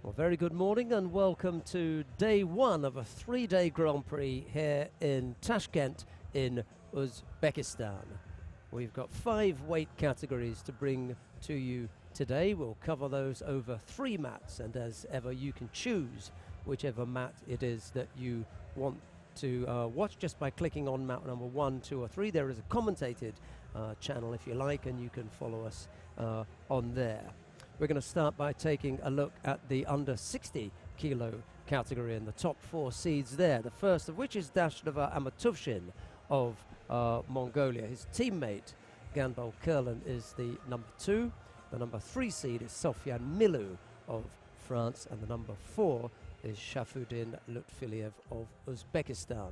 Well, very good morning and welcome to day one of a three-day Grand Prix here in Tashkent in Uzbekistan. We've got 5 weight categories to bring to you today. We'll cover those over 3 mats, and as ever you can choose whichever mat it is that you want to watch just by clicking on mat number 1, 2 or 3. There is a commentated channel if you like, and you can follow us on there. We're going to start by taking a look at the under 60 kilo category and the top 4 seeds there. The first of which is Dashtava Amatuvshin of Mongolia. His teammate Ganbal Kurlan is the number 2. The number 3 seed is Sofian Milou of France, and the number 4 is Shafuddin Lutfiliev of Uzbekistan.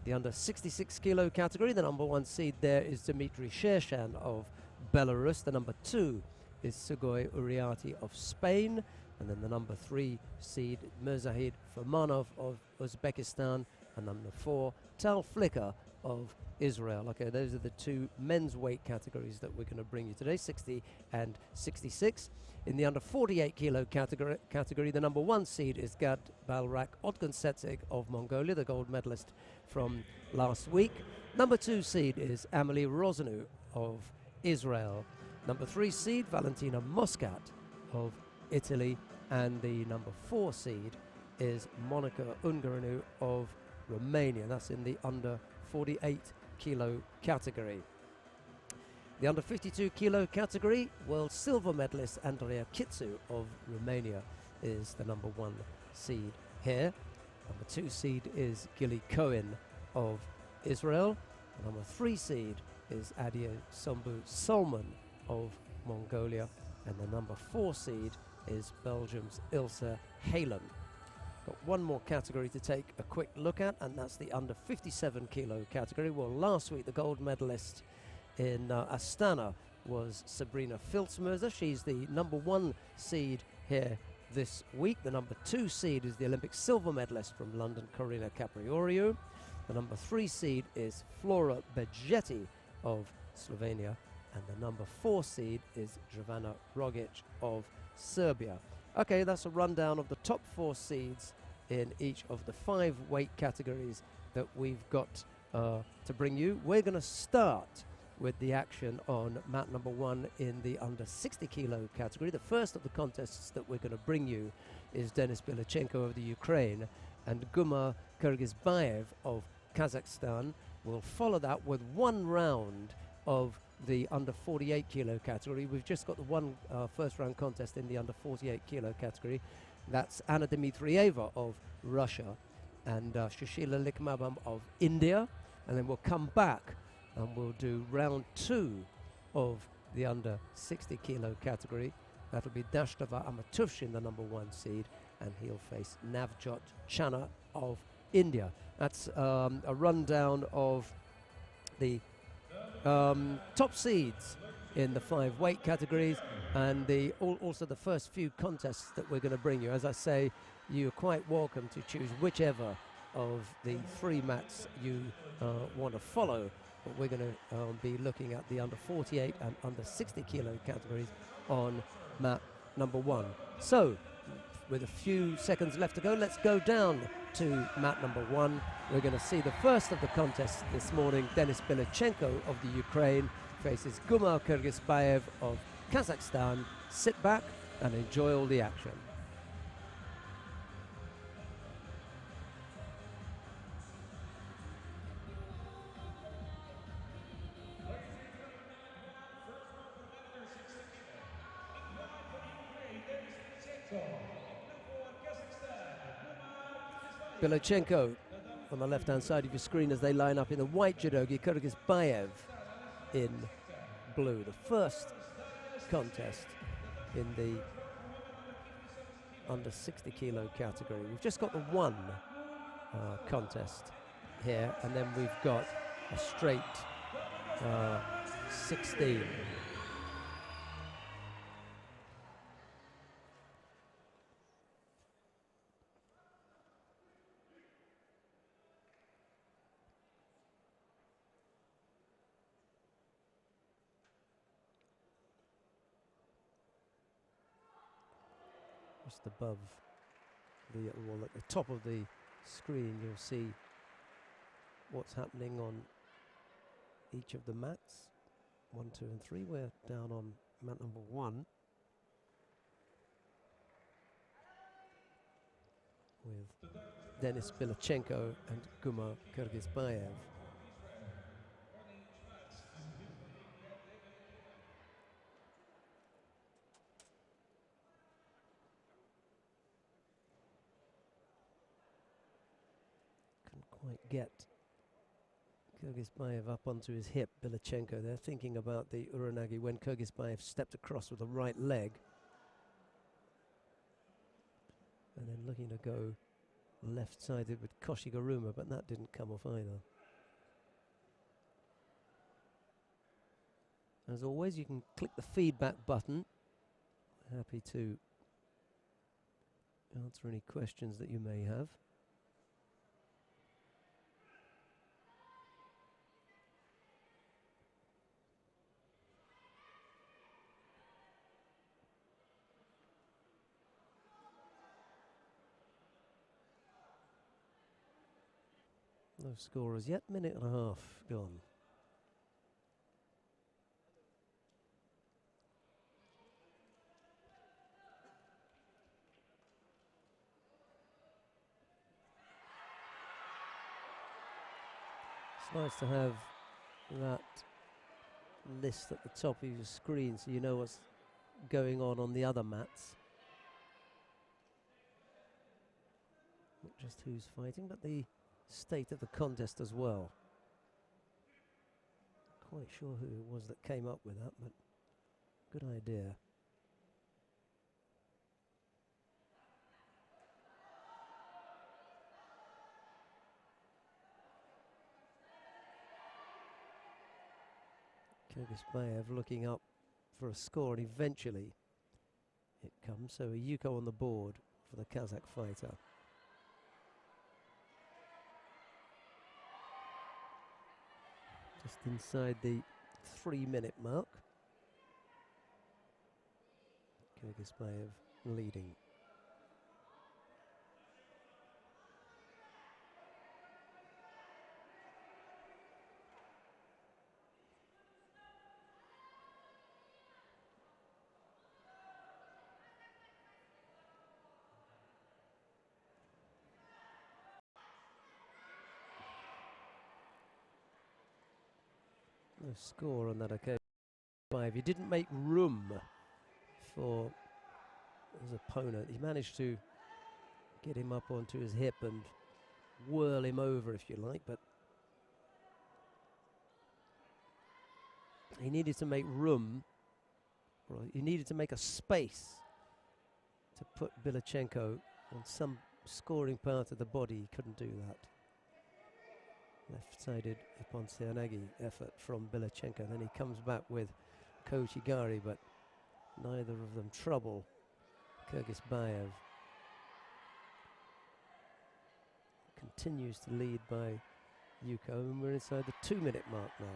The under 66 kilo category, the number 1 seed there is Dmitry Shershan of Belarus. The number 2 is Sugoi Uriati of Spain, and then the number 3 seed Mirzahid Furmanov of Uzbekistan, and number 4 Tal Flicker of Israel. Okay, those are the 2 men's weight categories that we're going to bring you today, 60 and 66. In the under 48 kilo category, the number 1 seed is Gad Balrak Otgansetsig of Mongolia, the gold medalist from last week. Number 2 seed is Amelie Rozanu of Israel. Number 3 seed, Valentina Muscat of Italy, and the number 4 seed is Monica Ungaranu of Romania. That's in the under 48 kilo category. The under 52 kilo category, world silver medalist Andreea Kitsu of Romania is the number 1 seed here. Number 2 seed is Gili Cohen of Israel. The number 3 seed is Adia Sombu Solman of Mongolia, and the number 4 seed is Belgium's Ilse Halen. Got one more category to take a quick look at, and that's the under 57 kilo category. Well, last week the gold medalist in Astana was Sabrina Filzmöser. She's the number 1 seed here this week. The number 2 seed is the Olympic silver medalist from London, Corina Caprioriu. The number 3 seed is Flora Begetti of Slovenia, and the number 4 seed is Jovana Rogic of Serbia. Okay, that's a rundown of the top 4 seeds in each of the 5 weight categories that we've got to bring you. We're going to start with the action on mat number 1 in the under 60 kilo category. The first of the contests that we're going to bring you is Denis Bilichenko of the Ukraine, and Gumar Kyrgyzbayev of Kazakhstan. We'll follow that with 1 round of the under 48 kilo category. We've just got the one first round contest in the under 48 kilo category. That's Anna Dmitrieva of Russia and Shushila Likmabam of India. And then we'll come back and we'll do round 2 of the under 60 kilo category. That'll be Dashtava Amatuvshin, the number 1 seed, and he'll face Navjot Chana of India. That's a rundown of the top seeds in the 5 weight categories, and also the first few contests that we're going to bring you. As I say, you're quite welcome to choose whichever of the 3 mats you want to follow, but we're going to be looking at the under 48 and under 60 kilo categories on mat number 1. So with a few seconds left to go, let's go down to mat number 1. We're going to see the first of the contests this morning. Denis Bilichenko of the Ukraine faces Gumar Kyrgyzbayev of Kazakhstan. Sit back and enjoy all the action. Bilichenko on the left-hand side of your screen as they line up in the white judogi, Kyrgyzbayev in blue. The first contest in the under 60 kilo category. We've just got the 1 contest here, and then we've got a straight 16. just above the wall at the top of the screen. You'll see what's happening on each of the mats. 1, 2 and 3. We're down on mat number 1 with Denis Bilachenko and Guma Kyrgyzbayev. Couldn't quite get Kyrgyzbayev up onto his hip, Bilachenko. They're thinking about the Uranagi when Kyrgyzbayev stepped across with the right leg. And then looking to go left-sided with Koshiguruma, but that didn't come off either. As always, you can click the feedback button. Happy to answer any questions that you may have. No scorers yet, minute and a half gone. It's nice to have that list at the top of your screen so you know what's going on the other mats. Not just who's fighting, but the state of the contest as well. Quite sure who it was that came up with that, but good idea. Kyrgyzbayev looking up for a score, and eventually it comes. So a Yuko on the board for the Kazakh fighter. Just inside the 3-minute mark. Kyrgyzbayev leading. No score on that occasion. He didn't make room for his opponent. He managed to get him up onto his hip and whirl him over, if you like, but he needed to make room, or he needed to make a space to put Bilachenko on some scoring part of the body. He couldn't do that. Left-sided Iponseanagi effort from Bilachenko. Then he comes back with Kochigari, but neither of them trouble Kyrgyzbayev. Continues to lead by Yuko, and we're inside the 2-minute mark now.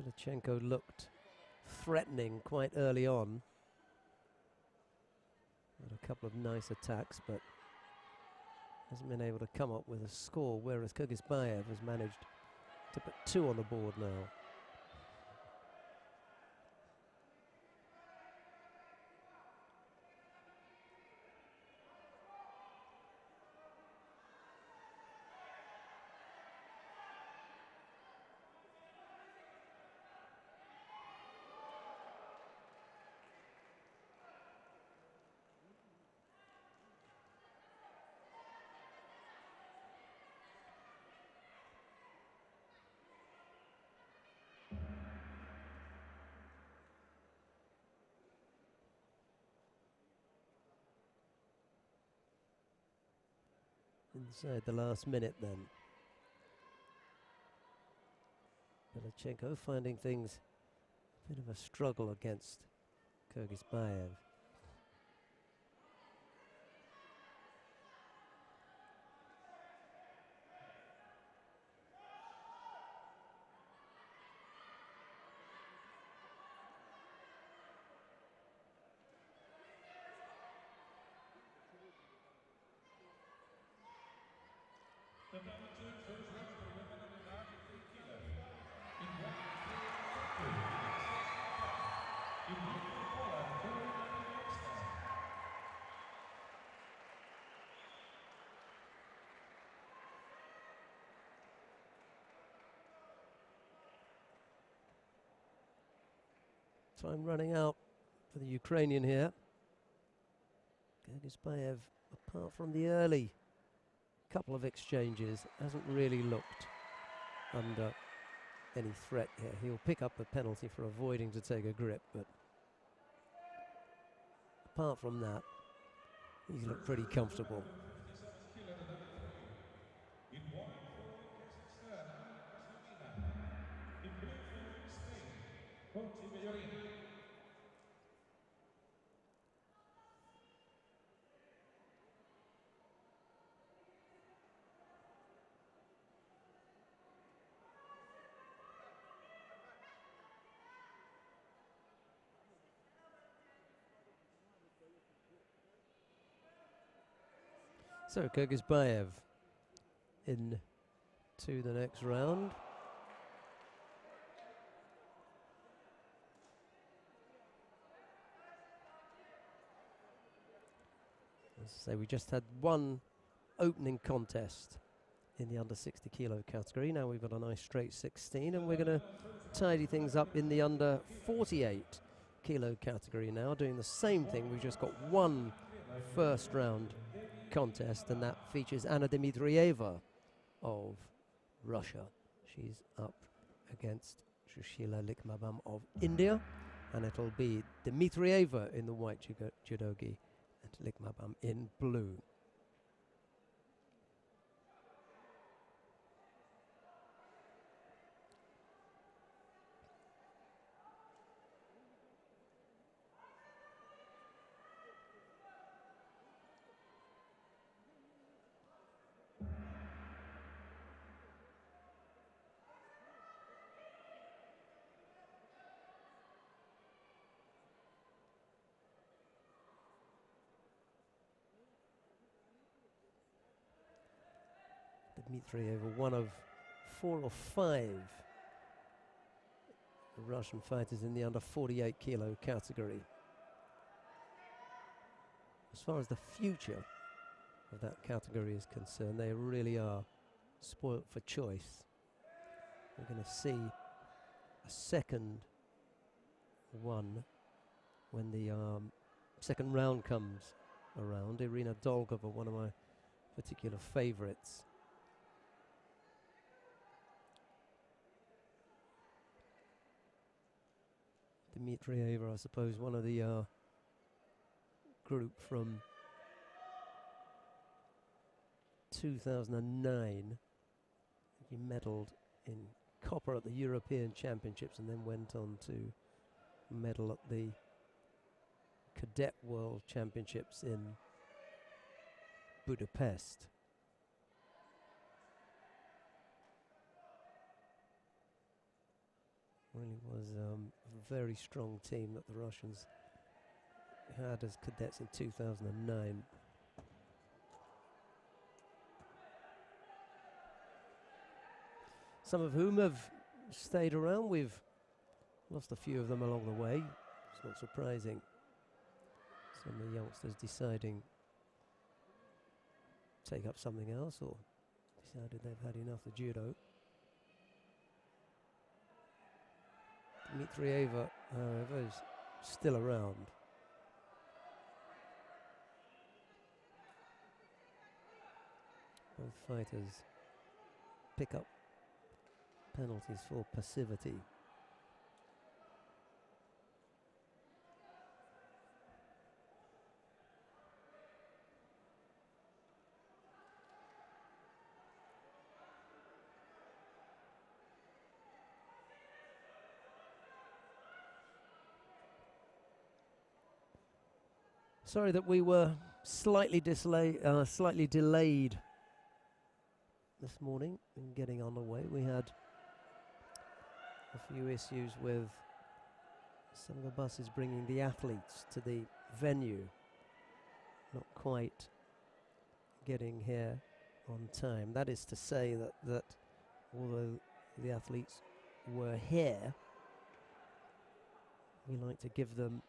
Bilachenko looked threatening quite early on. Had a couple of nice attacks, but hasn't been able to come up with a score, whereas Kyrgyzbayev has managed to put 2 on the board now. inside the last minute then. Belichenko finding things a bit of a struggle against Kyrgyzbayev. Time running out for the Ukrainian here. Kyrgyzbayev, apart from the early couple of exchanges, hasn't really looked under any threat here. He'll pick up the penalty for avoiding to take a grip, but apart from that, he's looked pretty comfortable. So Kyrgyzbayev in to the next round. As I say, we just had one opening contest in the under 60 kilo category. Now we've got a nice straight 16, and we're going to tidy things up in the under 48 kilo category now, doing the same thing. We've just got one first round contest, and that features Anna Dmitrieva of Russia. She's up against Shushila Likmabam of India, and it'll be Dmitrieva in the white judogi and Likmabam in blue. Dmitrieva, one of 4 or 5 Russian fighters in the under 48 kilo category. As far as the future of that category is concerned, they really are spoilt for choice. We're going to see a second one when the second round comes around. Irina Dolgova, one of my particular favorites. Dmitrieva, I suppose, one of the group from 2009. He medalled in copper at the European Championships and then went on to medal at the Cadet World Championships in Budapest. Really was a very strong team that the Russians had as cadets in 2009. Some of whom have stayed around. We've lost a few of them along the way. It's not surprising. Some of the youngsters deciding to take up something else or decided they've had enough of judo. Dmitrieva, however, is still around. Both fighters pick up penalties for passivity. Sorry that we were slightly delayed this morning in getting on the way. We had a few issues with some of the buses bringing the athletes to the venue, not quite getting here on time. That is to say that although the athletes were here, we like to give them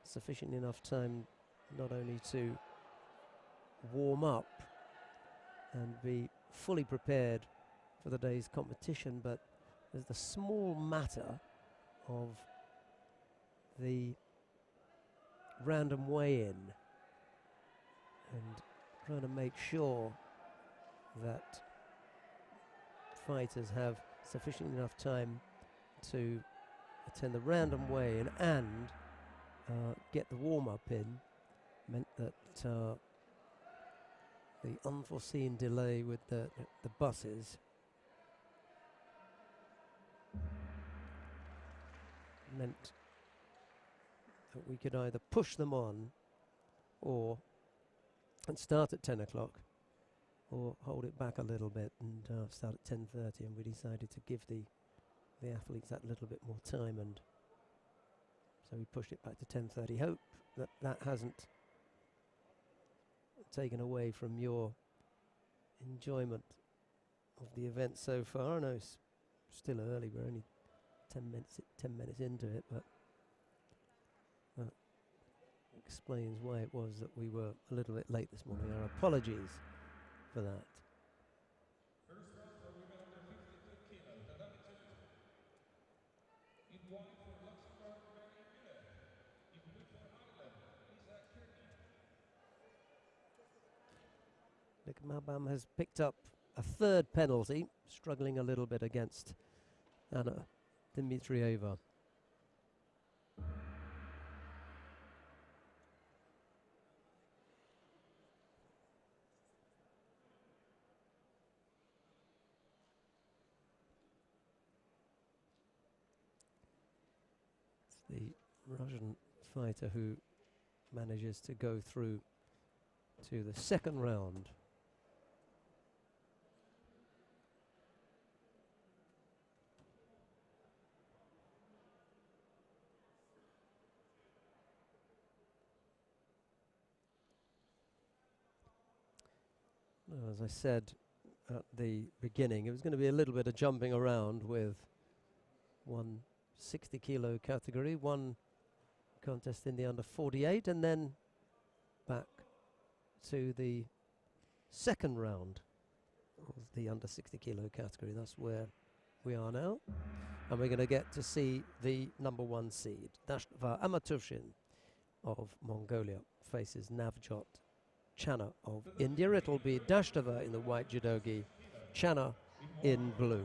sufficient enough time not only to warm up and be fully prepared for the day's competition, but there's the small matter of the random weigh-in and trying to make sure that fighters have sufficient enough time to attend the random weigh-in and get the warm-up in, meant that the unforeseen delay with the buses meant that we could either push them on and start at 10 o'clock or hold it back a little bit and start at 10:30, and we decided to give the athletes that little bit more time, and so we pushed it back to 10:30. Hope that hasn't taken away from your enjoyment of the event so far. I know it's still early, we're only 10 minutes into it, but that explains why it was that we were a little bit late this morning. Our apologies for that. Nick Mabam has picked up a third penalty, struggling a little bit against Anna Dimitrieva. It's the Russian fighter who manages to go through to the second round. As I said at the beginning, it was going to be a little bit of jumping around with one 60-kilo category, one contest in the under 48, and then back to the second round of the under 60-kilo category. That's where we are now, and we're going to get to see the number 1 seed. Dashtava Amatovshin of Mongolia faces Navjot Channa of India. It'll be Dashtava in the white judogi, Channa in blue.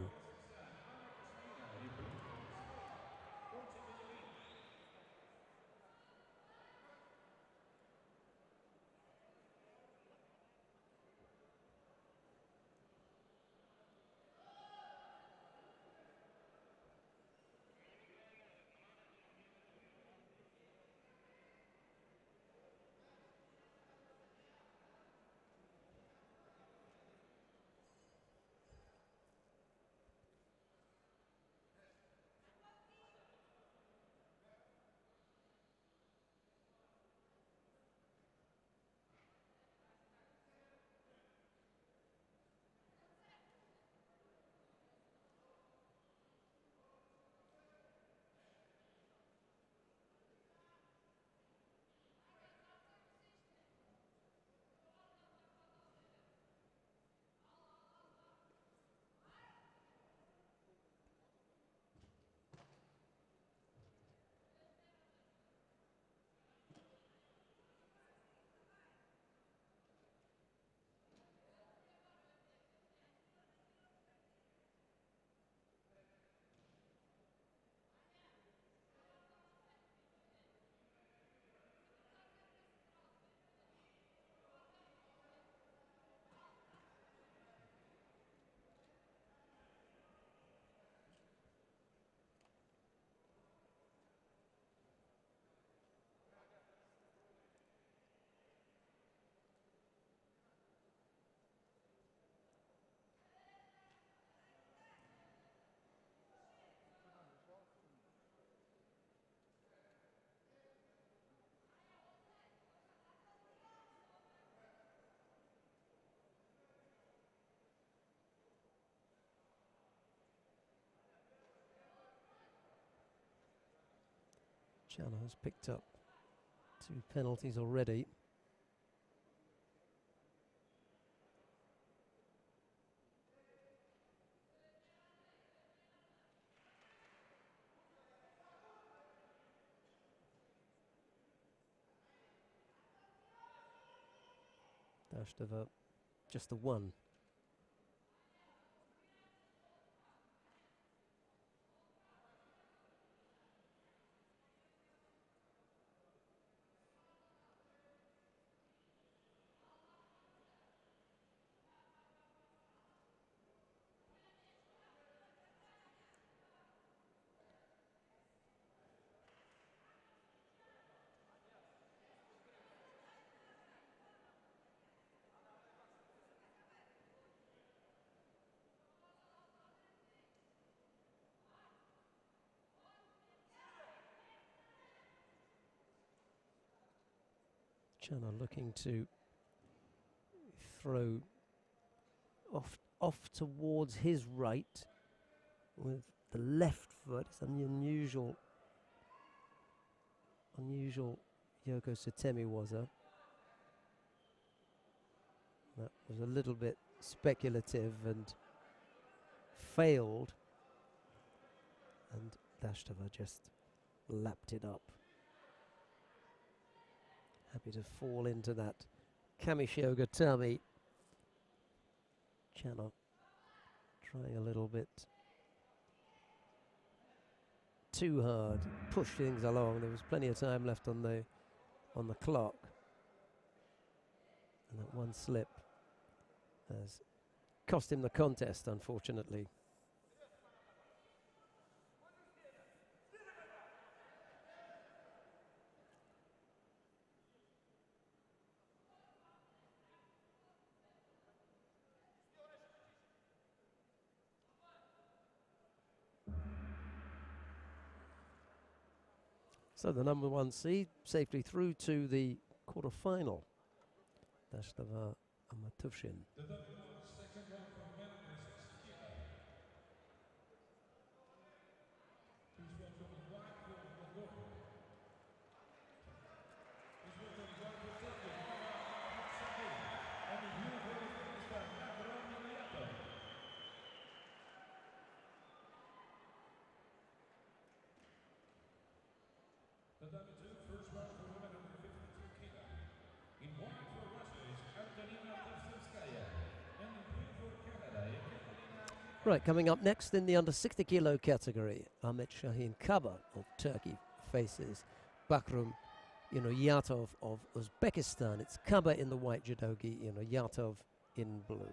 Chana has picked up 2 penalties already. Dashtova, just the 1. Chana looking to throw off towards his right with the left foot. It's an unusual Yoko Satemi waza. That was a little bit speculative and failed, and Dashtova just lapped it up. Happy to fall into that Kamisho Gatami. Chana trying a little bit too hard, push things along. There was plenty of time left on the clock, and that one slip has cost him the contest, unfortunately. So the number 1 seed safely through to the quarter-final. Dashtova Amatuvshin. Right, coming up next in the under 60 kilo category, Ahmet Shahin Kaba of Turkey faces Bakrum Yatov of Uzbekistan. It's Kaba in the white judogi, Yatov in blue.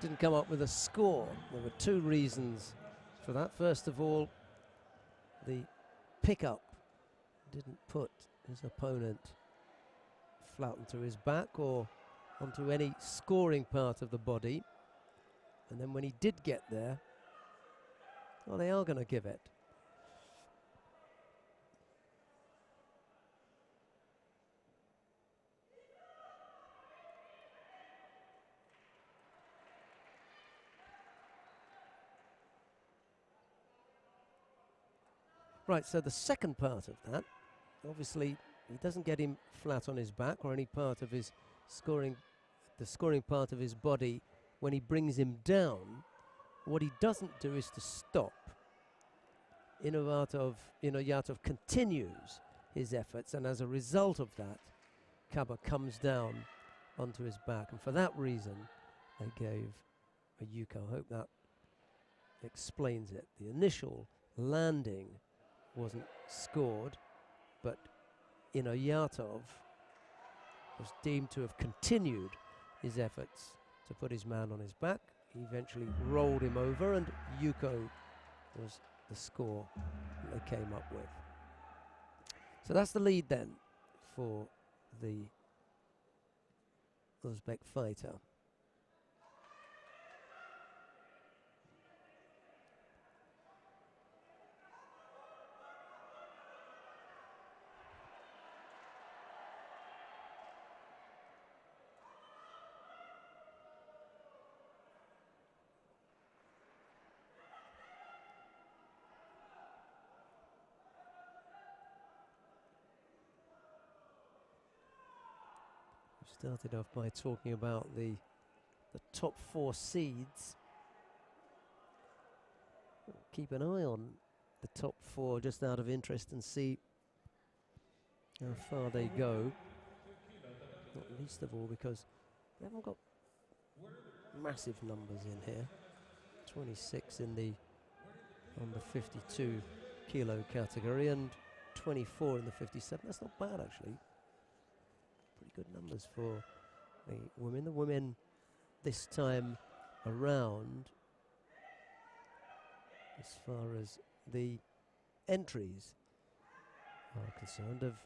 Didn't come up with a score. There were 2 reasons for that. First of all, the pickup didn't put his opponent flat onto his back or onto any scoring part of the body. And then when he did get there, well, they are going to give it. Right, so the second part of that, obviously he doesn't get him flat on his back or any part of his scoring, the scoring part of his body when he brings him down. What he doesn't do is to stop. Yatov continues his efforts, and as a result of that, Kaba comes down onto his back, and for that reason they gave a yuko. I hope that explains it. The initial landing wasn't scored, but Yatov was deemed to have continued his efforts to put his man on his back. He eventually rolled him over, and yuko was the score that they came up with. So that's the lead then for the Uzbek fighter. We started off by talking about the top 4 seeds. Keep an eye on the top 4 just out of interest and see how far they go. Not least of all because we haven't got massive numbers in here. 26 in the under 52 kilo category and 24 in the 57. That's not bad actually. Pretty good numbers for the women. The women this time around, as far as the entries are concerned, have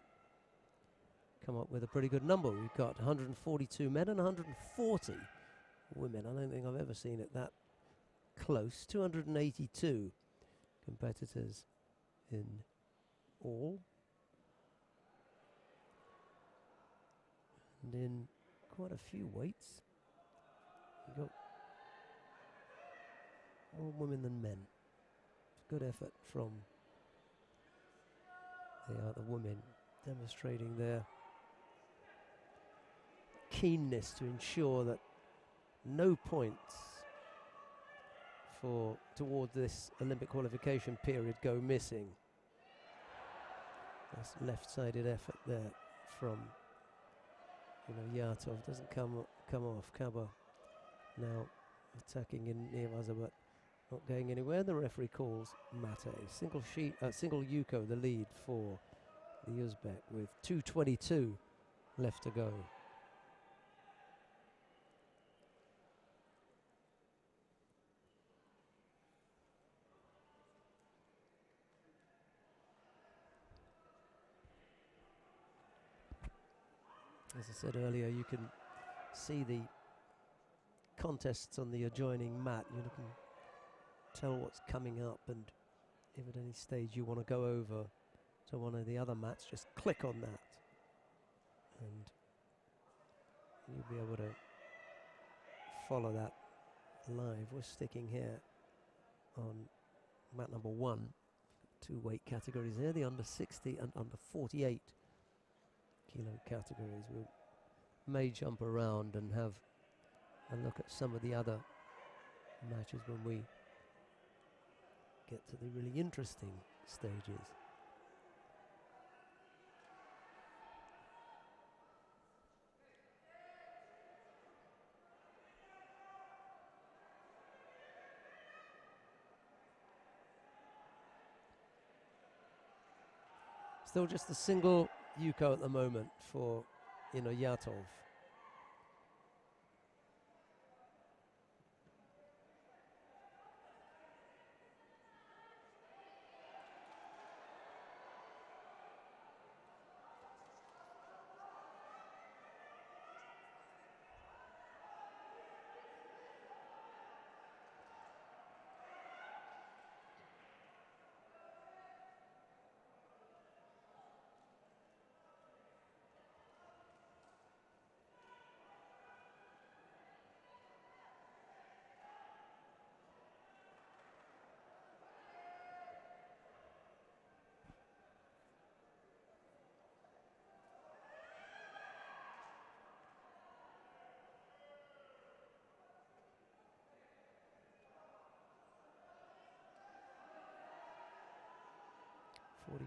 come up with a pretty good number. We've got 142 men and 140 women. I don't think I've ever seen it that close. 282 competitors in all. And in quite a few weights, we've got more women than men. Good effort from the other women, demonstrating their keenness to ensure that no points towards this Olympic qualification period go missing. That's left-sided effort there from Yatov. Doesn't come off. Kaba now attacking in Nevaza, but not going anywhere. The referee calls Mate. Single yuko, the lead for the Uzbek with 2:22 left to go. As I said earlier, you can see the contests on the adjoining mat. You can tell what's coming up, and if at any stage you want to go over to one of the other mats, just click on that and you'll be able to follow that live. We're sticking here on mat number 1. 2 weight categories here, the under 60 and under 48 kilo categories. We may jump around and have a look at some of the other matches when we get to the really interesting stages. Still just a single yuko at the moment for Yatov.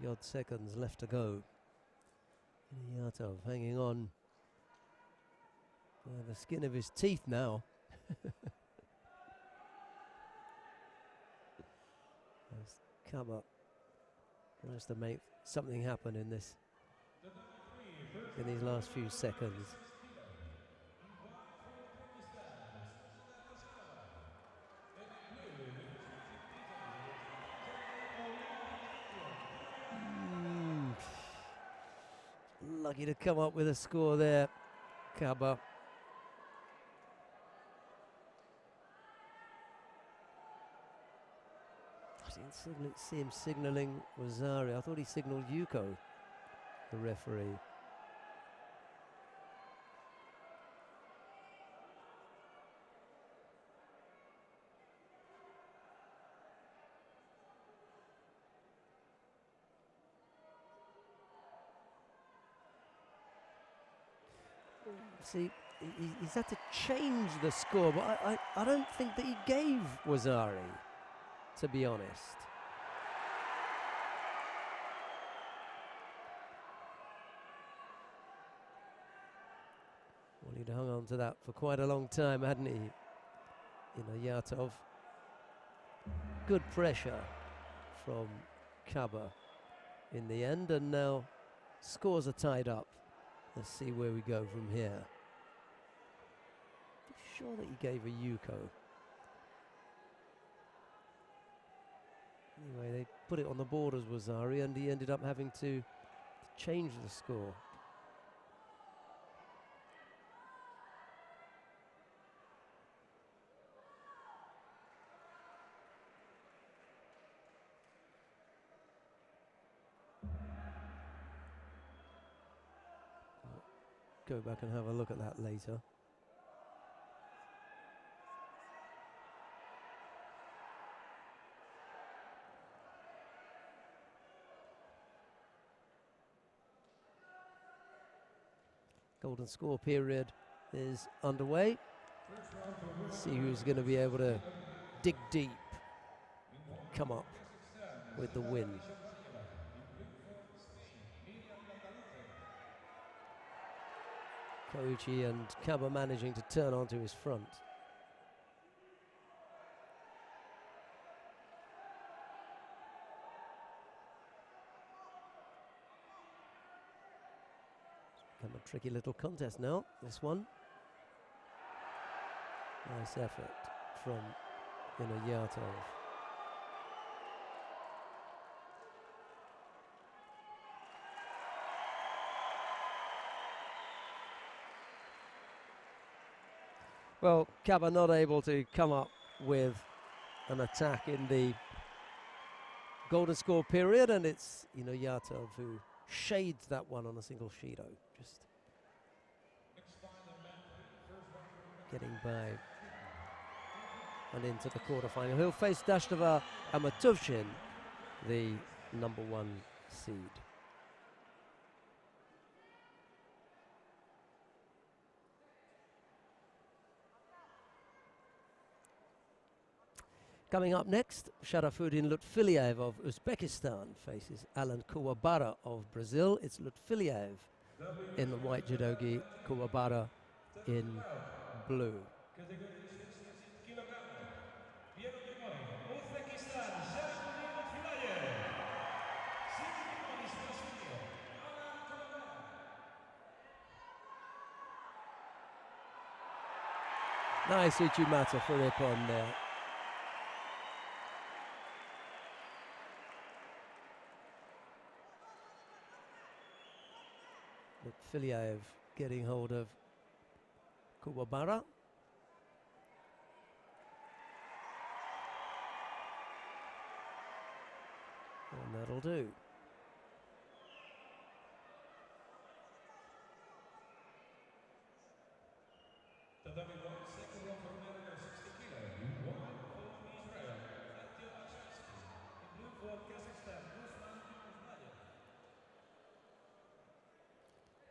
Odd seconds left to go. Yatov hanging on by the skin of his teeth now. Kaba tries to make something happen in these last few seconds. Lucky to come up with a score there, Kaba. I didn't see him signalling Wazari. I thought he signalled Yuko, the referee. See, he's had to change the score, but I don't think that he gave Wazari, to be honest. Well, he'd hung on to that for quite a long time, hadn't he? Yatov. Good pressure from Kaba in the end, and now scores are tied up. Let's see where we go from here. I'm sure that he gave a Yuko. Anyway, they put it on the board as Wazari, and he ended up having to change the score. Go back and have a look at that later. Golden score period is underway. Let's see who's going to be able to dig deep, come up with the win. Koichi and Kaba managing to turn onto his front. It's become a tricky little contest now, this one. Nice effort from Yatov. Well, Kaba not able to come up with an attack in the golden score period, and it's Yatov who shades that one on a single Shido, just getting by and into the quarterfinal. He'll face Dashtava Amatuvshin, the #1 seed. Coming up next, Sharafudin Lutfiliev of Uzbekistan faces Alan Kuwabara of Brazil. It's Lutfiliev in the white judogi, Kuwabara in blue. Nice Uchimata for Ippon there. Lutfiliev getting hold of Kuwabara. And that'll do.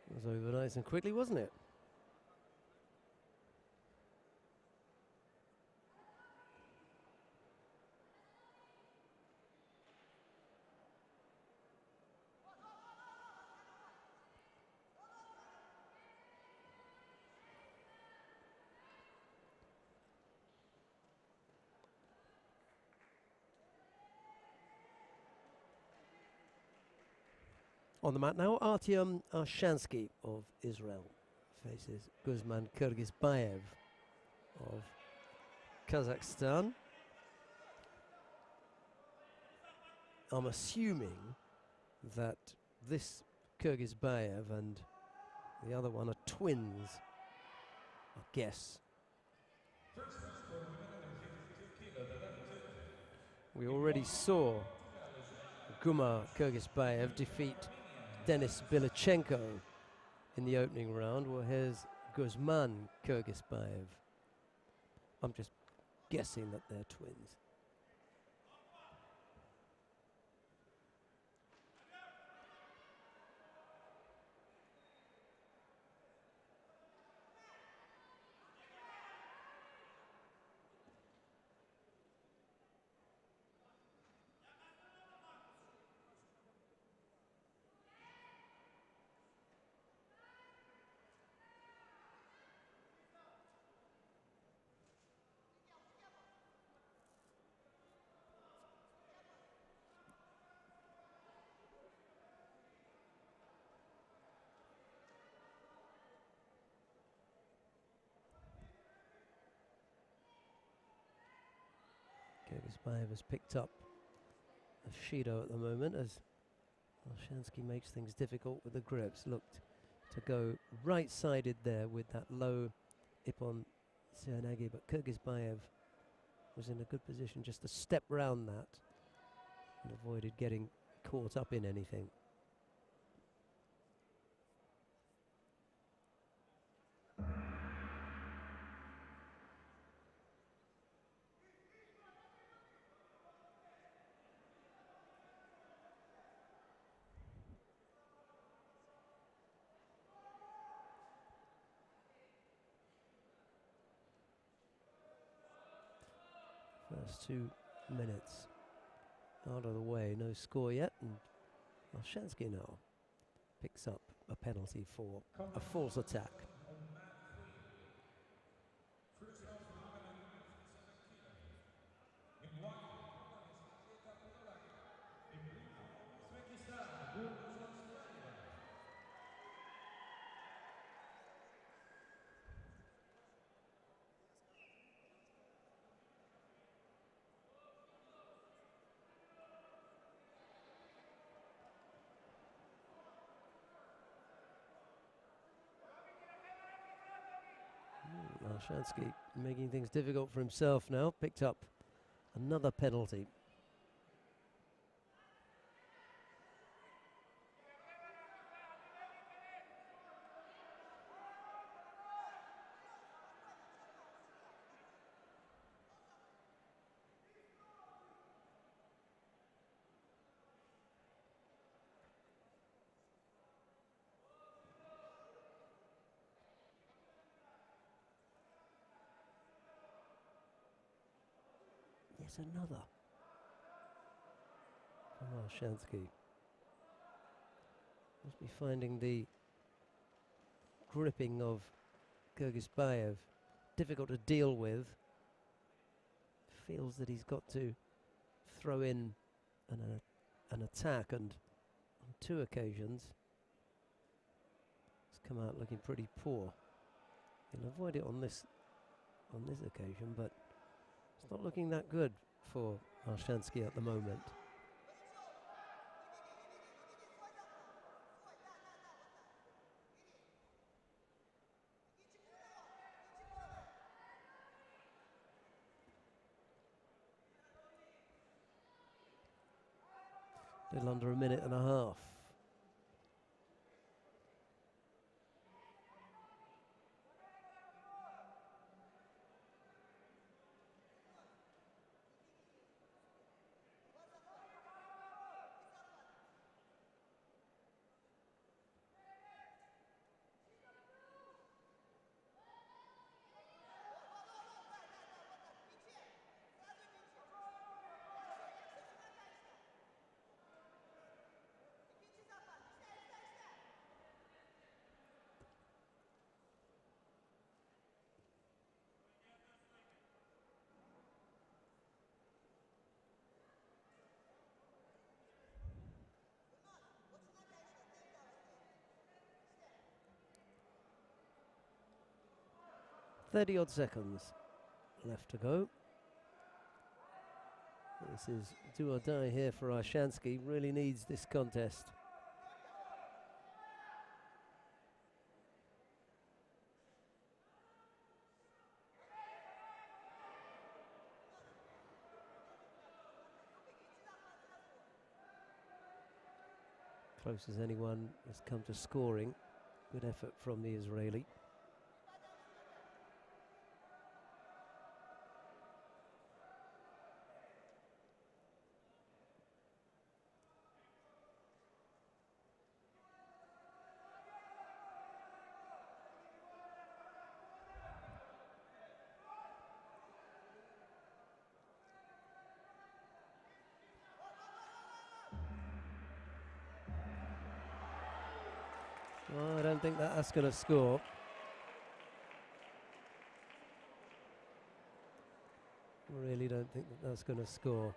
It was over nice and quickly, wasn't it? On the mat now, Artyom Arshansky of Israel faces Guzman Kyrgyzbayev of Kazakhstan. I'm assuming that this Kyrgyzbayev and the other one are twins, I guess. We already saw Guma Kyrgyzbayev defeat Denis Bilichenko in the opening round. Well, here's Guzman Kyrgyzbayev. I'm just guessing that they're twins. Kyrgyzbayev has picked up a Shido at the moment as Arshansky makes things difficult with the grips. Looked to go right-sided there with that low Ippon Seoinage, but Kyrgyzbayev was in a good position just to step round that and avoided getting caught up in anything. First 2 minutes out of the way, no score yet, and Arshansky now picks up a penalty for a false attack. Arshansky making things difficult for himself now, picked up another penalty. Yet another from Arshansky. Must be finding the gripping of Kyrgyzbayev difficult to deal with. Feels that he's got to throw in an attack, and on 2 occasions it's come out looking pretty poor. He'll avoid it on this occasion, but it's not looking that good for Arshansky at the moment. Little under a minute and a half. 30 odd seconds left to go. This is do or die here for Arshansky. Really needs this contest. Close as anyone has come to scoring. Good effort from the Israeli. Oh, I don't think that's going to score. Really don't think that's going to score.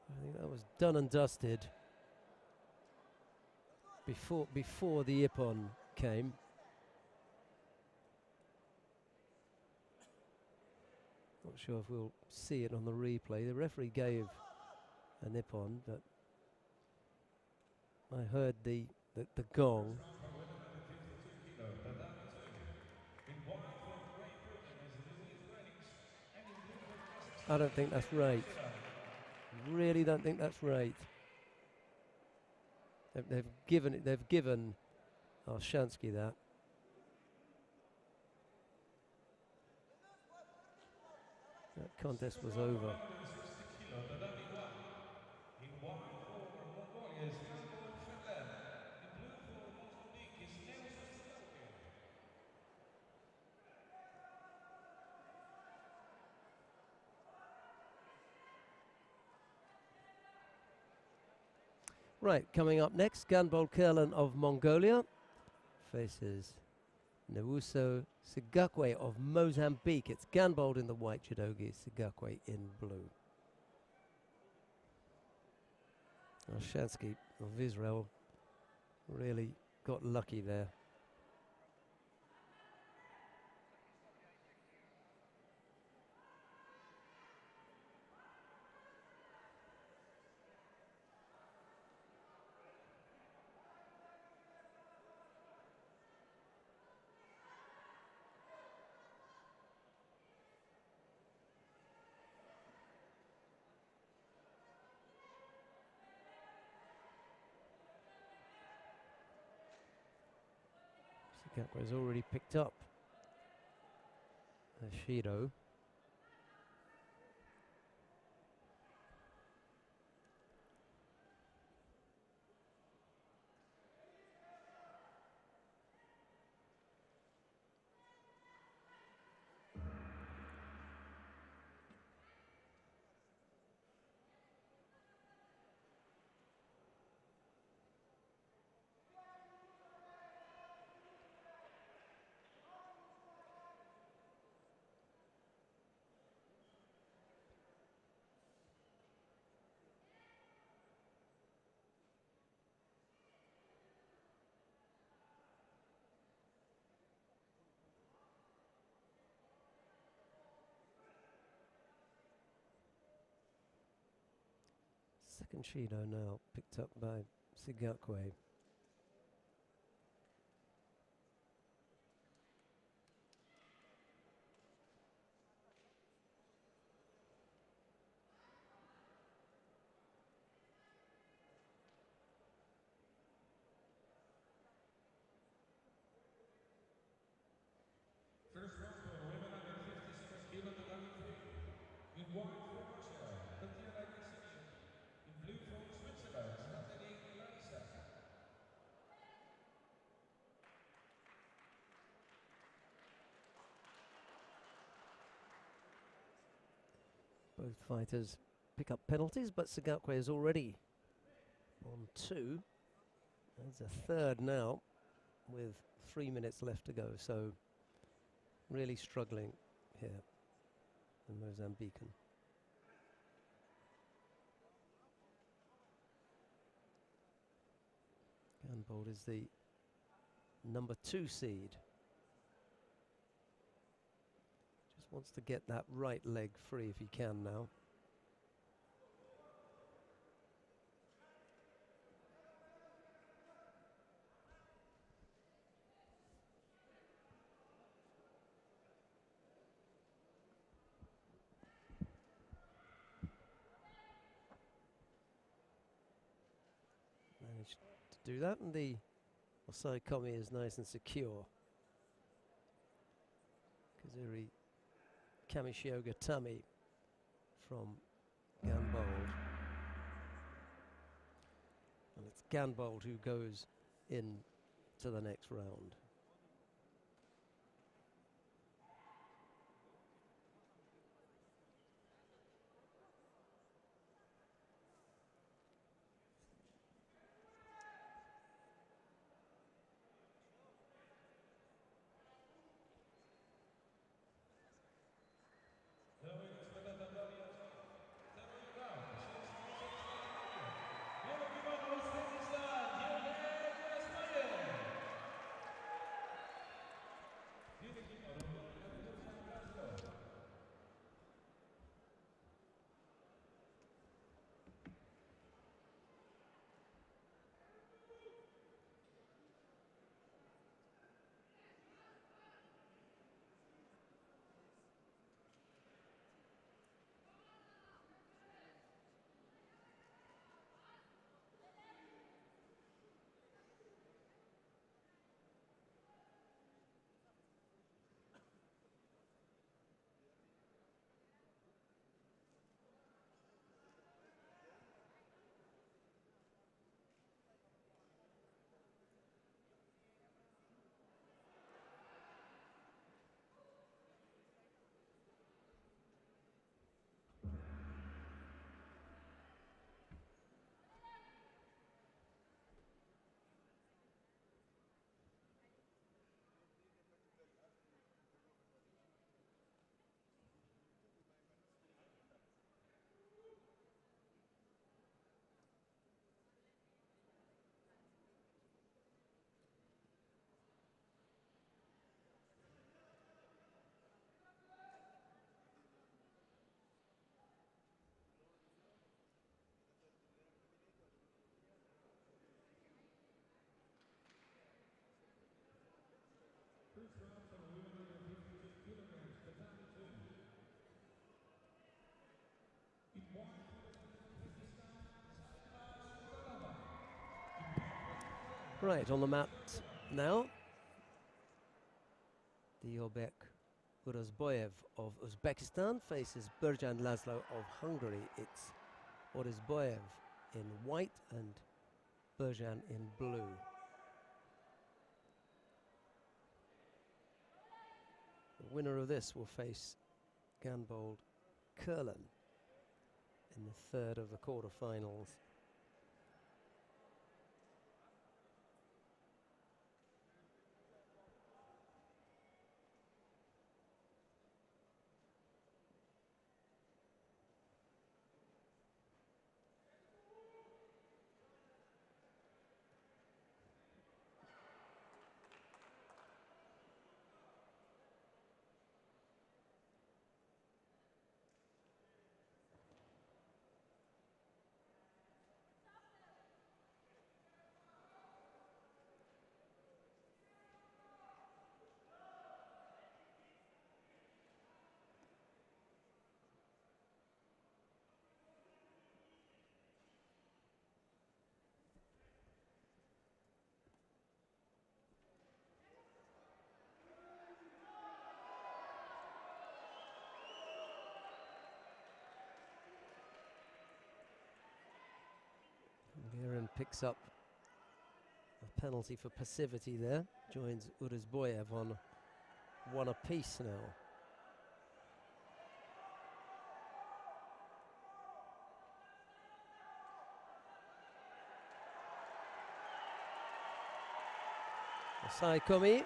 I think that was done and dusted before the Ippon came. Not sure if we'll see it on the replay. The referee gave a Ippon, but I heard the gong. I don't think that's right. Really don't think that's right. They've given Arshansky that. That contest was over. Right, coming up next, Ganbol Kerlan of Mongolia faces Newuso Sigakwe of Mozambique. It's Ganbold in the white judogi, Sigakwe in blue. Arshansky of Israel really got lucky there. Sigakwe has already picked up a Shido. Second Shido now picked up by Sigakwe. First round for women under 57 kilo tatami 3. In white for Russia, Tatiana Yaksiniuk. In blue for Switzerland, Natalie Elisa. Both fighters pick up penalties, but Sigakwe is already on 2. There's a third now with 3 minutes left to go, so really struggling here, the Mozambican. Ganbold is the number 2 seed. Just wants to get that right leg free if he can now. Managed to do that, and the Osai Komi is nice and secure. Kazuri Kamishioga Tami from Ganbold. And it's Ganbold who goes in to the next round. Right, on the mat now, Diobek Urazboyev of Uzbekistan faces Birjan Laszlo of Hungary. It's Urazboyev in white and Birjan in blue. The winner of this will face Ganbold Kurlan in the third of the quarterfinals. Viren picks up a penalty for passivity there. Joins Urazboyev on 1 apiece now. Osai Komi.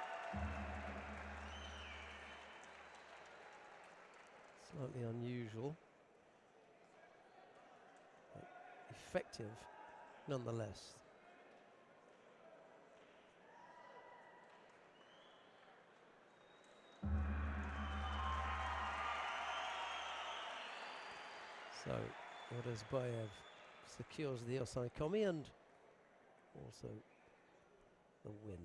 Slightly unusual, but effective nonetheless. So Odezbayev secures the Osaikomi and also the win.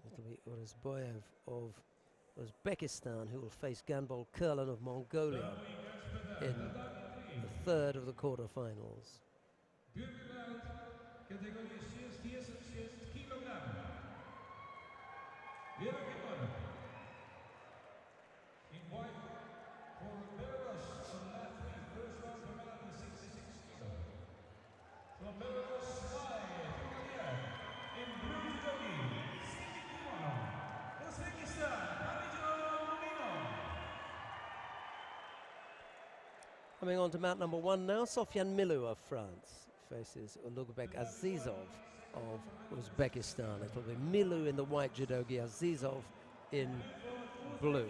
It'll be Odezbayev of Uzbekistan who will face Ganbol Kurlan of Mongolia in the third of the quarterfinals. Categorie 64 kilogram. In white for Belarus on lap 3, first round for penalty 66 kilo. From Belarus, in blue judogi, 60 kilo. Uzbekistan, Coming on to mount number 1 now, Sofiane Milou of France faces Ulugbek Azizov of Uzbekistan. It'll be Milou in the white judogi, Azizov in blue.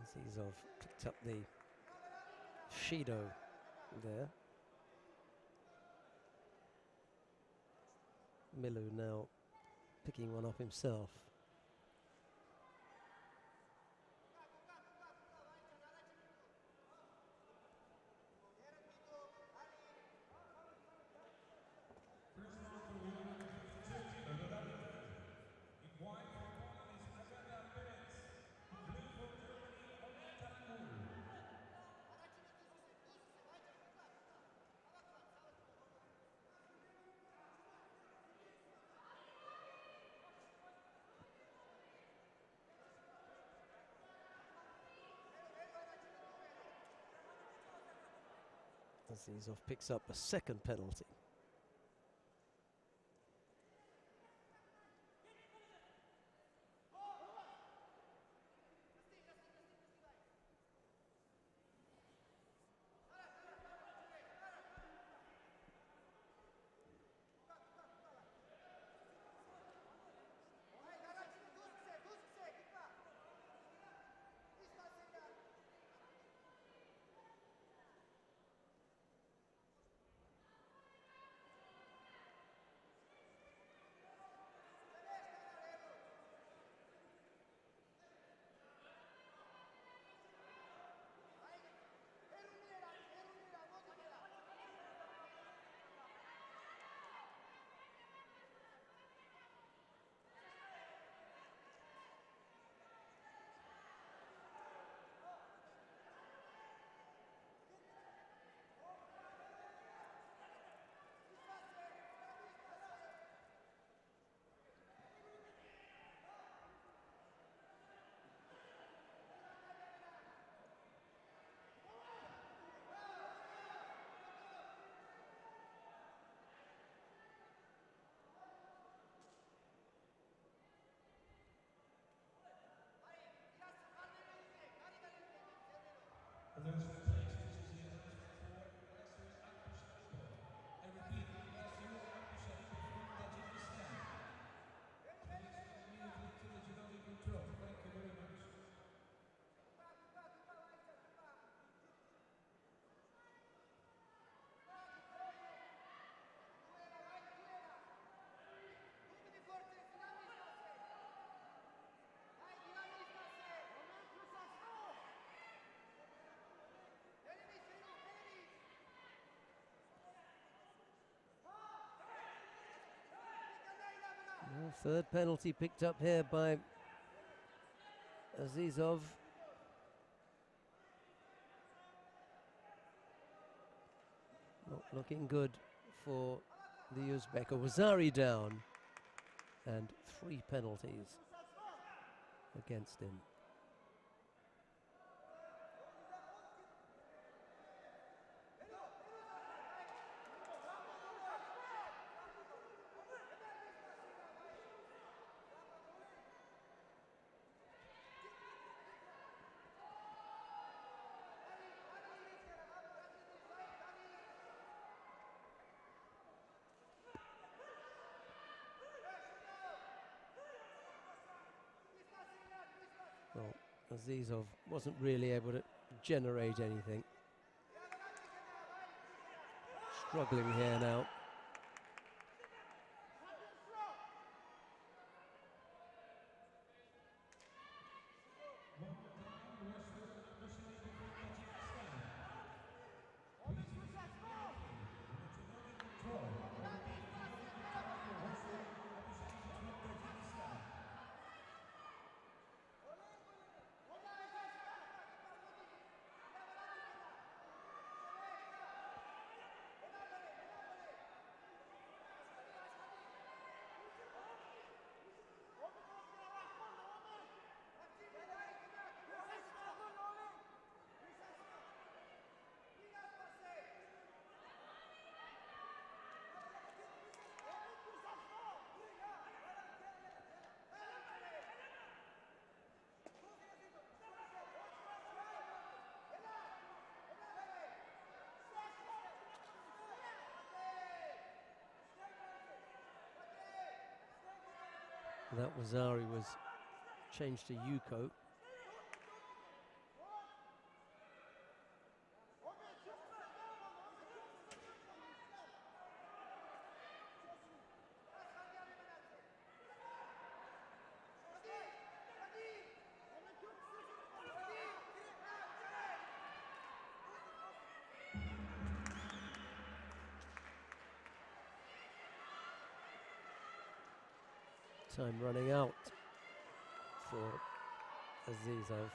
Azizov picked up the Shido there. Milou now picking one up himself. Azizov picks up a second penalty. Third penalty picked up here by Azizov. Not looking good for the Uzbek. Wazari down, and 3 penalties against him. Well, Azizov wasn't really able to generate anything. Struggling here now. That Wazari was changed to Yuko. Time running out for Azizov.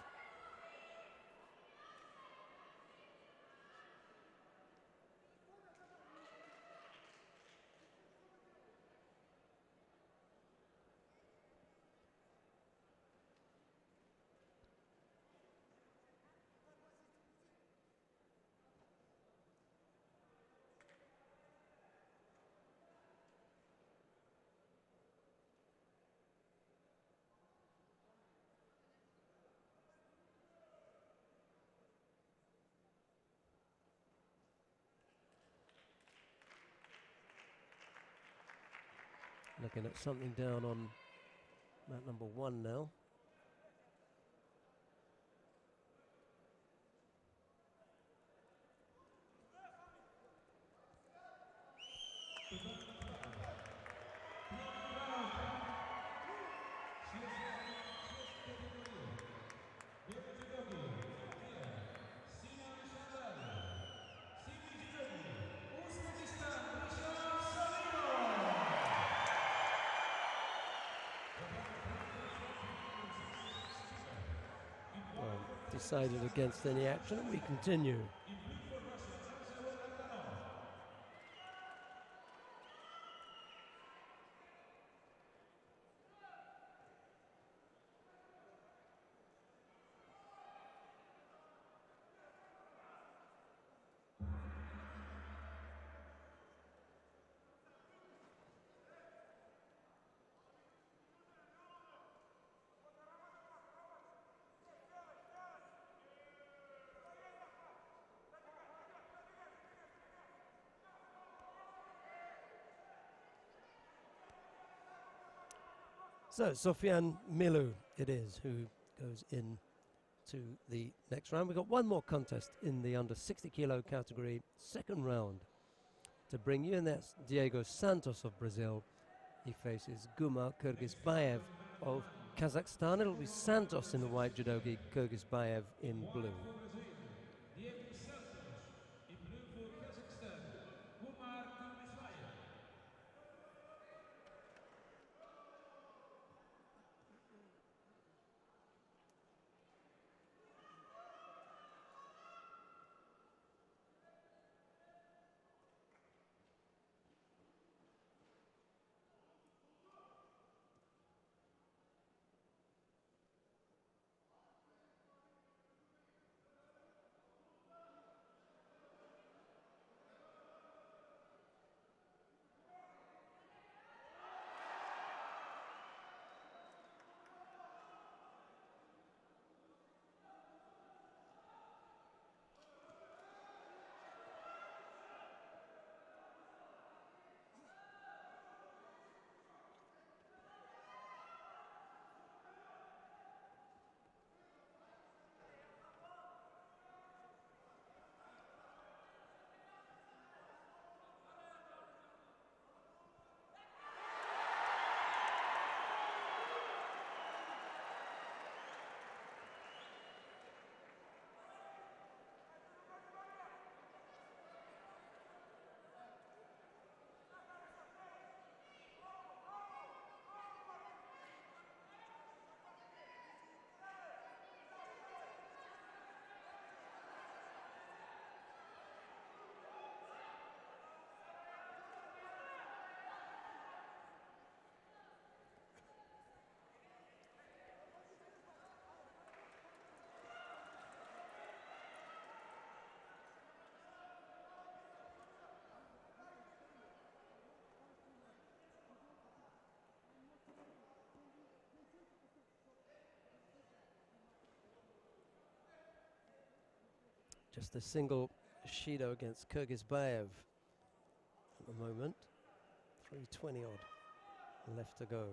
Looking at something down on mat number 1 now. Decided against any action, and we continue. So Sofian Milu it is who goes in to the next round. We've got one more contest in the under 60 kilo category, second round to bring you, and that's Diego Santos of Brazil. He faces Guma Kyrgyzbayev of Kazakhstan. It'll be Santos in the white judogi, Kyrgyzbayev in blue. Just a single Judo against Kyrgyzbayev at the moment. 3:20 odd left to go.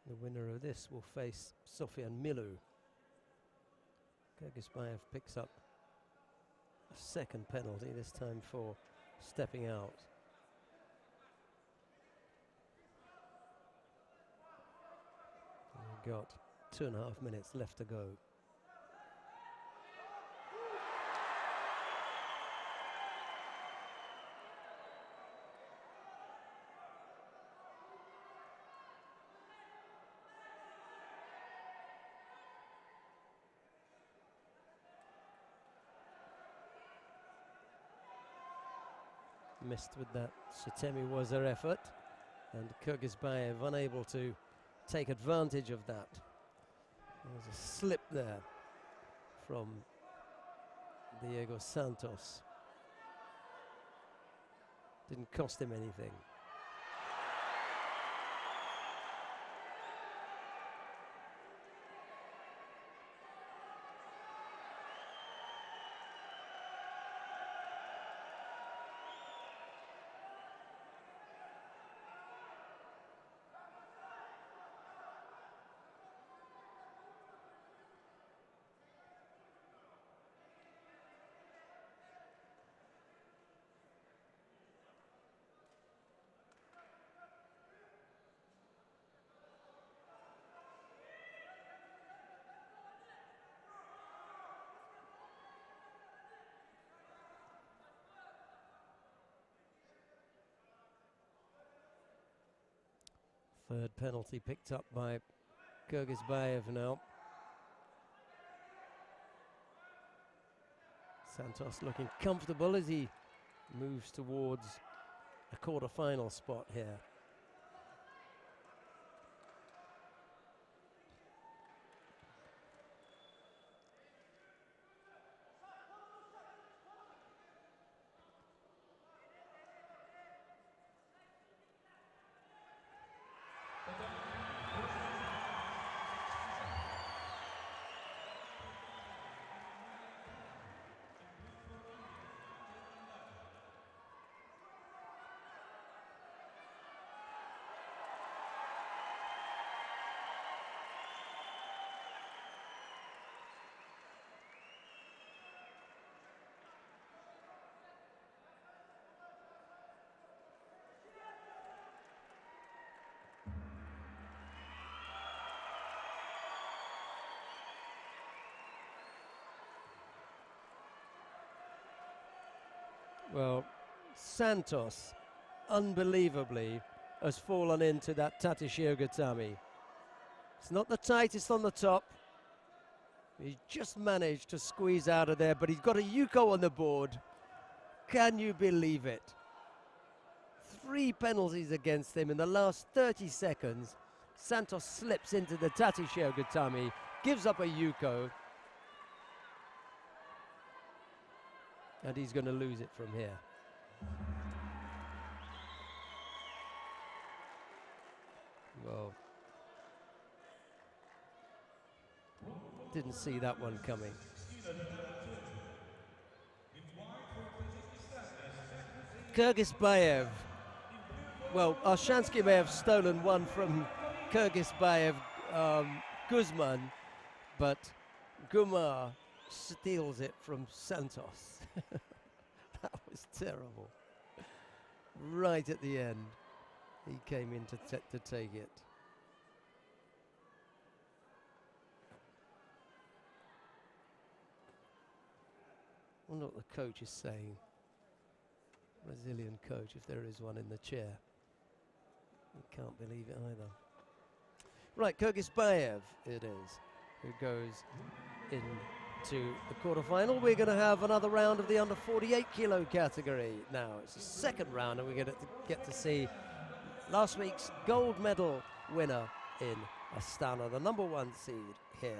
The winner of this will face Sofian Milu. Kyrgyzbayev picks up a second penalty, this time for stepping out. We've got 2.5 minutes left to go. Missed with that Shetemi was their effort, and Kyrgyzbayev unable to take advantage of that. There was a slip there from Diego Santos. Didn't cost him anything. Third penalty picked up by Kyrgyzbayev now. Santos looking comfortable as he moves towards a quarter-final spot here. Well, Santos, unbelievably, has fallen into that Tatishio Gatami. It's not the tightest on the top. He just managed to squeeze out of there, but he's got a Yuko on the board. Can you believe it? 3 penalties against him in the last 30 seconds. Santos slips into the Tatishio Gatami, gives up a Yuko. And he's going to lose it from here. Well, didn't see that one coming. Kyrgyzbayev. Well, Arshansky may have stolen one from Kyrgyzbayev, Guzman, but Gumar steals it from Santos. That was terrible. Right at the end, he came in to take it. I wonder what the coach is saying. Brazilian coach, if there is one in the chair. I can't believe it either. Right, Kyrgyzbayev it is, who goes into the quarterfinal. We're going to have another round of the under 48 kilo category now. It's the second round, and we're going to get to see last week's gold medal winner in Astana, the number 1 seed here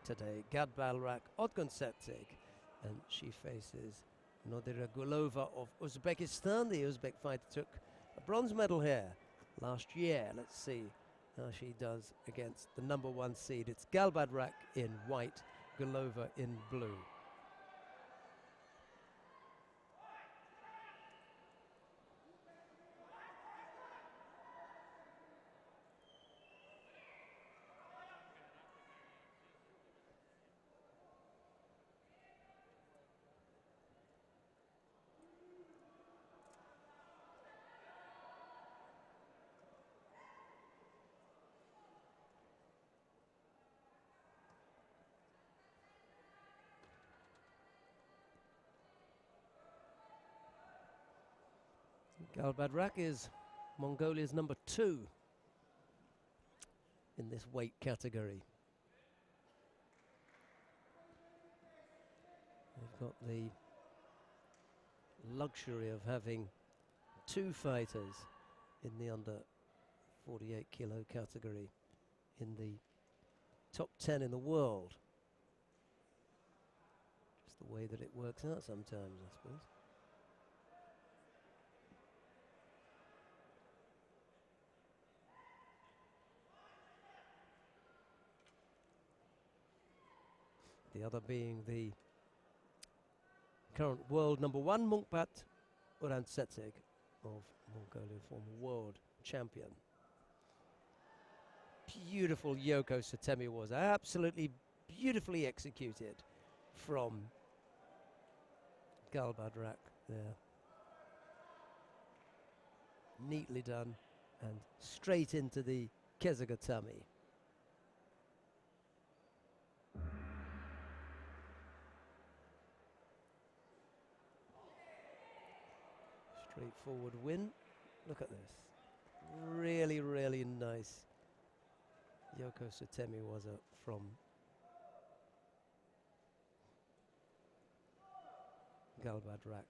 today, Gadbalrak Odgonsetik, and she faces Nodira Gulova of Uzbekistan. The Uzbek fighter took a bronze medal here last year. Let's see how she does against the number 1 seed. It's Galbadrak in white, Gulova in blue. Galbadrak is Mongolia's number 2 in this weight category. They've got the luxury of having 2 fighters in the under 48 kilo category in the top 10 in the world. Just the way that it works out sometimes, I suppose. The other being the current world number 1, Munkpat Urantsetseg of Mongolia, former world champion. Beautiful Yoko Satemi was absolutely beautifully executed from Galbadrak there. Neatly done and straight into the Kezagatami. Straightforward win. Look at this. Really, really nice. Yoko Satemi was from Galbadrak.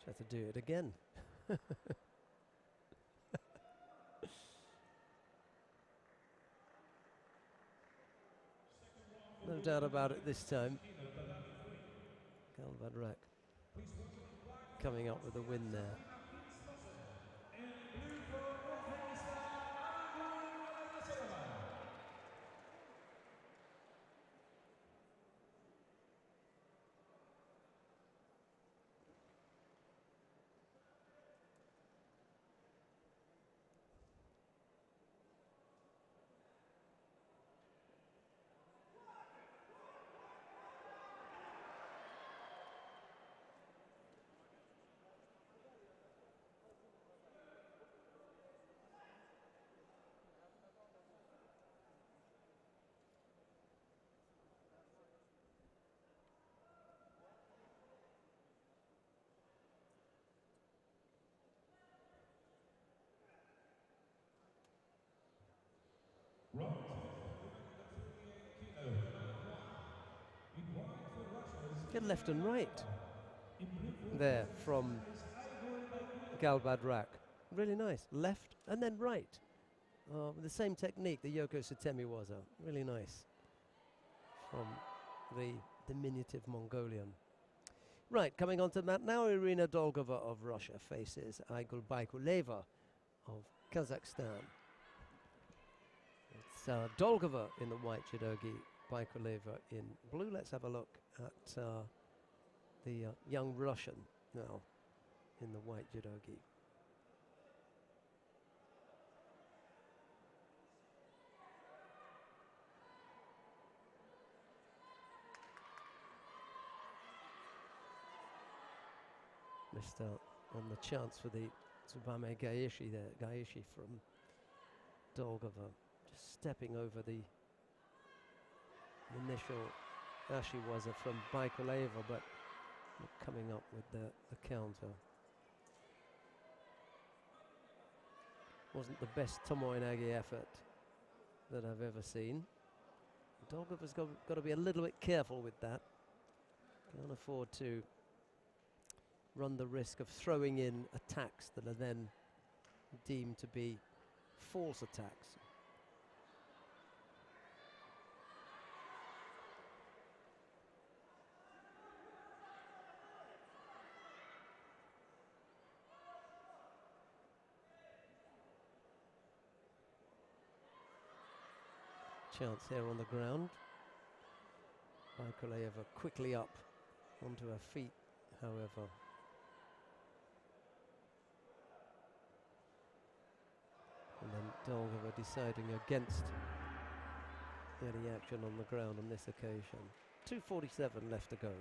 Try to do it again. No doubt about it this time. Galbadrak coming up with a win there. Good left and right there from Galbadrak. Really nice. Left and then right. With the same technique the Yoko Satemi was. Really nice from the diminutive Mongolian. Right, coming on to that now, Irina Dolgova of Russia faces Aygul Baykuleva of Kazakhstan. It's Dolgova in the white judogi Baikuleva in blue. Let's have a look at the young Russian now in the white judo gi. Missed out on the chance for the Tsubame Gaeshi there. Gaeshi from Dolgova, just stepping over the initial Ashiwaza from Baikuleva, but not coming up with the counter. Wasn't the best Tomoe-nage effort that I've ever seen. Dolgova's got to be a little bit careful with that. Can't afford to run the risk of throwing in attacks that are then deemed to be false attacks. Chance here on the ground. Baikuleva quickly up onto her feet, however. And then Dolgova deciding against any action on the ground on this occasion. 2:47 left to go.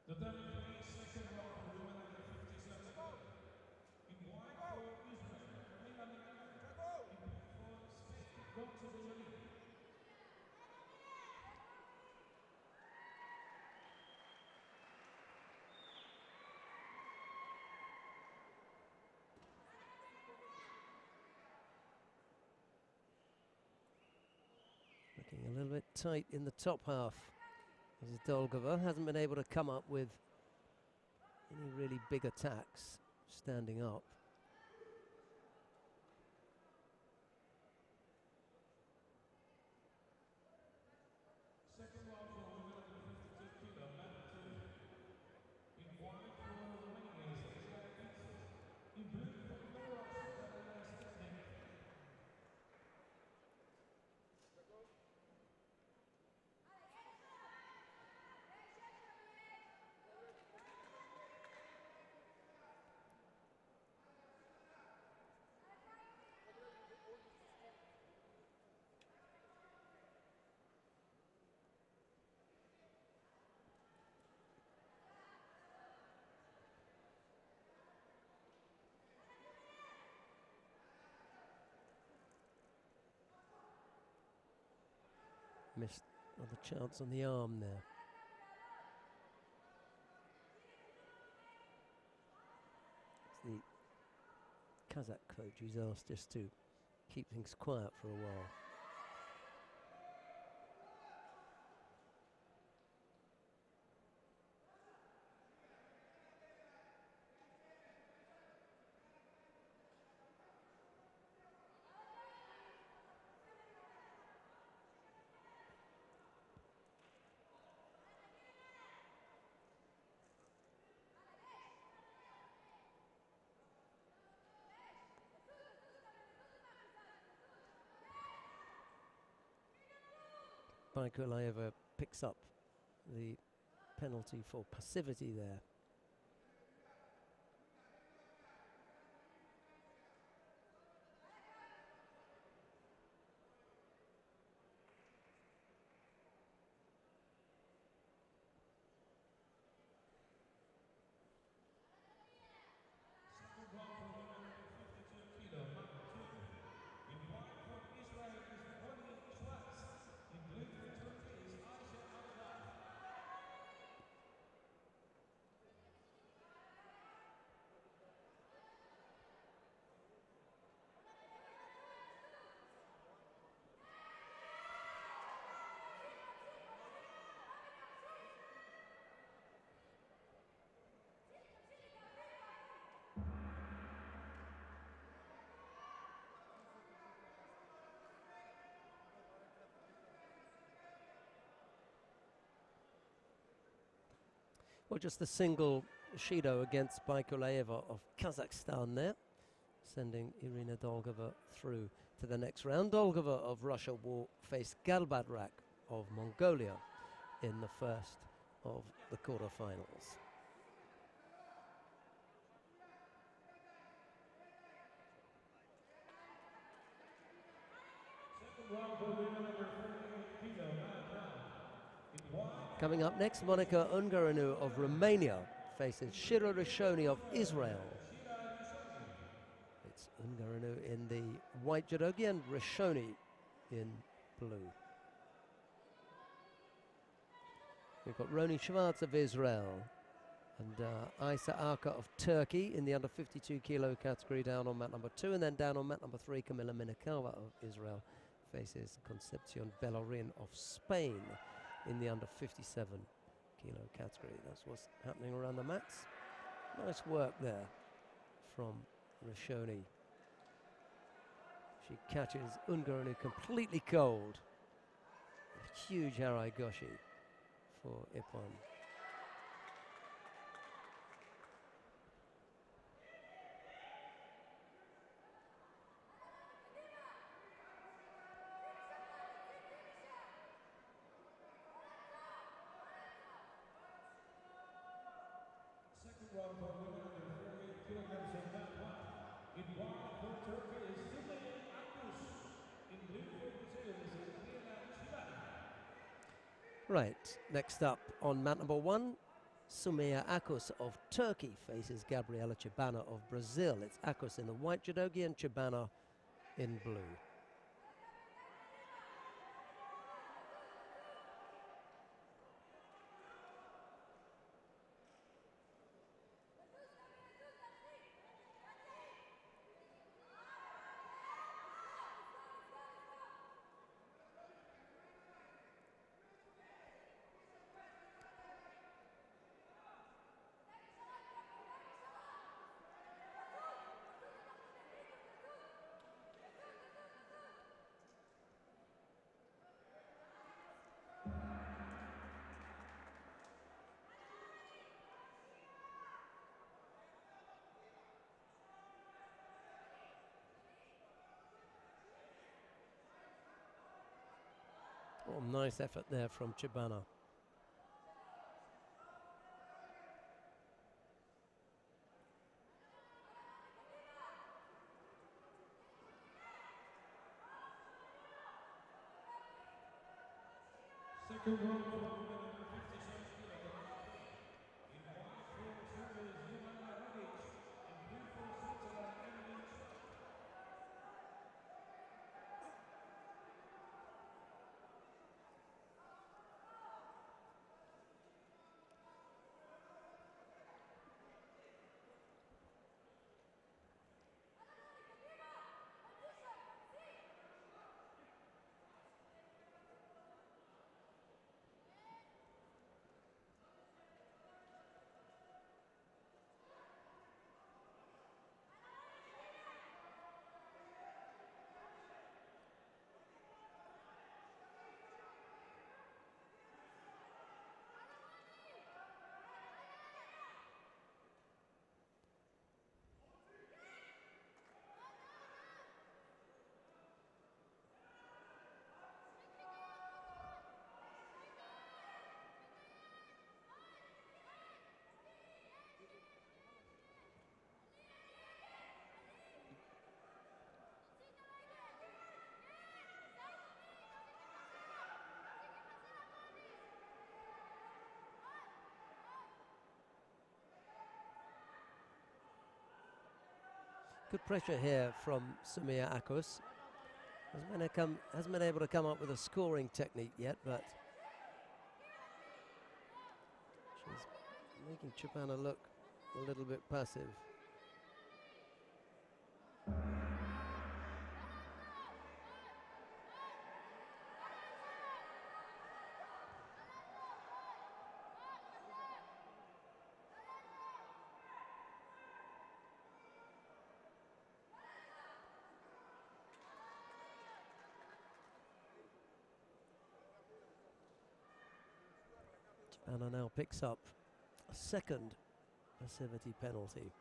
The time for the second round for women under 57 kg. In white for Israel, Camila Miguel. In black for Spain, Gonzo Benjamin. Looking a little bit tight in the top half. This is Dolgova, hasn't been able to come up with any really big attacks standing up. Second round for women under 52 kg, mat 2. In white for Romania's Israel Vitzes. In blue for Belarus, Valeria Stepnik. Missed another chance on the arm there. It's the Kazakh coach who's asked just to keep things quiet for a while. Baikuleva picks up the penalty for passivity there. Second round for women under 52 kg, mat 2. In white for Israel is Ronnie Schwartz. In blue for Turkey is Aisha Abdullah. Well, just a single Judo against Baikulaeva of Kazakhstan there, sending Irina Dolgova through to the next round. Dolgova of Russia will face Galbadrak of Mongolia in the first of the quarterfinals. Coming up next, Monica Ungaranu of Romania faces Shira Rishoni of Israel. It's Ungaranu in the white judogi and Rishoni in blue. We've got Roni Schwartz of Israel and Isa Arka of Turkey in the under 52 kilo category down on mat number 2, and then down on mat number 3, Camila Minakawa of Israel faces Concepcion Bellerin of Spain in the under 57 kilo category. That's what's happening around the mats. Nice work there from Rishoni. She catches Ungaranu completely cold. A huge Harai Goshi for Ippon. Right, next up on mat number 1, Sumia Akos of Turkey faces Gabriela Chibana of Brazil. It's Akos in the white judogi and Chibana in blue. Oh, nice effort there from Chibana. Second round for women under 57 kilo. In white for Turkey is Yumana Radic. In blue for Switzerland, Emily Schwartz. Good pressure here from Sumia Akos. Hasn't been able to come up with a scoring technique yet, but she's making Chibana look a little bit passive. Chibana now picks up a second passivity penalty.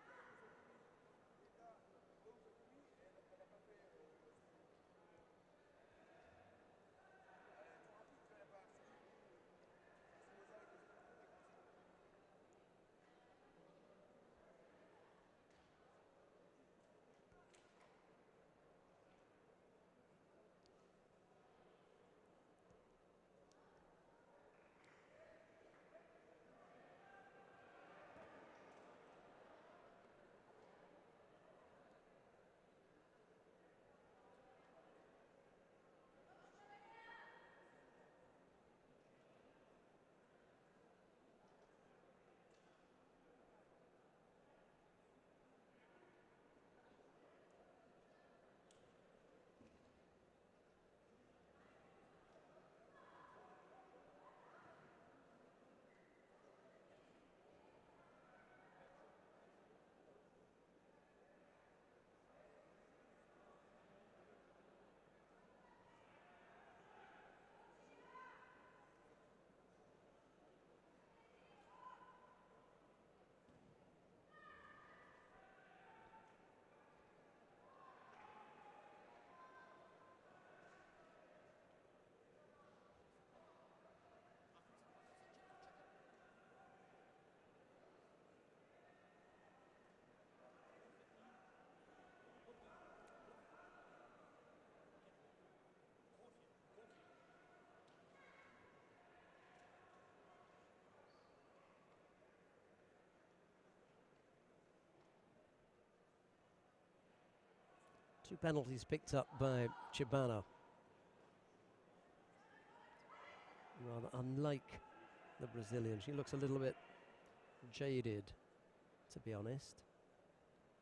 Two penalties picked up by Chibana. Rather unlike the Brazilian. She looks a little bit jaded, to be honest.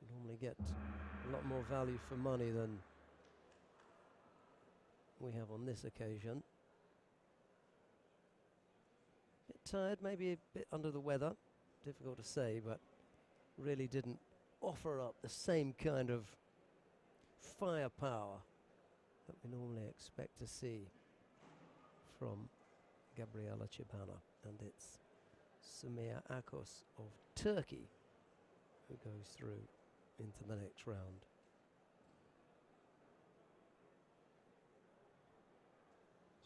You normally get a lot more value for money than we have on this occasion. Bit tired, maybe a bit under the weather. Difficult to say, but really didn't offer up the same kind of firepower that we normally expect to see from Gabriela Chibana. And it's Sumia Akos of Turkey who goes through into the next round.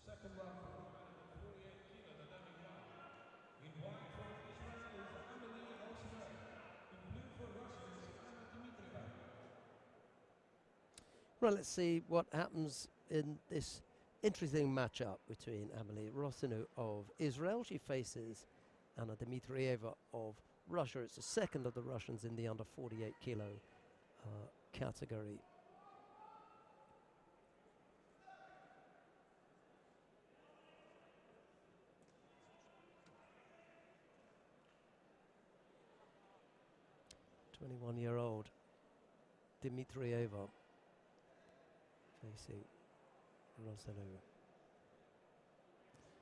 Second round for women at 48 kilo, the demi-white. In white for Israel is Amelie Osman. In blue for Russians, Anna Dimitrieva. Well, let's see what happens in this interesting matchup between Amelie Rosinu of Israel. She faces Anna Dimitrieva of Russia. It's the second of the Russians in the under 48 kilo category. "21-year-old Dimitrieva facing Rosinu.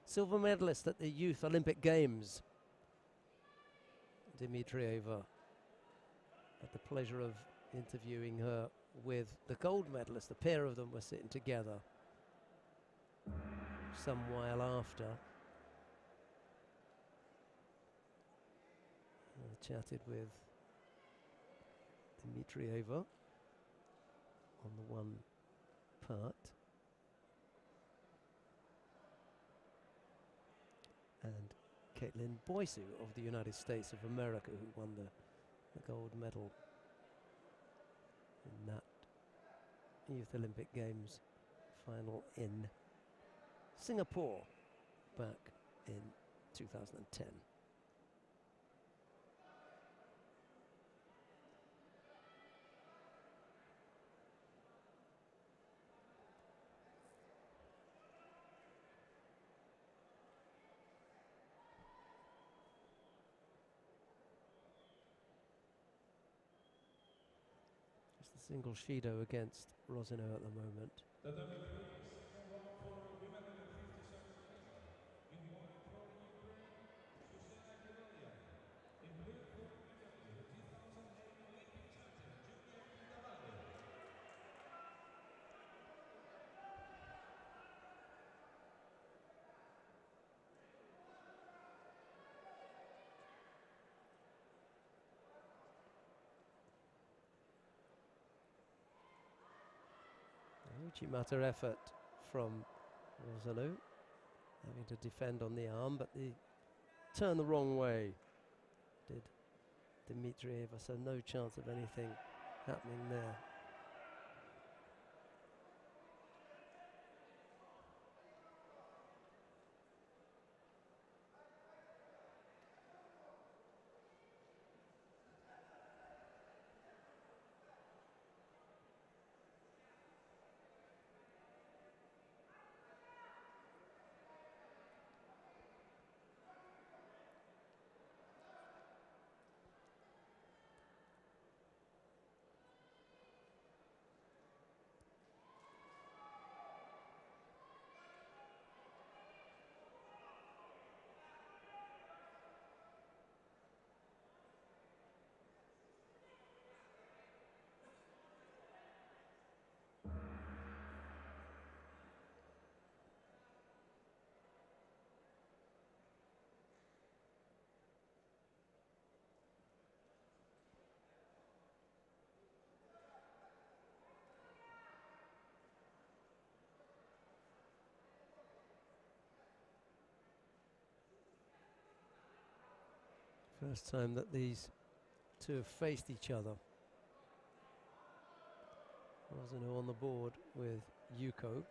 Silver medalist at the Youth Olympic Games. Dimitrieva. Had the pleasure of interviewing her with the gold medalist. The pair of them were sitting together some while after. I chatted with Dimitrieva on the one part. And Caitlin Boysu of the United States of America, who won the gold medal in that Youth Olympic Games final in Singapore back in 2010. Single Shido against Rosinu at the moment. The demi-three, second round for women at 57 kilo. In white for Ukraine, Susanna Girelia. In blue for Italy, the 2008 Olympic champion, Julia Cavalli. Uchimata effort from Rosano, having to defend on the arm, but the turn the wrong way did Dmitrieva, so no chance of anything happening there. First time that these two have faced each other. Rosano on the board with Yuko.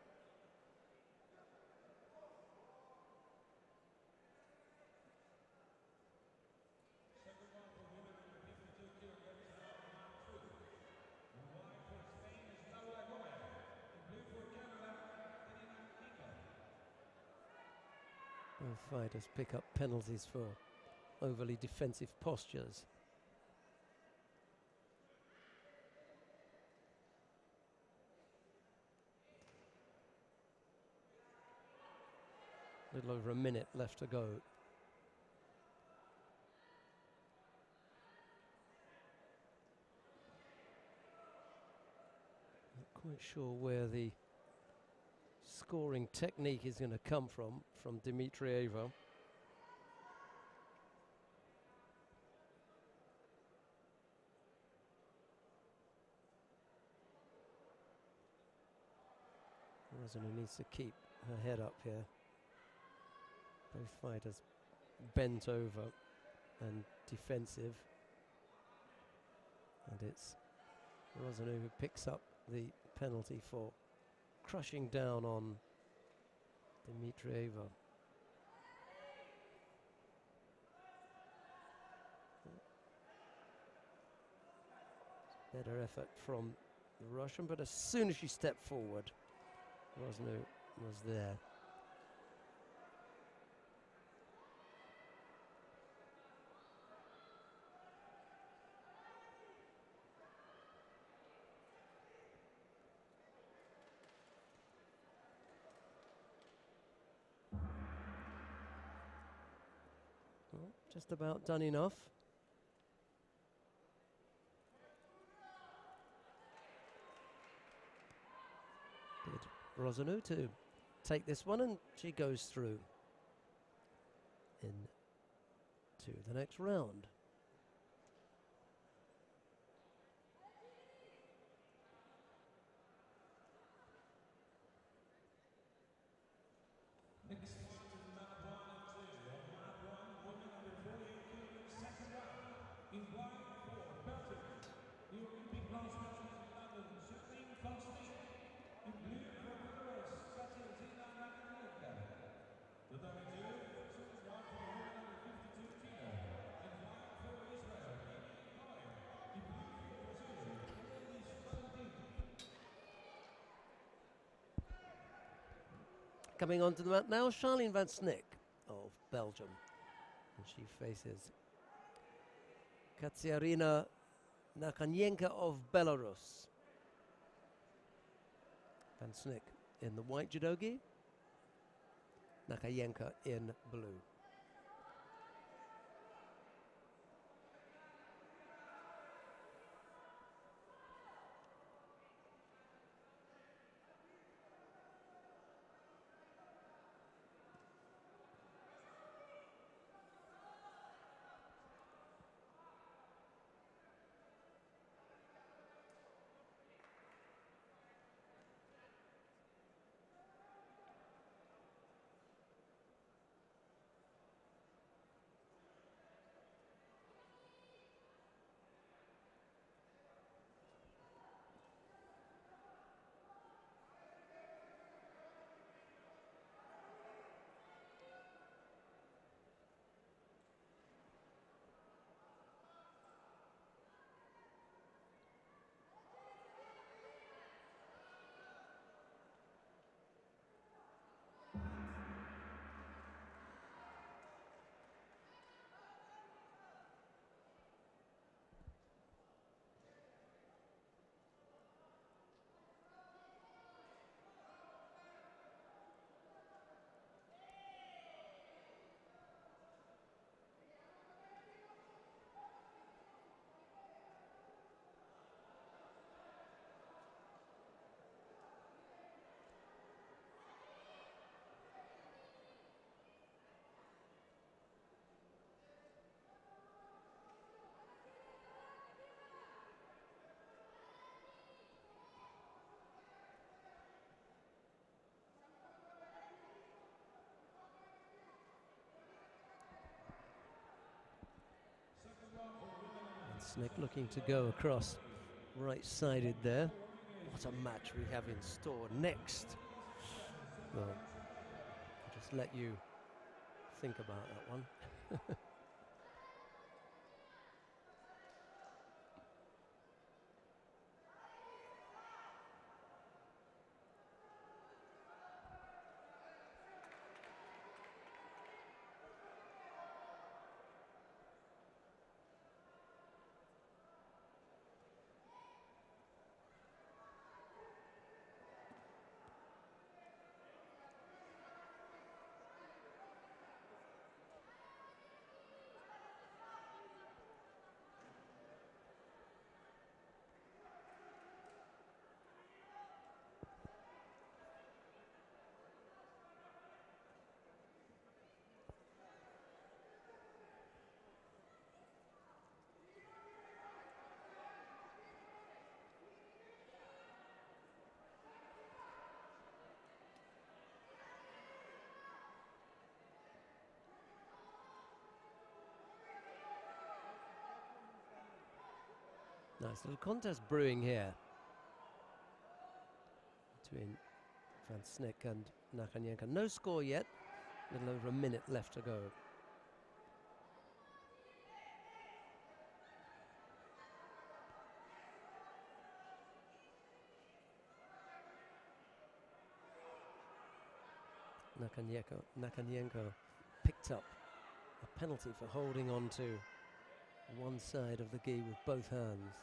Both fighters pick up penalties for overly defensive postures. A little over a minute left to go. Not quite sure where the scoring technique is going to come from Dmitrieva. Rosano needs to keep her head up here. Both fighters bent over and defensive. And it's Rosano who picks up the penalty for crushing down on Dmitrieva. Better effort from the Russian, but as soon as she stepped forward, Rosano was there. Well, just about done enough. Did Rosano to take this one, and she goes through into the next round. Next fight is map 1 and 2. On map 1, women under 48 kilograms, second round. In white for Belgium, the Olympic bronze medalist in London, Jacqueline Constant. In blue for Belarus, Katerina Nakanienko. The WTO first round for women under 52 kilo. In white for Israel, Amy Cohen. In blue for Brazil, Elise Valentin. Coming onto the mat now, Charlene van Snick of Belgium. And she faces Katerina Nakanienko of Belarus. Van Snick in the white judogi, Nakanienko in blue. Snick looking to go across right-sided there. What a match we have in store next. Well, I'll just let you think about that one. Nice little contest brewing here between Van Snick and Nakanyenka. No score yet, a little over a minute left to go. Nakanyenko picked up a penalty for holding on to one side of the gi with both hands.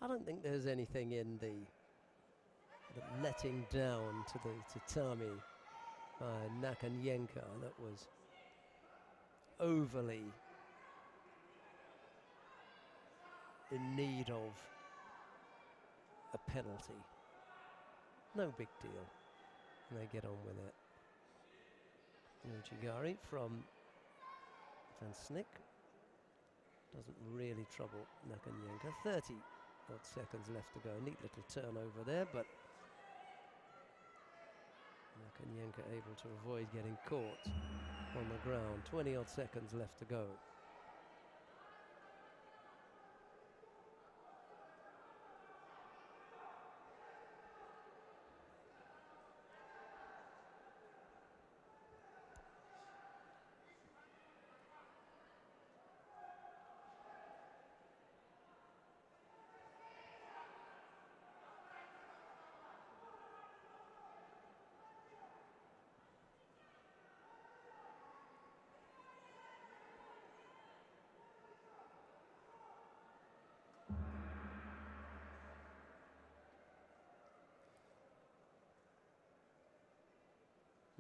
I don't think there's anything in the letting down to the tatami by Nakanyenka that was overly in need of a penalty. No big deal. They get on with it. Uchigari from Van Snick doesn't really trouble Nakanyenka. 30 odd seconds left to go. Neat little turnover there, but Nakanyenka able to avoid getting caught on the ground. 20 odd seconds left to go.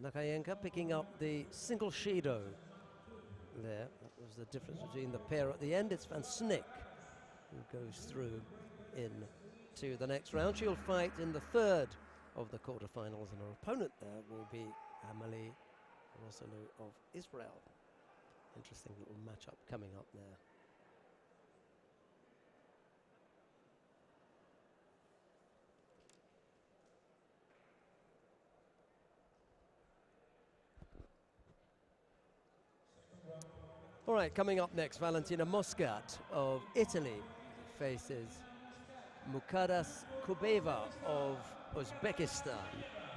Nakanyenka picking up the single Shido there. That was the difference between the pair at the end. It's Van Snick who goes through into the next round. She'll fight in the third of the quarterfinals, and her opponent there will be Amalie Rosalou of Israel. Interesting little matchup coming up there. All right, coming up next, Valentina Moscat of Italy faces Mukadas Kubeva of Uzbekistan.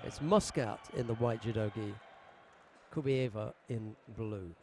It's Moscat in the white judogi, Kubeva in blue.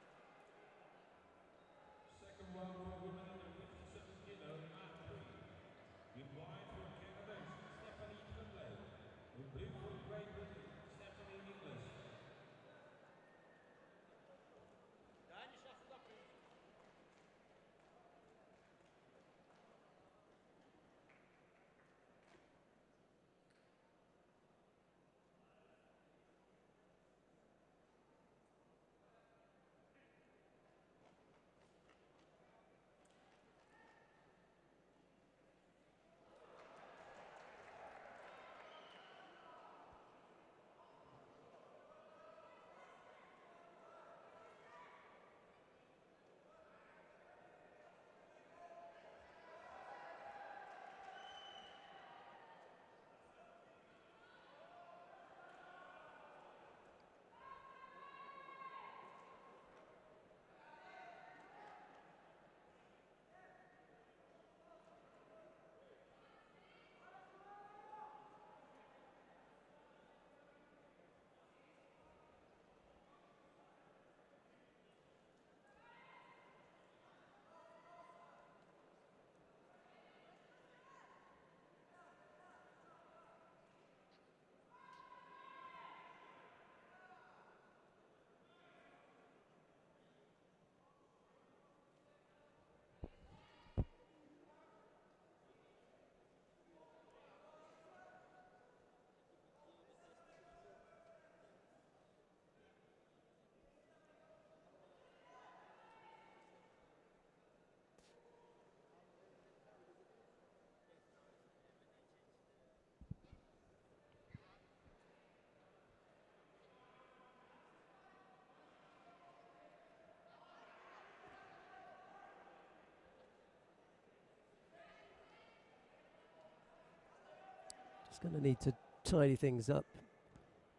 going to need to tidy things up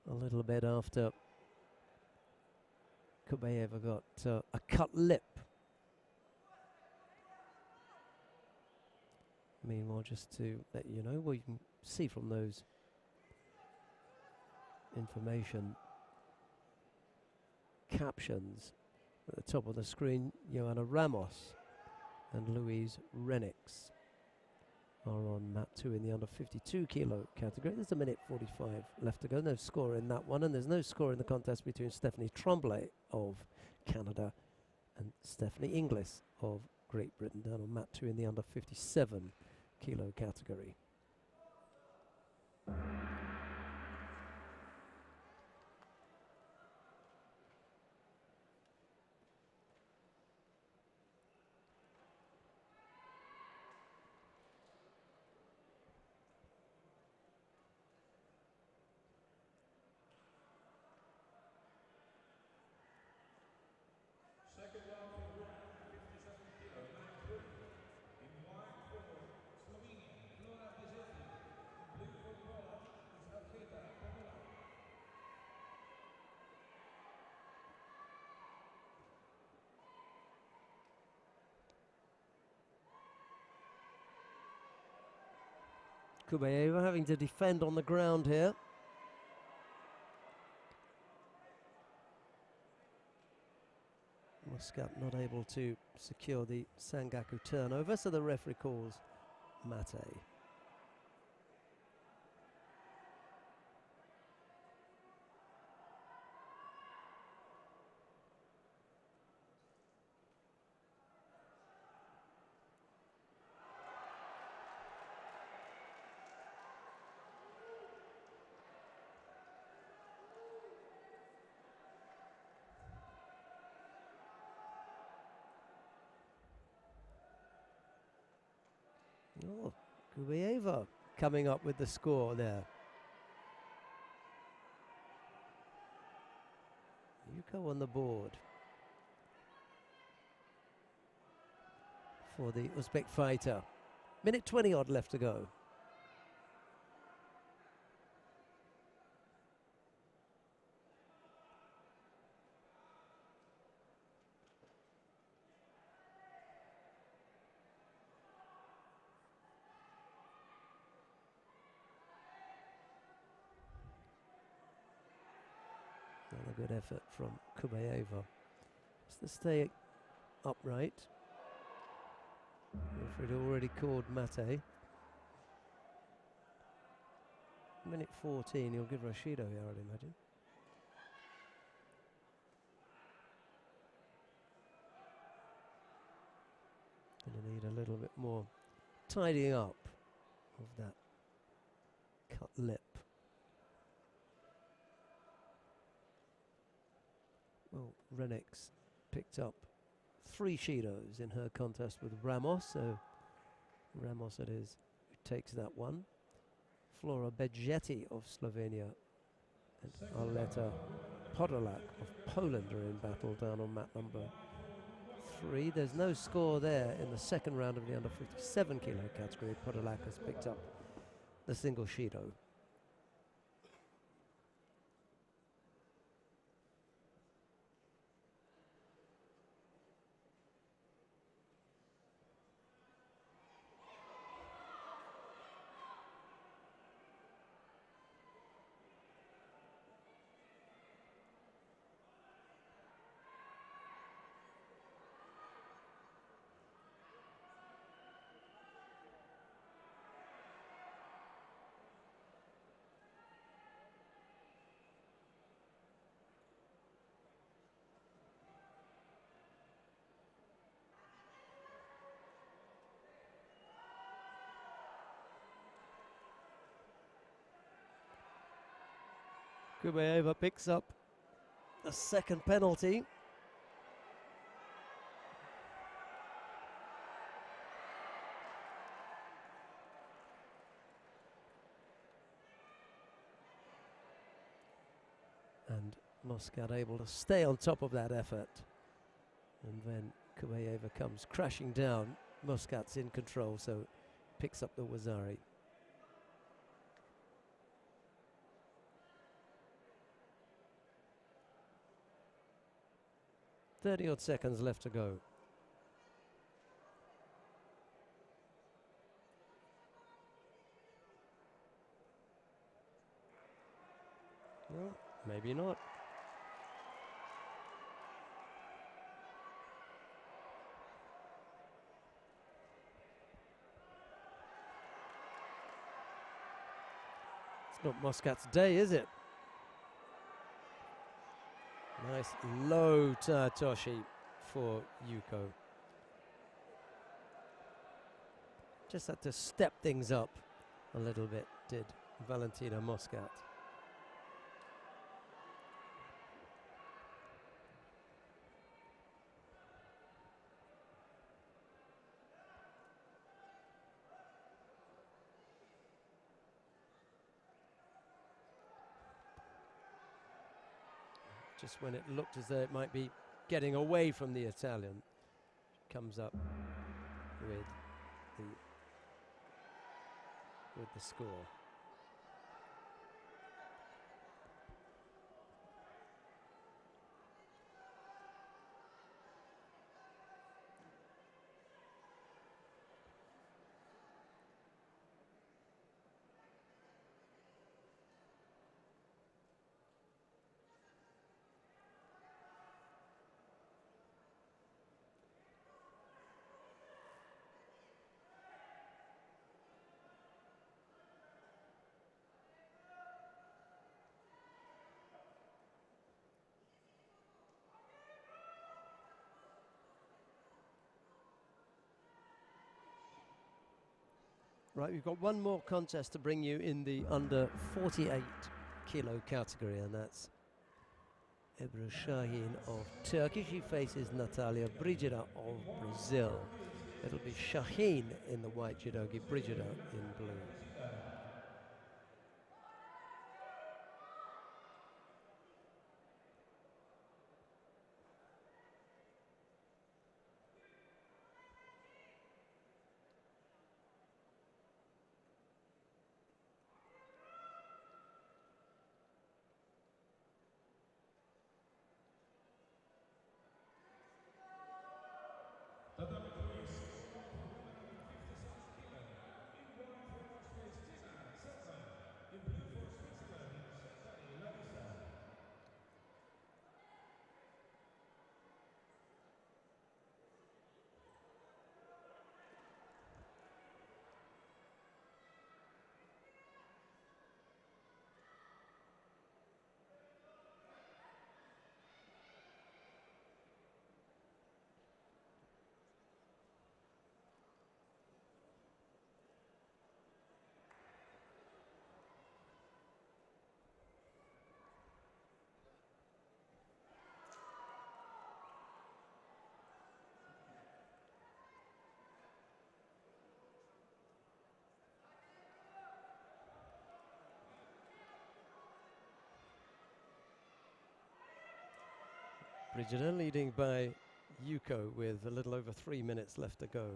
a little bit after Kubayeva got a cut lip. Meanwhile, just to let you know, well, you can see from those information captions at the top of the screen, Joanna Ramos and Louise Renix are on mat 2 in the under 52 kilo category. There's a minute 45 left to go. No score in that one, and there's no score in the contest between Stephanie Tremblay of Canada and Stephanie Inglis of Great Britain, down on mat 2 in the under 57 kilo category. Second round for the women, 57 kilo, mat 3. In white for Slovenia, Flora Bizetti. In blue for Poland is Alketa Pomela. Kubayeva having to defend on the ground here. Muscat not able to secure the Sangaku turnover, so the referee calls mate. Oh, Kubayeva coming up with the score there. Yuko on the board for the Uzbek fighter. Minute 20 odd left to go. Another good effort from Kubayeva. Just to stay upright. Referee already called mate. Minute 14, he'll give Rashido here, I'd imagine. Gonna need a little bit more tidying up of that cut lip. Well, Renix picked up 3 Shidos in her contest with Ramos, so Ramos it is who takes that one. Flora Bejetti of Slovenia and Arleta Podolak of Poland are in battle down on mat number 3. There's no score there in the second round of the under 57 kilo category. Podolak has picked up the single Shido. Kubayeva picks up a second penalty. And Muscat able to stay on top of that effort. And then Kubayeva comes crashing down. Muscat's in control, so picks up the Wazari. 30 odd seconds left to go. Well, maybe not. It's not Muscat's day, is it? Nice low Toshi for Yuko. Just had to step things up a little bit, did Valentina Muscat. Just when it looked as though it might be getting away from the Italian, comes up with the score. Right, we've got one more contest to bring you in the under 48 kilo category, and that's Ebru Şahin of Turkey. She faces Natalia Brigida of Brazil. It'll be Şahin in the white judogi, Brigida in blue. Brigida leading by Yuko with a little over 3 minutes left to go.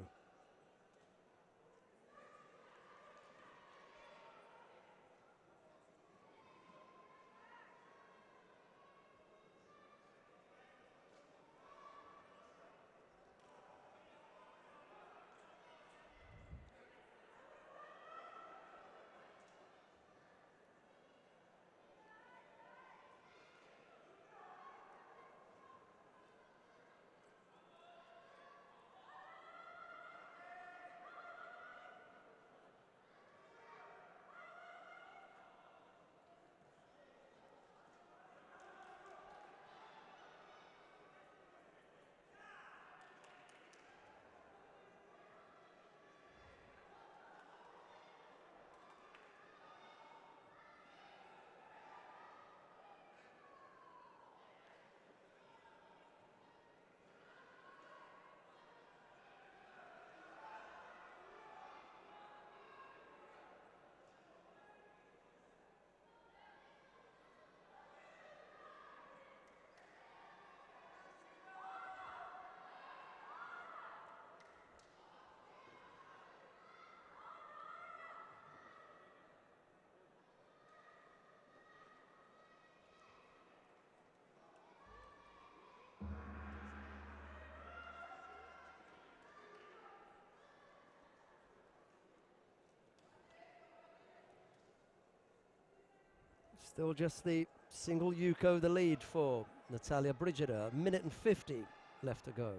Still just the single Yuko the lead for Natalia Brigida. 1:50 left to go.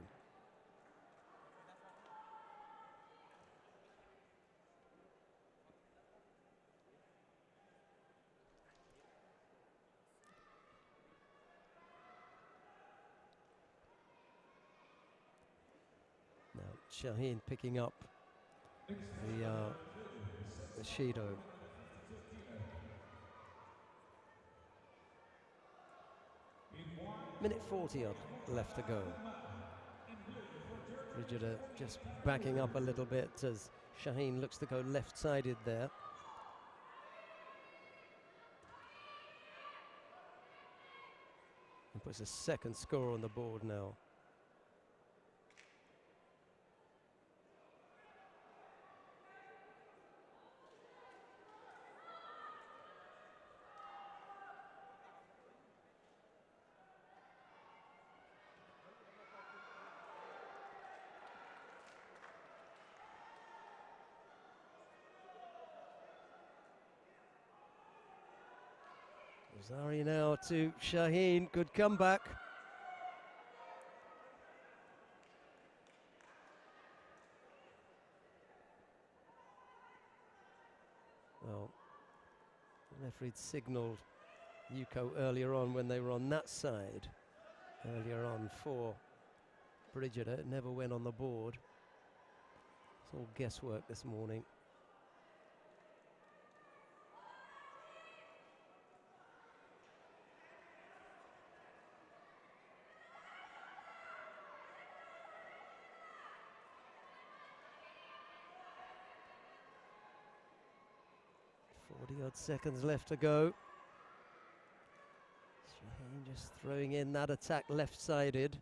Now Shaheen picking up the Judo. 1:40 left to go. Brigida just backing up a little bit as Shaheen looks to go left-sided there. And puts a second score on the board now. Zari now to Shaheen, good comeback. Well, the referee signalled Yuko earlier on when they were on that side. Earlier on for Brigida, it never went on the board. It's all guesswork this morning. Odd seconds left to go. Shaheen just throwing in that attack left-sided.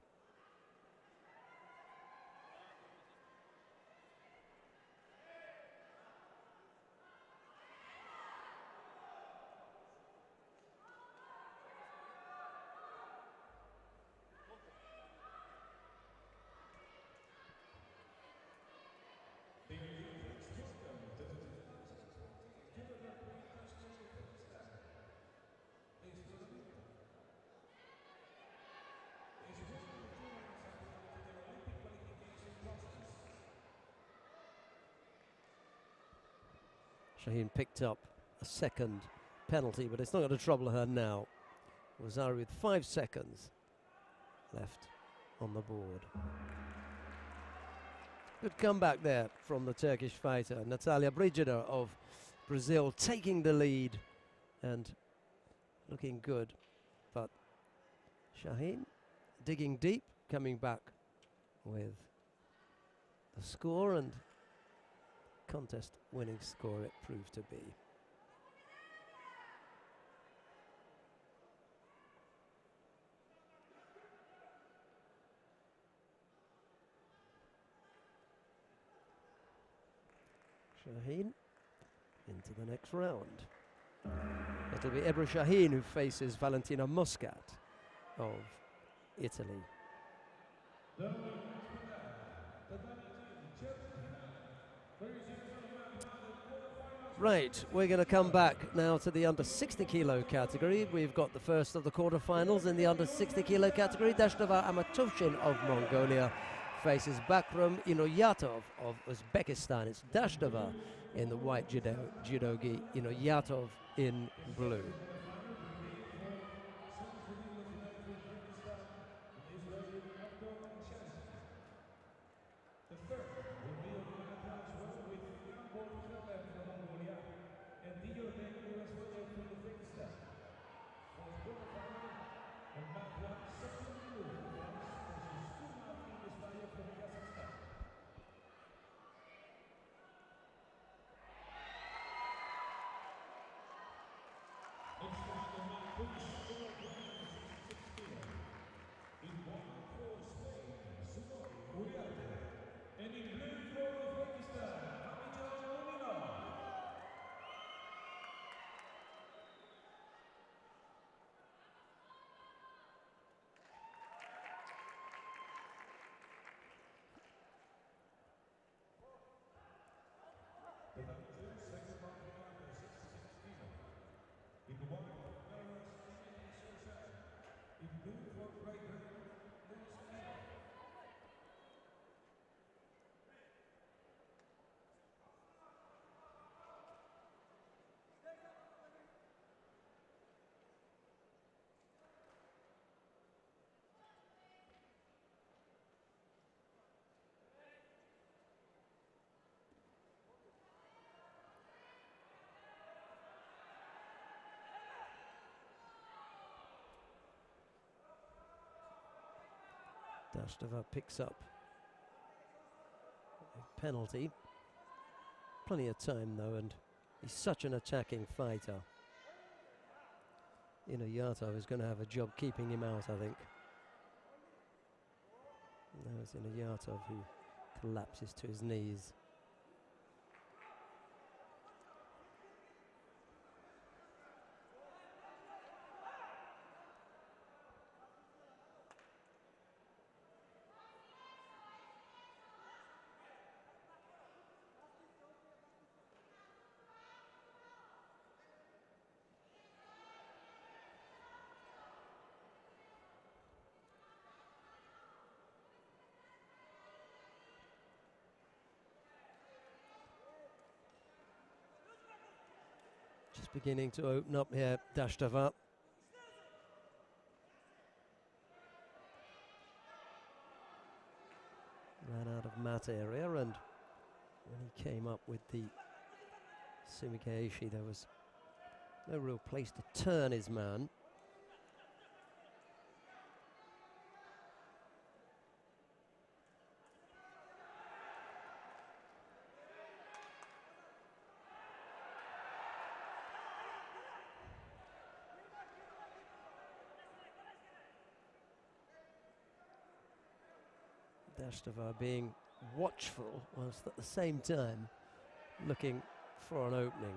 Shaheen picked up a second penalty, but it's not going to trouble her now. Wazari with 5 seconds left on the board. Good comeback there from the Turkish fighter. Natalia Brigida of Brazil taking the lead and looking good. But Shaheen digging deep, coming back with the score, and contest winning score it proved to be. Shaheen into the next round. It'll be Ebru Shaheen who faces Valentina Muscat of Italy. Right, we're going to come back now to the under 60 kilo category. We've got the first of the quarterfinals in the under 60 kilo category. Dashtava Amatovshin of Mongolia faces Bakram Inoyatov of Uzbekistan. It's Dashtava in the white judogi, Inoyatov in blue. Dashtova picks up a penalty. Plenty of time though, and he's such an attacking fighter. Inayatov is going to have a job keeping him out, I think. Now it's Inayatov who collapses to his knees. Just beginning to open up here, Dashtova. Ran out of mat area, and when he came up with the Sumikaishi, there was no real place to turn his man. Dashtova being watchful whilst at the same time looking for an opening.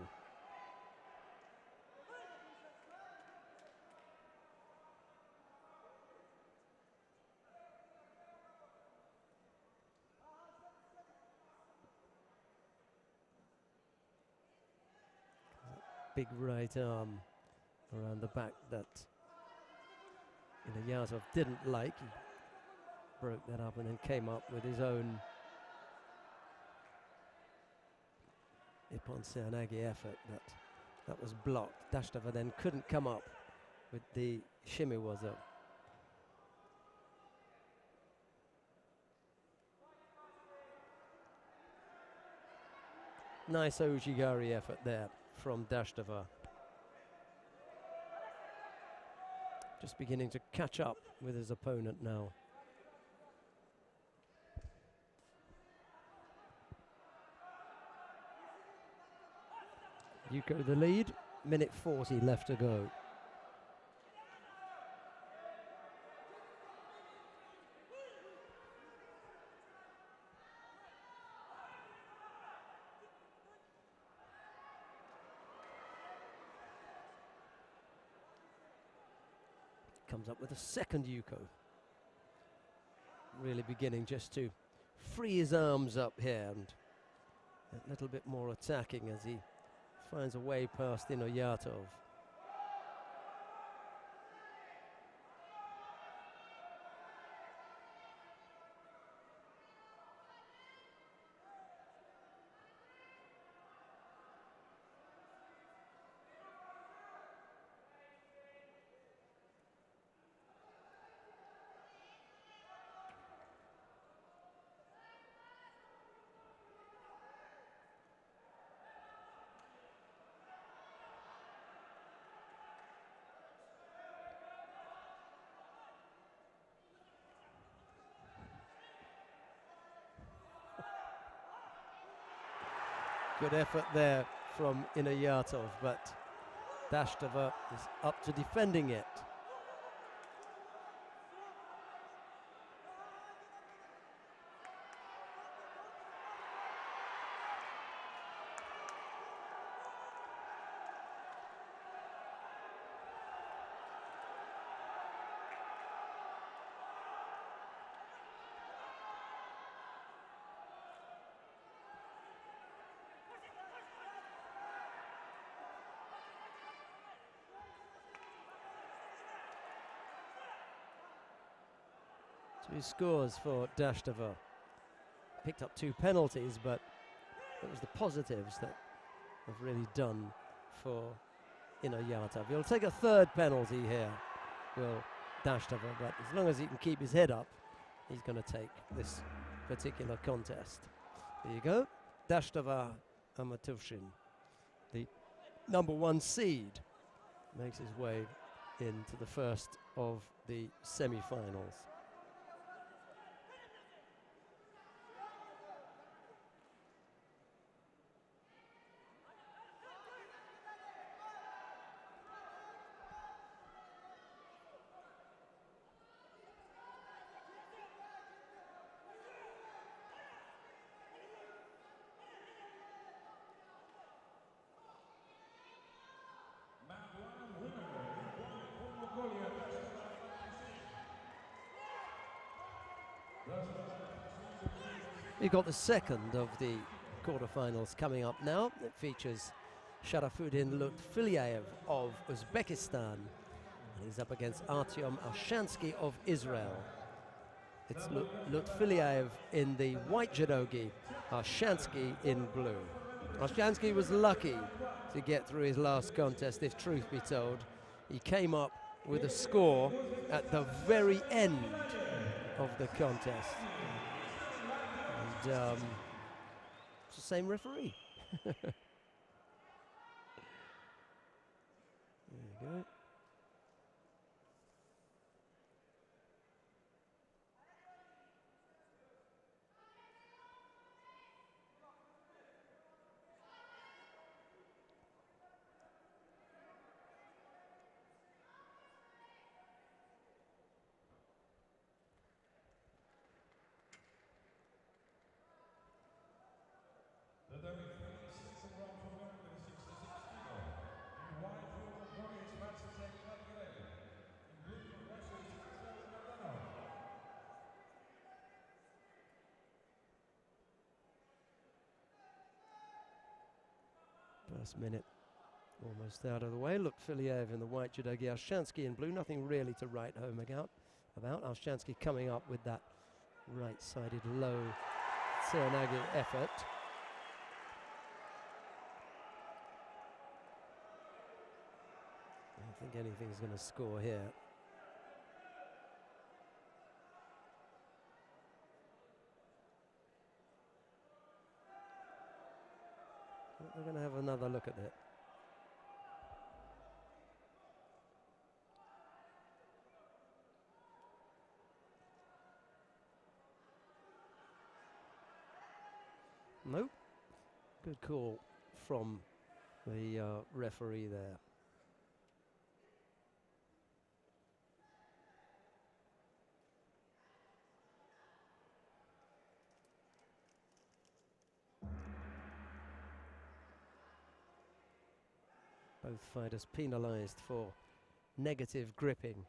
Big right arm around the back that Inayatov didn't like. He broke that up and then came up with his own Ippon Seoinage effort, but that was blocked. Dashtova then couldn't come up with the shimiwaza. Nice ojigari effort there from Dashtova. Just beginning to catch up with his opponent now. Yuko the lead, minute 40 left to go. Comes up with a second Yuko. Really beginning just to free his arms up here and a little bit more attacking as he finds a way past Inayatov. Good effort there from Inayatov, but Dashtova is up to defending it. Two scores for Dashtova. Picked up 2 penalties, but it was the positives that have really done for Inayatov. He'll take a 3rd penalty here, will Dashtova, but as long as he can keep his head up, he's going to take this particular contest. There you go. Dashtova Amatuvshin, the number 1 seed, makes his way into the first of the semi-finals. We've got the second of the quarterfinals coming up now. It features Sharafuddin Lutfilyaev of Uzbekistan. And he's up against Artyom Alshansky of Israel. It's Lutfilyaev in the white judogi, Alshansky in blue. Alshansky was lucky to get through his last contest, if truth be told. He came up with a score at the very end of the contest. And it's the same referee. There you go. The referee second round for men with 66 kilo. In white for Bulgaria is Maciej Kadyrov. In blue for Russia is Judo. First minute almost out of the way. Lutfilyaev in the white judogi, Alshansky in blue. Nothing really to write home about. Alshansky coming up with that right-sided low Tseranagi effort. I don't think anything's going to score here. We're going to have another look at it. Nope. Good call from the referee there. Both fighters penalized for negative gripping.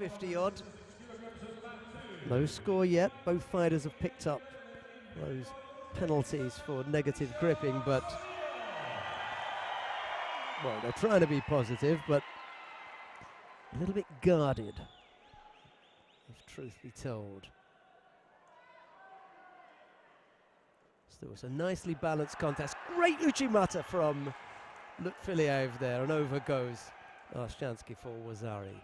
.250 odd. No score yet. Both fighters have picked up those penalties for negative gripping, but well, they're trying to be positive, but a little bit guarded, if truth be told. Still, it's a nicely balanced contest. Great Uchimata from Lutfilyaev there, and over goes Alshansky for Wazari.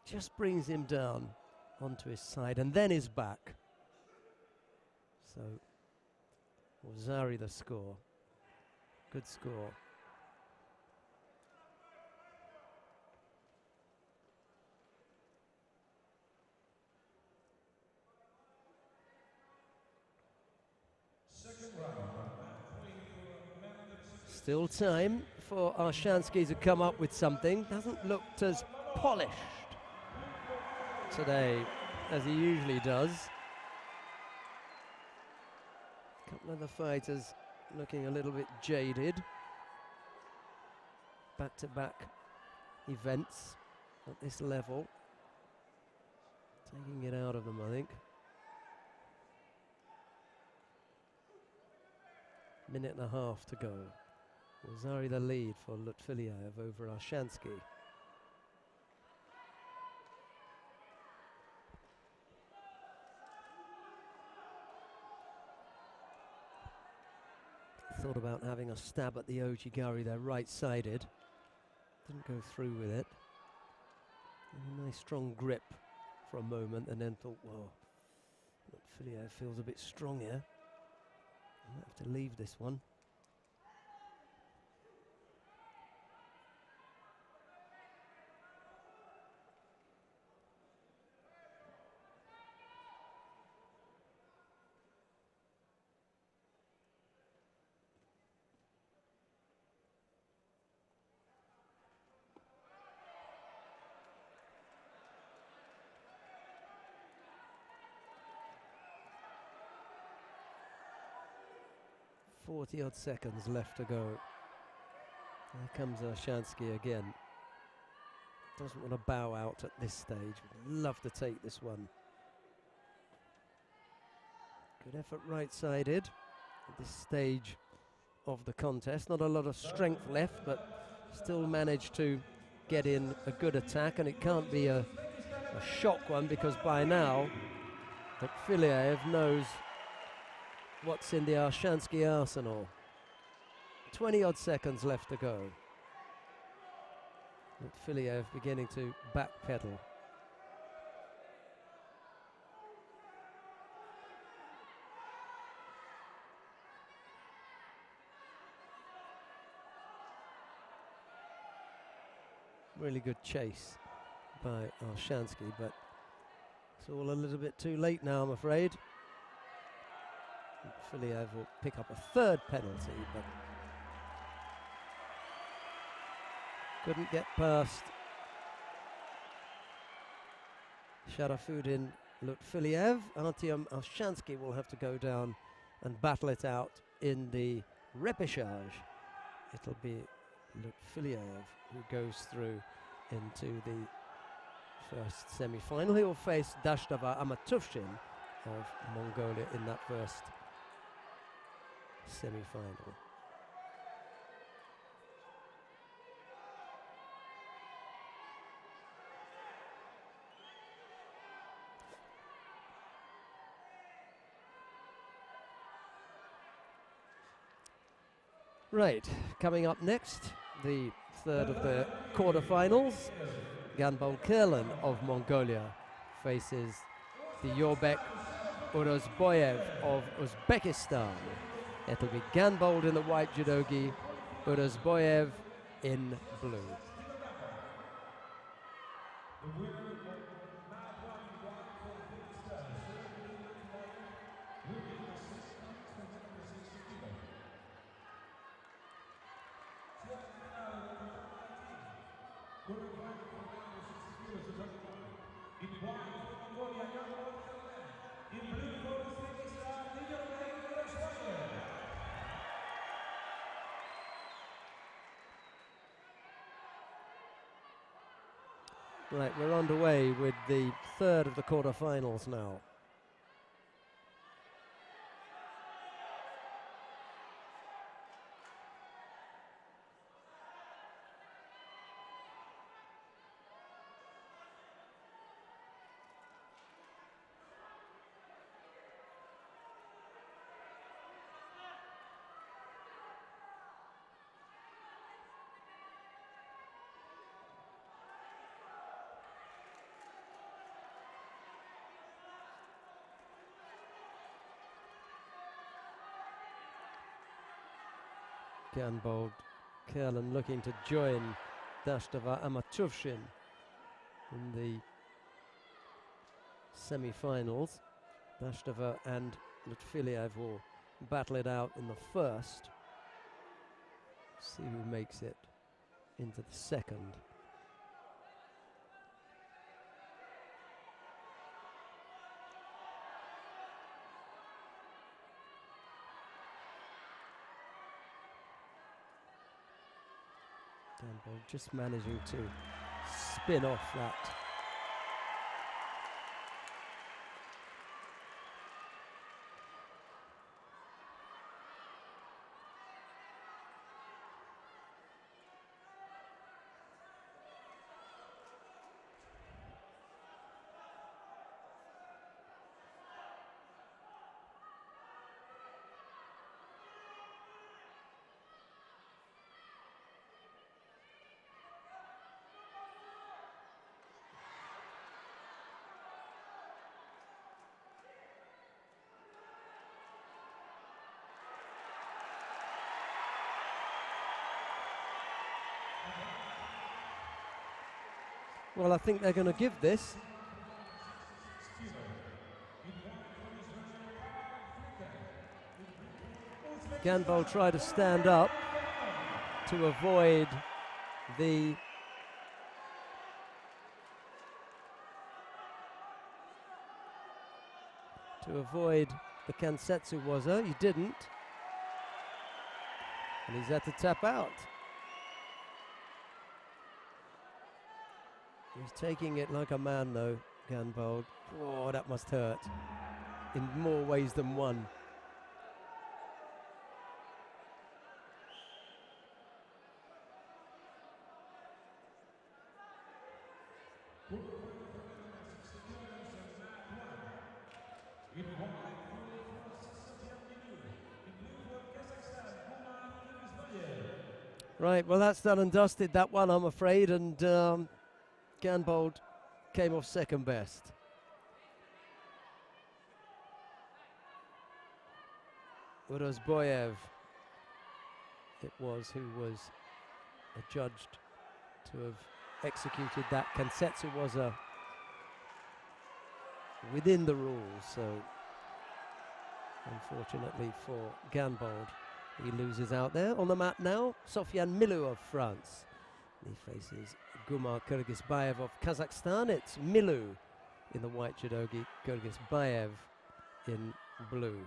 Just brings him down onto his side and then his back. So, Wazari the score. Good score. Second round. Still time for Alshansky to come up with something. Doesn't look as polished today as he usually does. A couple of the fighters looking a little bit jaded. Back-to-back events at this level. Taking it out of them, I think. Minute and a half to go. Wazari the lead for Lutfilyaev over Alshansky. thought about having a stab at the Ojigari there, right-sided. Didn't go through with it. And a nice strong grip for a moment, and then thought, whoa, Filio feels a bit strong here. I might have to leave this one. Odd seconds left to go. Here comes Arshansky again. Doesn't want to bow out at this stage. Would love to take this one. Good effort right-sided at this stage of the contest. Not a lot of strength left, but still managed to get in a good attack, and it can't be a shock one, because by now Filiev knows what's in the Arshansky arsenal. 20-odd seconds left to go. Filiev beginning to backpedal. Really good chase by Arshansky, but it's all a little bit too late now, I'm afraid. Filiev will pick up a third penalty, but couldn't get past Sharafudin Lutfiliev. Artyom Arshansky will have to go down and battle it out in the repechage. It'll be Lutfiliev who goes through into the first semi-final. He will face Dashtava Amatufshin of Mongolia in that first semi-final. Right, coming up next, the third of the quarterfinals. Ganbol Kerlan of Mongolia faces the Yorbek Urozboyev of Uzbekistan. It'll be Ganbold in the white judogi, Urozboyev in blue. Right, we're underway with the third of the quarterfinals now. Ganbold Kerlan looking to join Dashtava Amatufshin in the semi-finals. Dashtava and Lutfiliev will battle it out in the first. See who makes it into the second. Ganbold just managing to spin off that. Well, I think they're going to give this. Ganbol tried to stand up to avoid the Kansetsu waza. He didn't. And he's had to tap out. He's taking it like a man though, Ganbol. Oh, that must hurt in more ways than one. Right, well that's done and dusted, that one I'm afraid, and Ganbold came off second best. Urozboyev it was who was adjudged to have executed that Kansetsu waza within the rules, so unfortunately for Ganbold, he loses out there. On the mat now, Sofian Milou of France. He faces Gumar Kyrgyzbayev of Kazakhstan. It's Milou in the white judogi, Kyrgyzbayev in blue.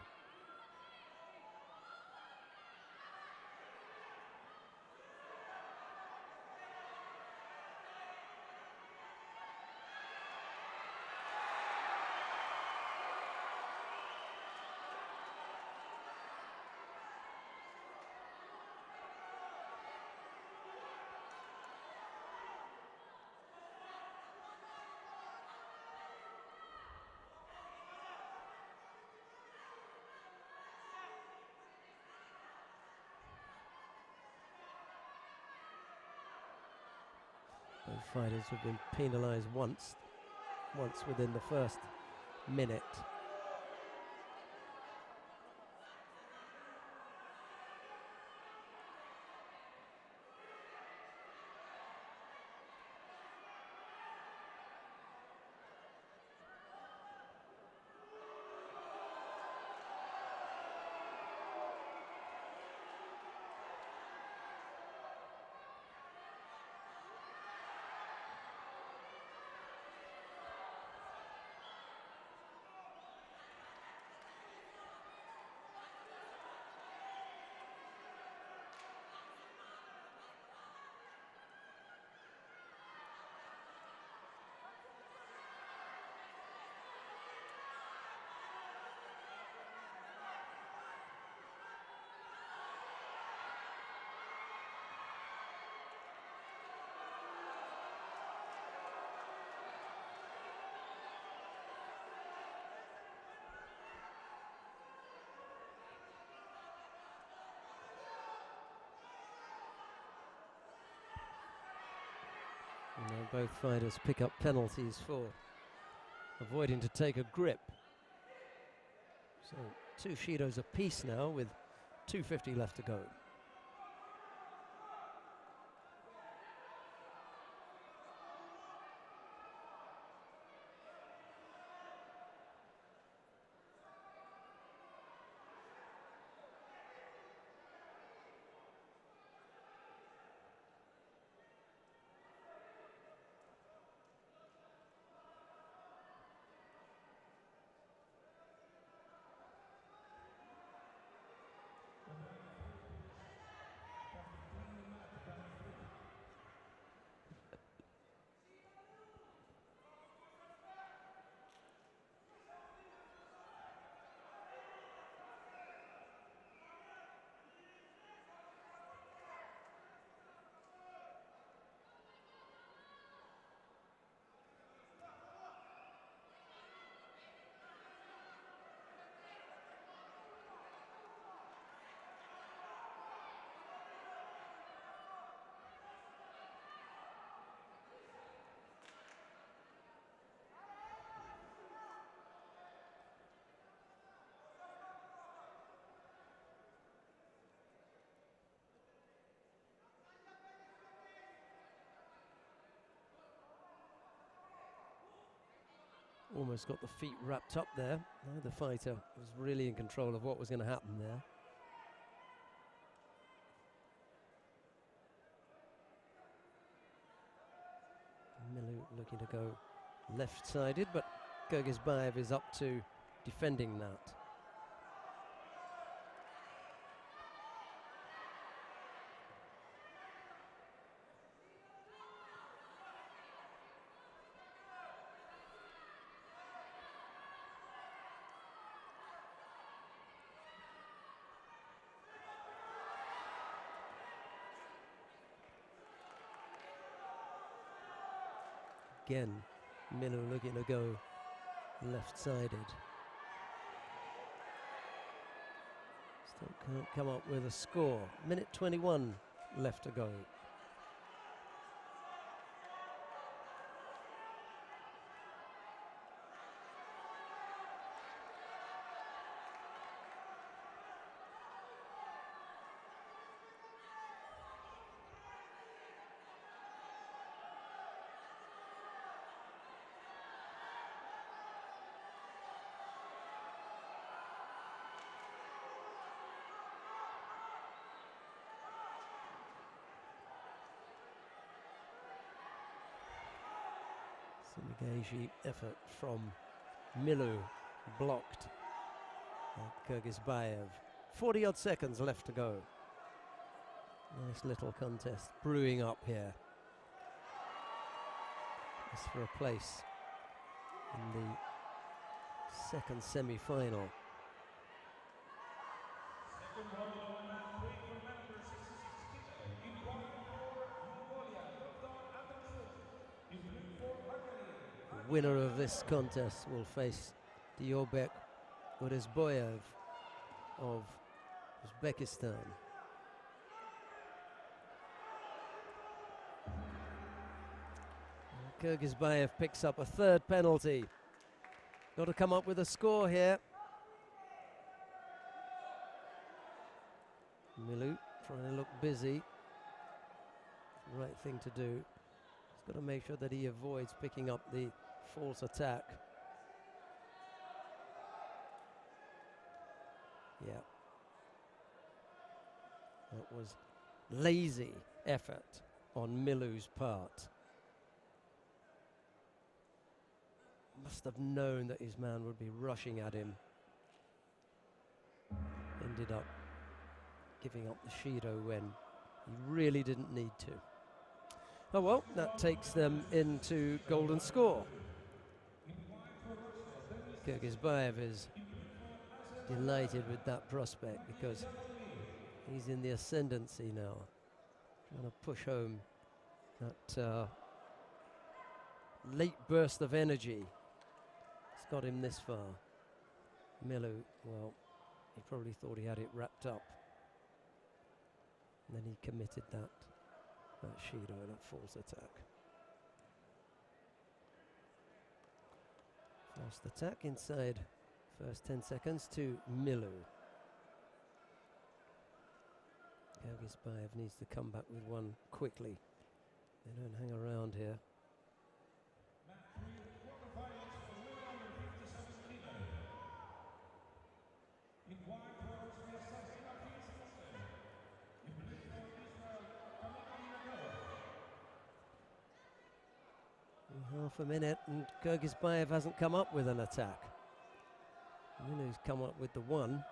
Both fighters have been penalised once within the first minute. Now both fighters pick up penalties for avoiding to take a grip. So 2 Shidos apiece now with 2:50 left to go. almost got the feet wrapped up there. The fighter was really in control of what was going to happen there. Milu looking to go left-sided, but Kyrgyzbayev is up to defending that. Again, Milu looking to go left-sided. Still can't come up with a score. Minute 21 left to go. Engaging effort from Milu, blocked by Kyrgyzbayev. 40-odd seconds left to go. Nice little contest brewing up here. As for a place in the second semi-final. Winner of this contest will face Diobek Urizboyev of Uzbekistan. Kyrgyzbayev picks up a third penalty. Got to come up with a score here. Milu trying to look busy. Right thing to do. He's got to make sure that he avoids picking up the false attack. Yeah. That was lazy effort on Milu's part. Must have known that his man would be rushing at him. Ended up giving up the Shido when he really didn't need to. Oh well, that takes them into golden score. Kyrgyzbayev is delighted with that prospect because he's in the ascendancy now. Trying to push home that late burst of energy. It's got him this far. Milu, well, he probably thought he had it wrapped up. And then he committed that Shido, that false attack. Fast attack inside first 10 seconds to Milu. Kyrgyzbayev needs to come back with one quickly. They don't hang around here. Half a minute and Kyrgyzbayev hasn't come up with an attack. Milu's come up with the one.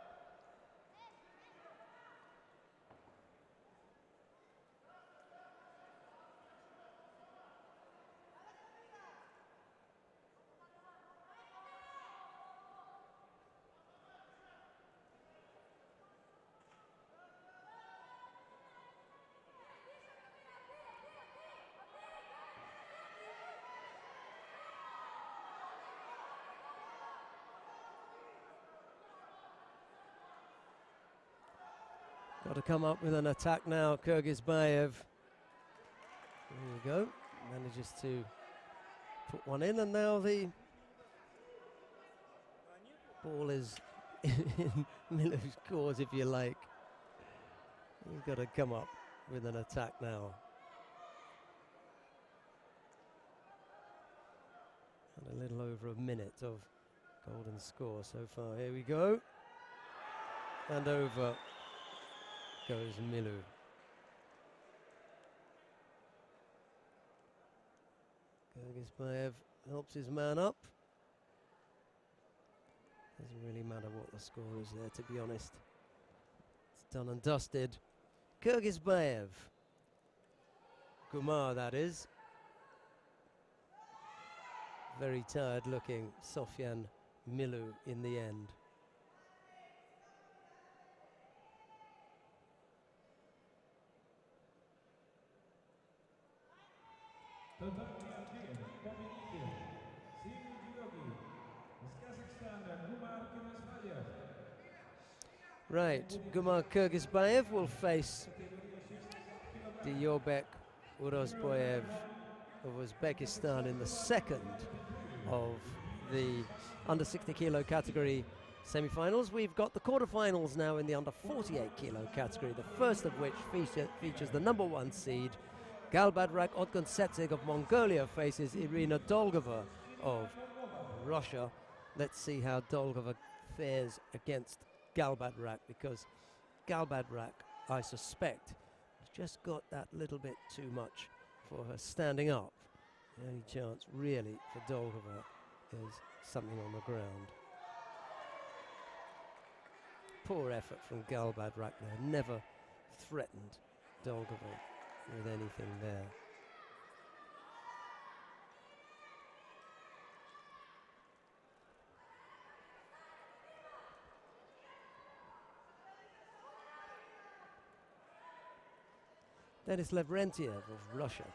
Got to come up with an attack now, Kyrgyzbayev. There you go. Manages to put one in, and now the ball is in Milu's cause, if you like. He's got to come up with an attack now. And a little over a minute of golden score so far. Here we go. And over goes Milou. Kyrgyzbaev helps his man up. Doesn't really matter what the score is there, to be honest. It's done and dusted. Kyrgyzbaev. Gumar, that is. Very tired looking Sofyan Milou in the end. Right, Gumar Kyrgyzbaev will face Diyorbek Urozboyev of Uzbekistan in the second of the under 60 kilo category semi-finals. We've got the quarter-finals now in the under 48 kilo category, the first of which features the number 1 seed. Galbadrak Otgunsetsig of Mongolia faces Irina Dolgova of Russia. Let's see how Dolgova fares against Galbadrak, because Galbadrak, I suspect, has just got that little bit too much for her standing up. The only chance really for Dolgova is something on the ground. Poor effort from Galbadrak there, never threatened Dolgova with anything there. Denis Lavrentiev of Russia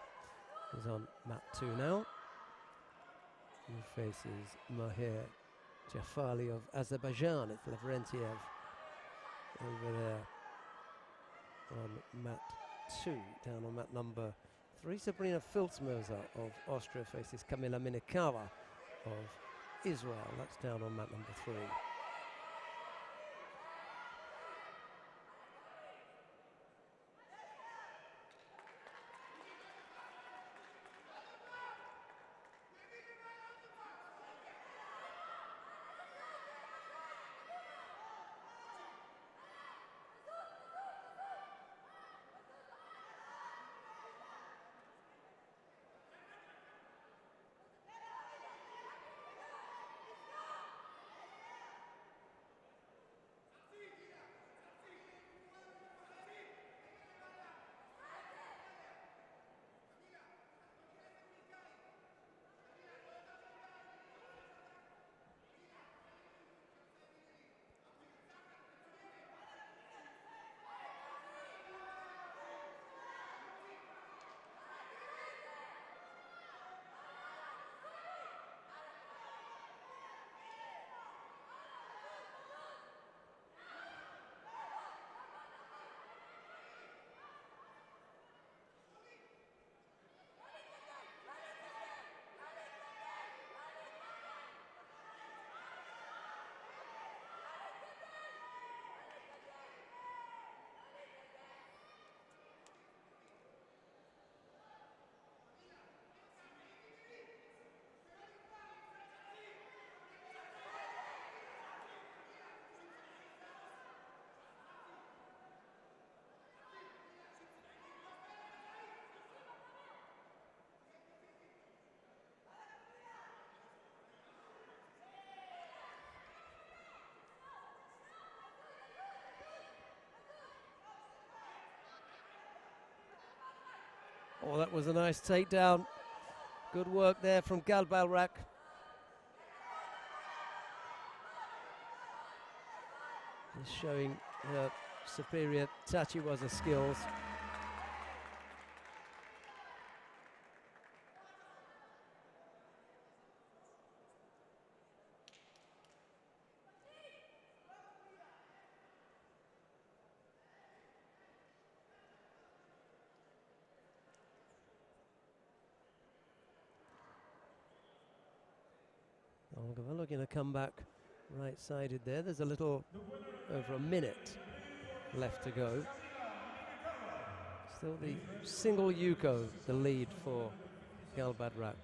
is on mat 2 now. He faces Mahir Jafali of Azerbaijan. It's Lavrentiev over there on mat 2, down on mat number 3. Sabrina Filzmerzer of Austria faces Kamila Minikawa of Israel. That's down on mat number 3. Oh, that was a nice takedown. Good work there from Galbadrak. Just showing her superior Tachiwaza skills. Dolgova looking to come back right-sided there. There's a little over a minute left to go. Still the single Yuko, the lead for Galbadrak.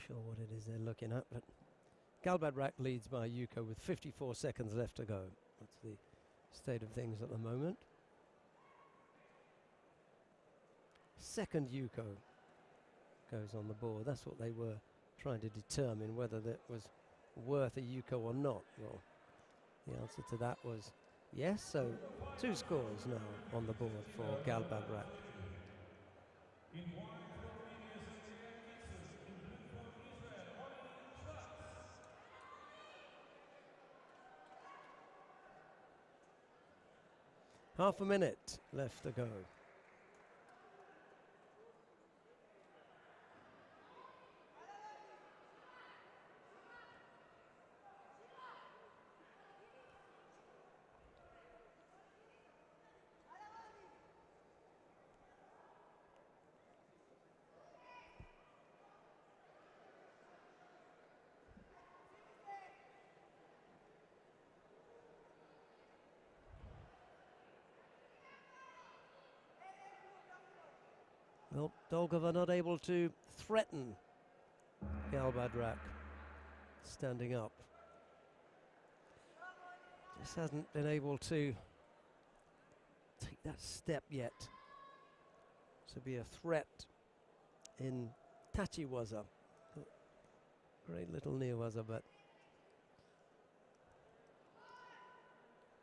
sure what it is they're looking at, but Galbadrak leads by Yuko with 54 seconds left to go. That's the state of things at the moment. Second Yuko goes on the board. That's what they were trying to determine, whether that was worth a Yuko or not. Well, the answer to that was yes, so 2 scores now on the board for Galbadrak. Half a minute left to go. Well, Dolgova not able to threaten Galbadrak standing up. Just hasn't been able to take that step yet to be a threat in Tachiwaza. Great little neowaza, but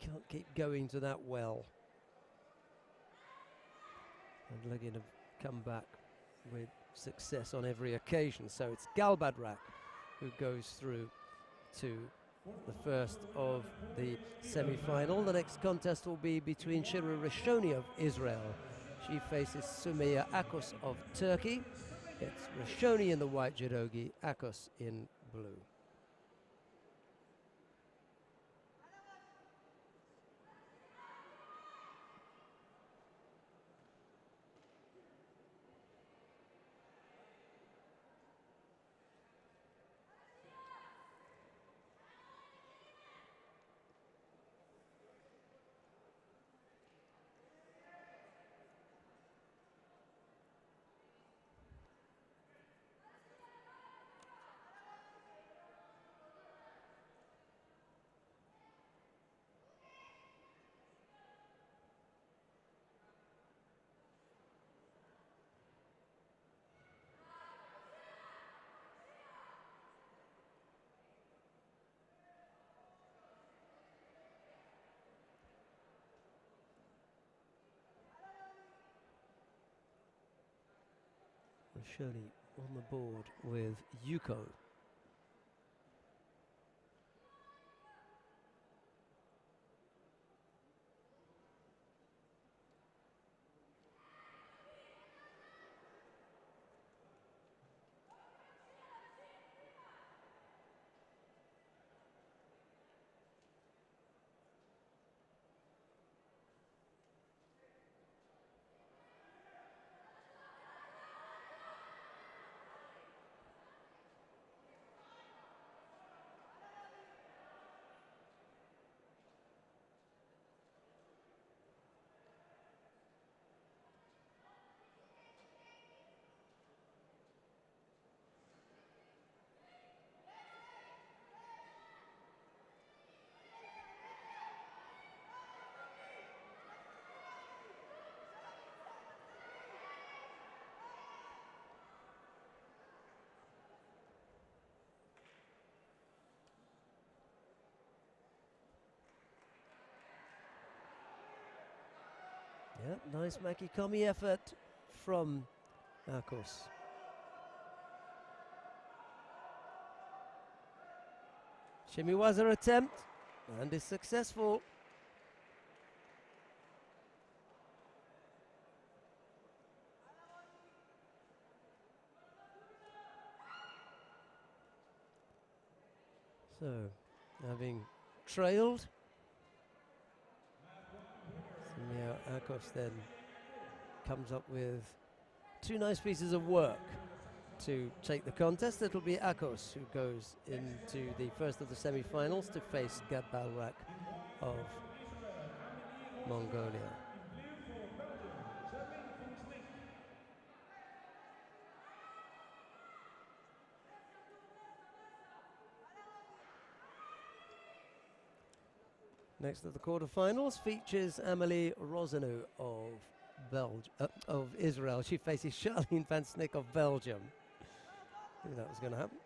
can't keep going to that well. And looking to come back with success on every occasion. So it's Galbadrak who goes through to the first of the semi-final. The next contest will be between Shira Rishoni of Israel. She faces Sumaya Akos of Turkey. It's Rishoni in the white judogi, Akos in blue. Rishoni on the board with Yuko. Yeah, nice Makikomi effort from Akos. Shimiwaza attempt, and is successful. So, having trailed, now Akos then comes up with 2 nice pieces of work to take the contest. It'll be Akos who goes into the first of the semi-finals to face Galbadrak of Mongolia. Next of the quarterfinals features Amelie Rozenou of Israel. She faces Charlene van Snick of Belgium. Knew that was going to happen.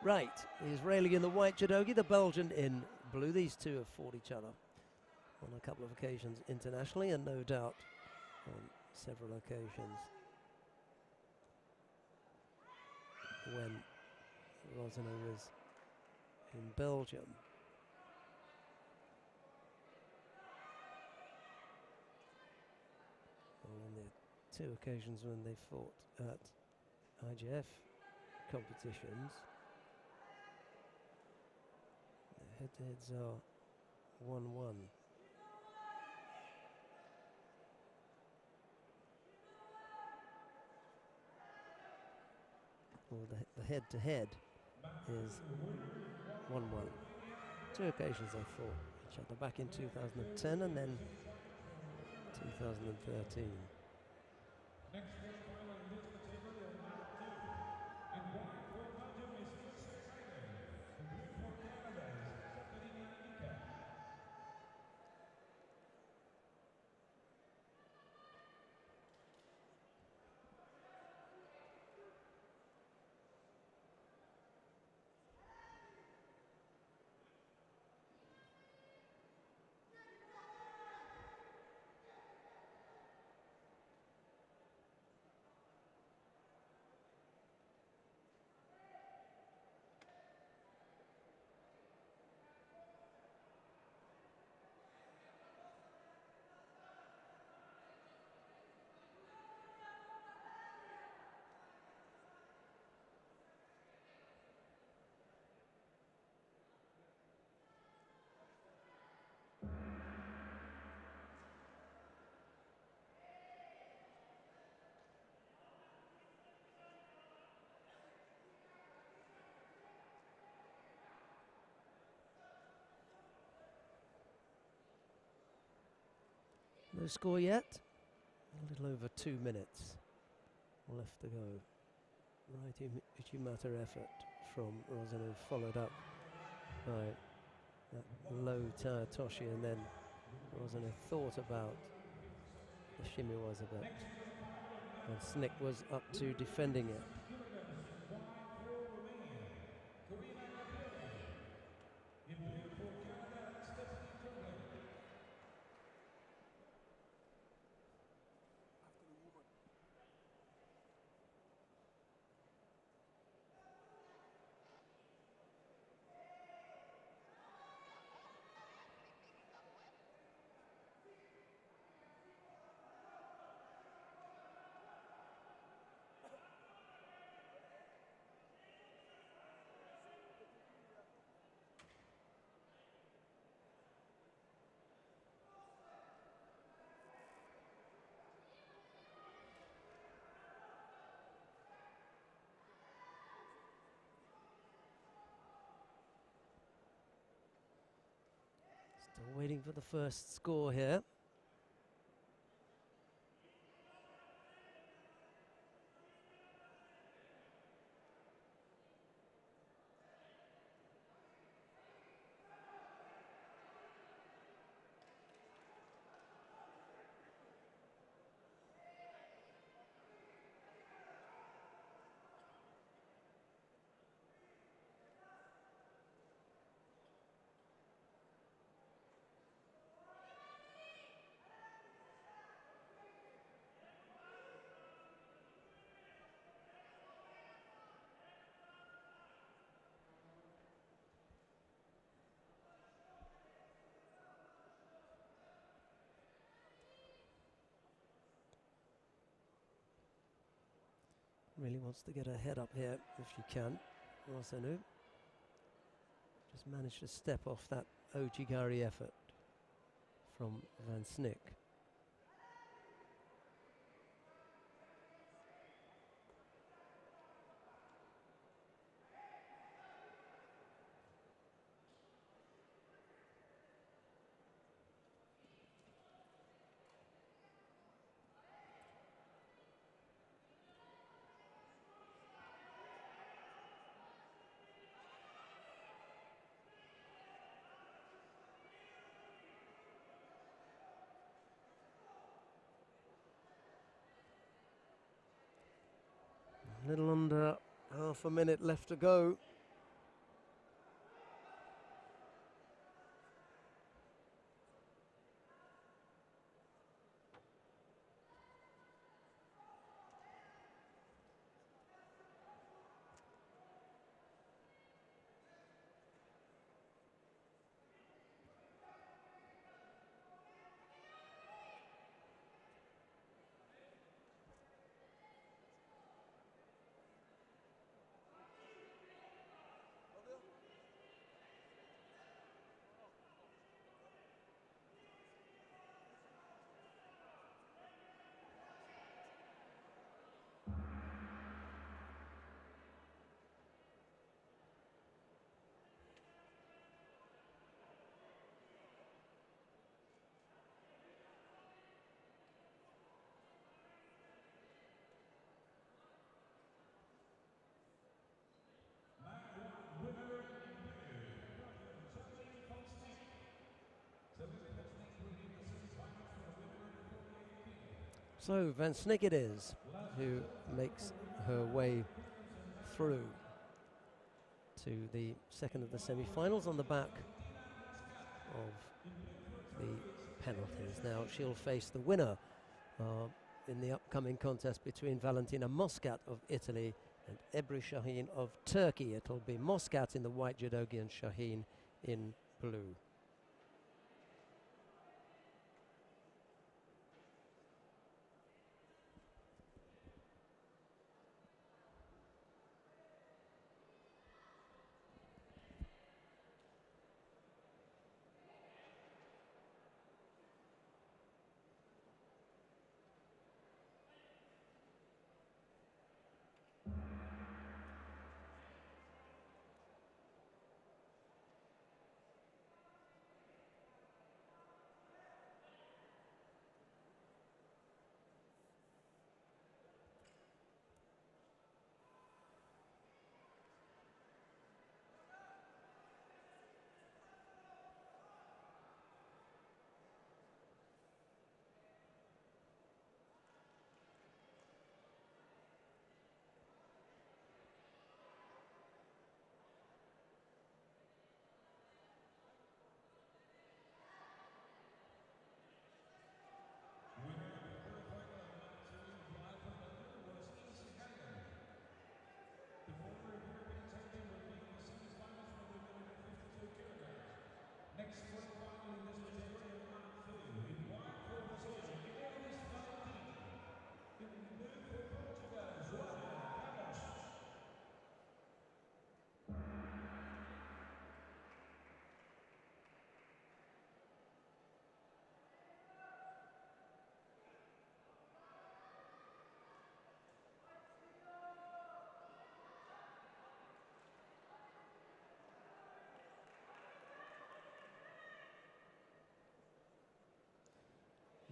Right, the Israeli in the white judogi, the Belgian in blue. These two have fought each other on a couple of occasions internationally, and no doubt on several occasions when Rozenou was in Belgium. On the two occasions when they fought at IGF competitions, the head-to-heads are 1-1. Well, the head-to-head is 1-1. Two occasions they fought each other, back in 2010 and then 2013. Next quarterfinal in this category on mat 2. In white for Belgium is Mr. Kaiser. In blue for Canada is Katerina Ika. No score yet. A little over 2 minutes left to go. Right, Ichimata effort from Rozenou, followed up by that low Toshi, and then Rozenou thought about the shimiwaza, but Snick was up to defending it. Still waiting for the first score here. Really wants to get her head up here if she can. Rozenou just managed to step off that Ojigari effort from Van Snick. A little under half a minute left to go. So Van Snick it is who makes her way through to the second of the semi-finals on the back of the penalties. Now she'll face the winner in the upcoming contest between Valentina Moscat of Italy and Ebru Şahin of Turkey. It'll be Moscat in the white judogi and Şahin in blue.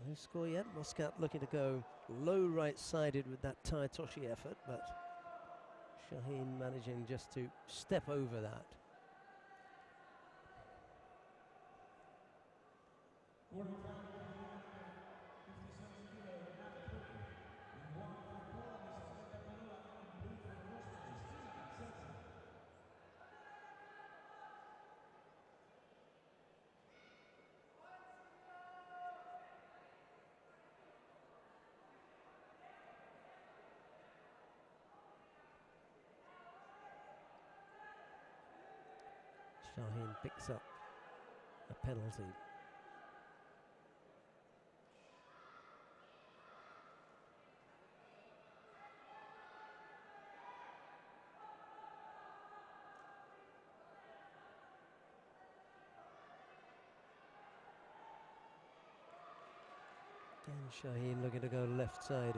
No score yet. Moscat looking to go low right-sided with that Tai Toshi effort, but Şahin managing just to step over that. Şahin picks up a penalty. Again, Şahin looking to go left-sided.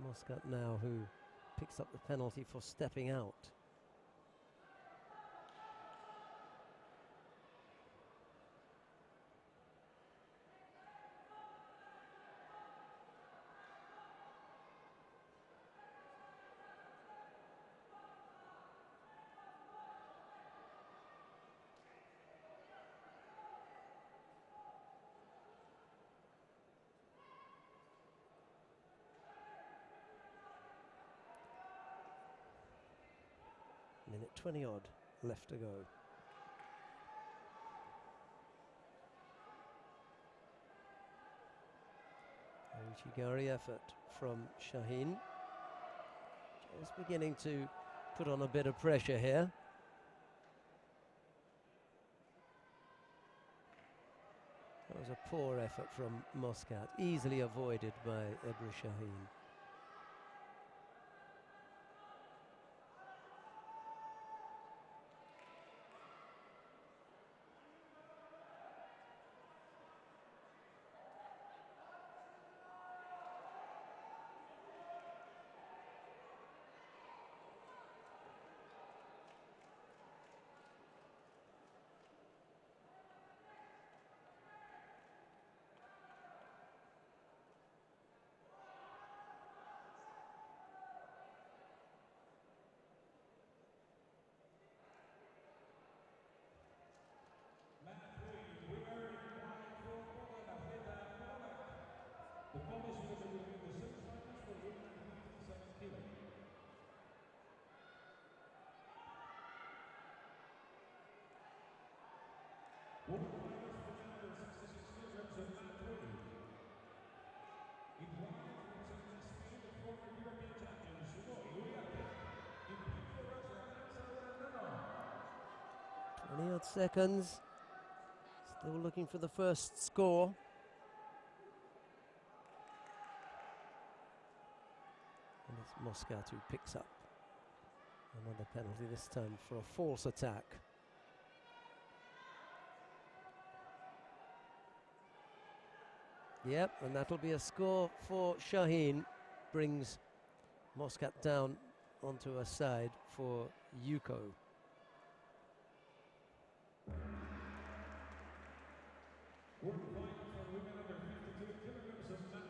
Moscat now who picks up the penalty for stepping out. 20 odd left to go. Ichigari effort from Shaheen. Just beginning to put on a bit of pressure here. That was a poor effort from Muscat, easily avoided by Ebru Shaheen. The Polish will be in the semi-finals for women at 57 kilo. Women finals for men under 66 kilograms of Matt. In white, representing Spain, the former European champion, Judo. In blue for Russia, 20 odd seconds. Still looking for the first score. And it's Muscat who picks up another penalty, this time for a false attack. Yep, and that'll be a score for Shaheen. Brings Muscat down onto her side for Yuko. World final for women under 52 kilograms of Matt.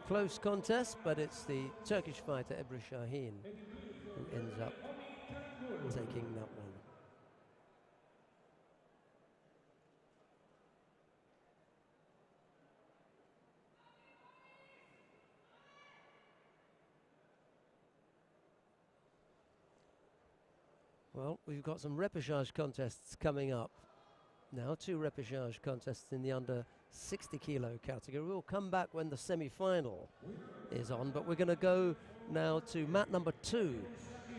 Close contest, but it's the Turkish fighter Ebru Shaheen who ends up taking that one. Well, we've got some repechage contests coming up now. 2 repechage contests in the under 60 kilo category. We'll come back when the semi-final is on, but we're going to go now to mat number 2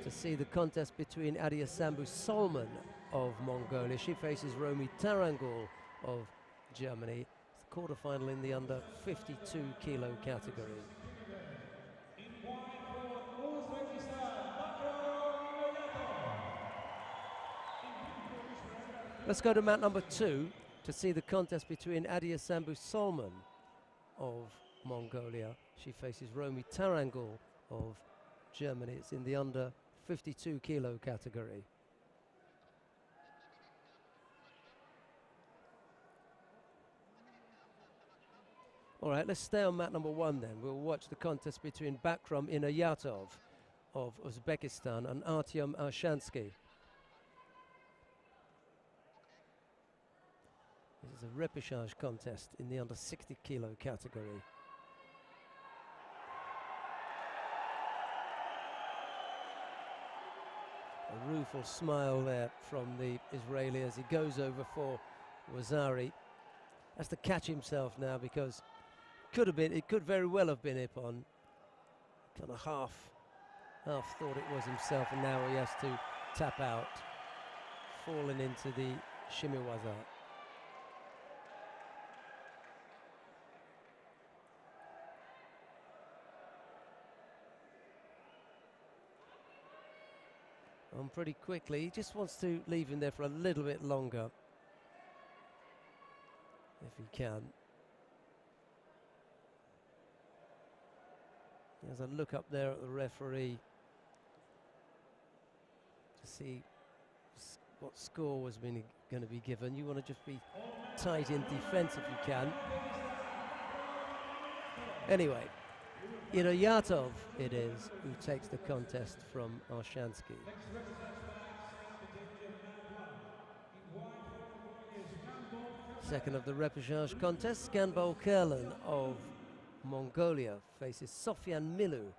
to see the contest between Adiasambu Solman of Mongolia. She faces Romi Tarangul of Germany. It's the quarter-final in the under 52 kilo category. Let's go to mat number 2 to see the contest between Adiasambu Solman of Mongolia. She faces Romi Tarangul of Germany. It's in the under 52 kilo category. All right, let's stay on mat number 1 then. We'll watch the contest between Bakram Inayatov of Uzbekistan and Artyom Arshansky. This is a repechage contest in the under 60 kilo category. A rueful smile there from the Israeli as he goes over for Wazari. Has to catch himself now because it could very well have been Ippon. Kind of half thought it was himself, and now he has to tap out, falling into the Shimiwaza. On pretty quickly, he just wants to leave him there for a little bit longer, if he can. There's a look up there at the referee to see what score was going to be given. You want to just be tight in defence if you can. Anyway, Inayatov it is who takes the contest from Arshansky. Second of the repechage contest, Skanbol Kerlan of Mongolia faces Sofyan Milu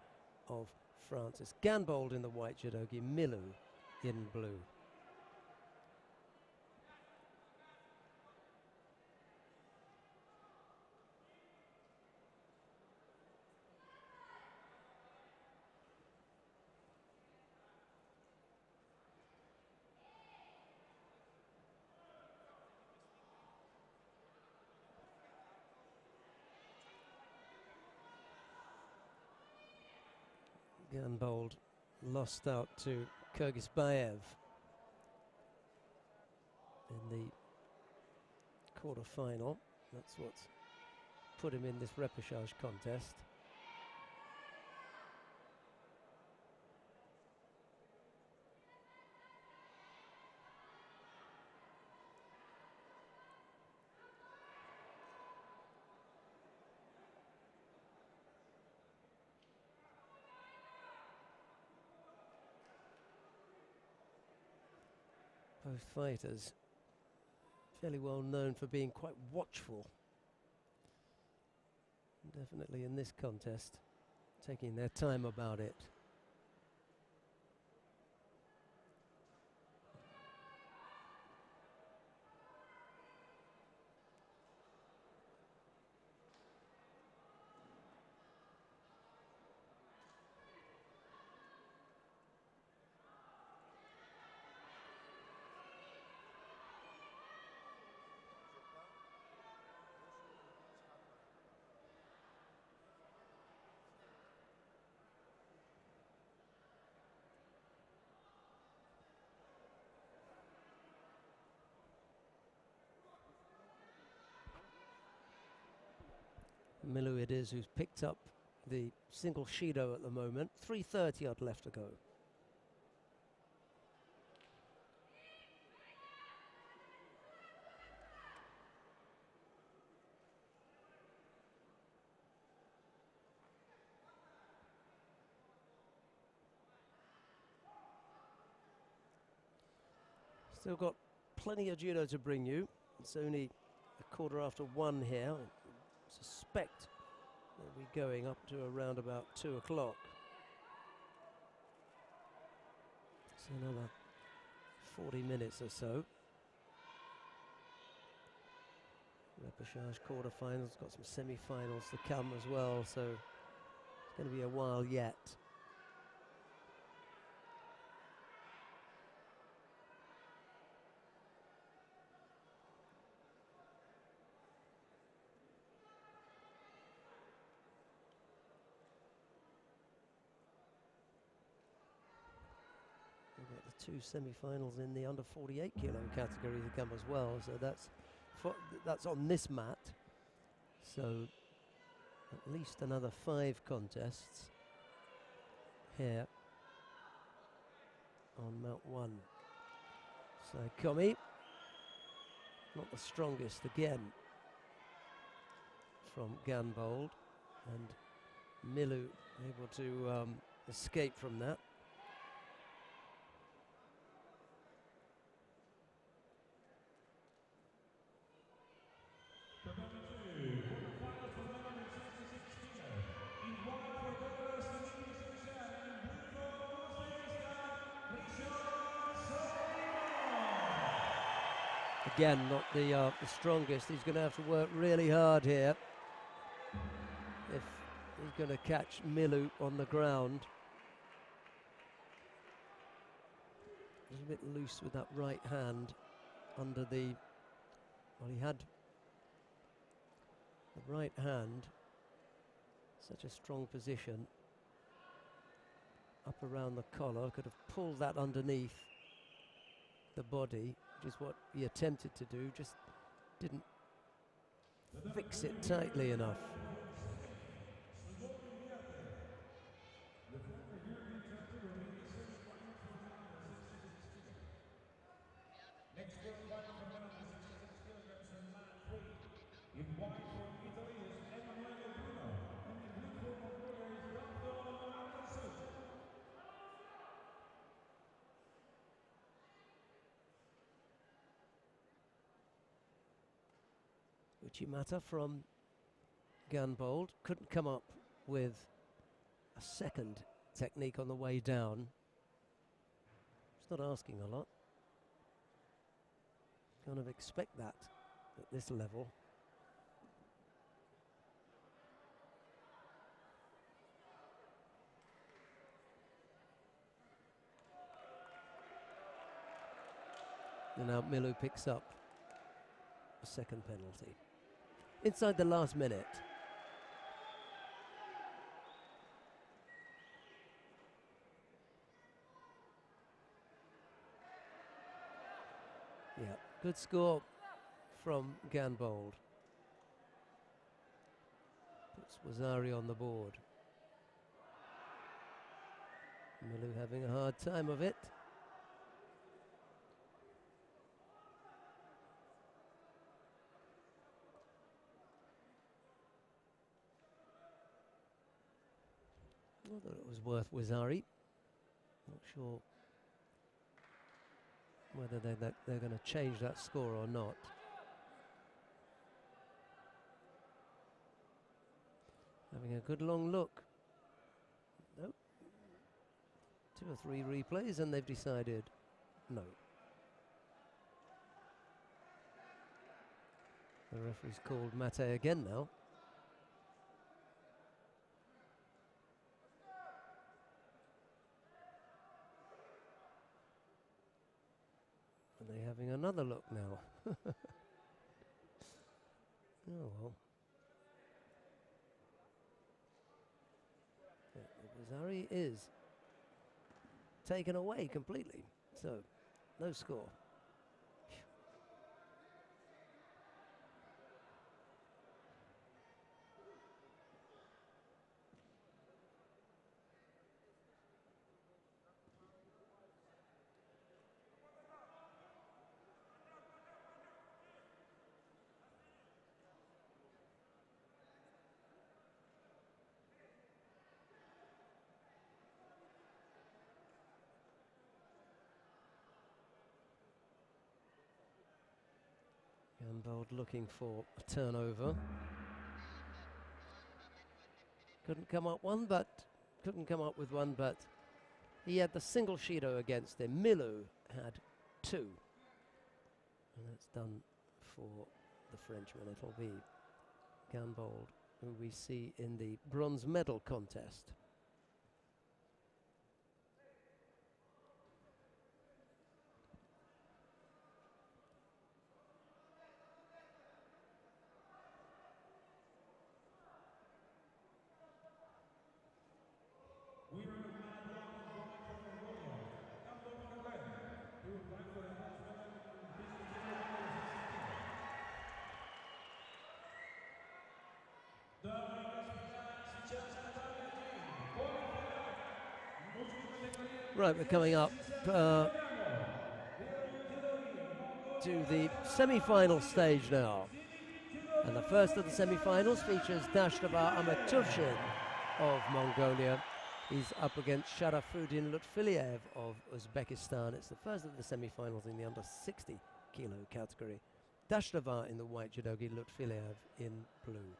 of France. It's Ganbold in the white judogi, Milu in blue. Ganbold lost out to Kyrgyzbayev in the quarter-final. That's what's put him in this repechage contest. Both fighters fairly well known for being quite watchful. Definitely in this contest, taking their time about it. Milu it is who's picked up the single Shido at the moment. 3:30 odd left to go. Still got plenty of judo to bring you. It's only a quarter after 1 here. I suspect they'll be going up to around about 2 o'clock. So another 40 minutes or so. Repechage quarterfinals, got some semi-finals to come as well, so it's going to be a while yet. We've got the 2 semi-finals in the under 48 kilo category to come as well, so that's on this mat. So at least another 5 contests here on Mount 1. So Komi, not the strongest again from Ganbold, and Milu able to escape from that. Again, not the strongest. He's going to have to work really hard here if he's going to catch Milu on the ground. He's a bit loose with that right hand under the... Well, he had the right hand, such a strong position, up around the collar. Could have pulled that underneath the body, which is what he attempted to do, just didn't fix it tightly enough. Next world fighter from Ghana, 66 kilograms from mat 3. In white from Italy is Emanuele Bruno. And in blue from Mongolia is Judo. Uchimata from Ganbold couldn't come up with a second technique on the way down. It's not asking a lot. Kind of expect that at this level. And now Milu picks up a second penalty. Inside the last minute. Yeah, good score from Ganbold. Puts Wazari on the board. Milu having a hard time of it. I thought it was worth Wazari. Not sure whether they're going to change that score or not. Having a good long look. Nope. 2 or 3 replays and they've decided no. The referee's called Mate again now. And they're having another look now. Oh well. Yeah, Wazari is taken away completely. So, no score. Ganbold looking for a turnover. Couldn't come up with one, but he had the single Shido against him. Milu had 2. And that's done for the Frenchman. It'll be Ganbold, who we see in the bronze medal contest. Right, we're coming up to the semi-final stage now. And the first of the semi-finals features Dashtava Amaturchin of Mongolia. He's up against Sharafuddin Lutfiliev of Uzbekistan. It's the first of the semi-finals in the under 60 kilo category. Dashtava in the white judogi, Lutfiliev in blue.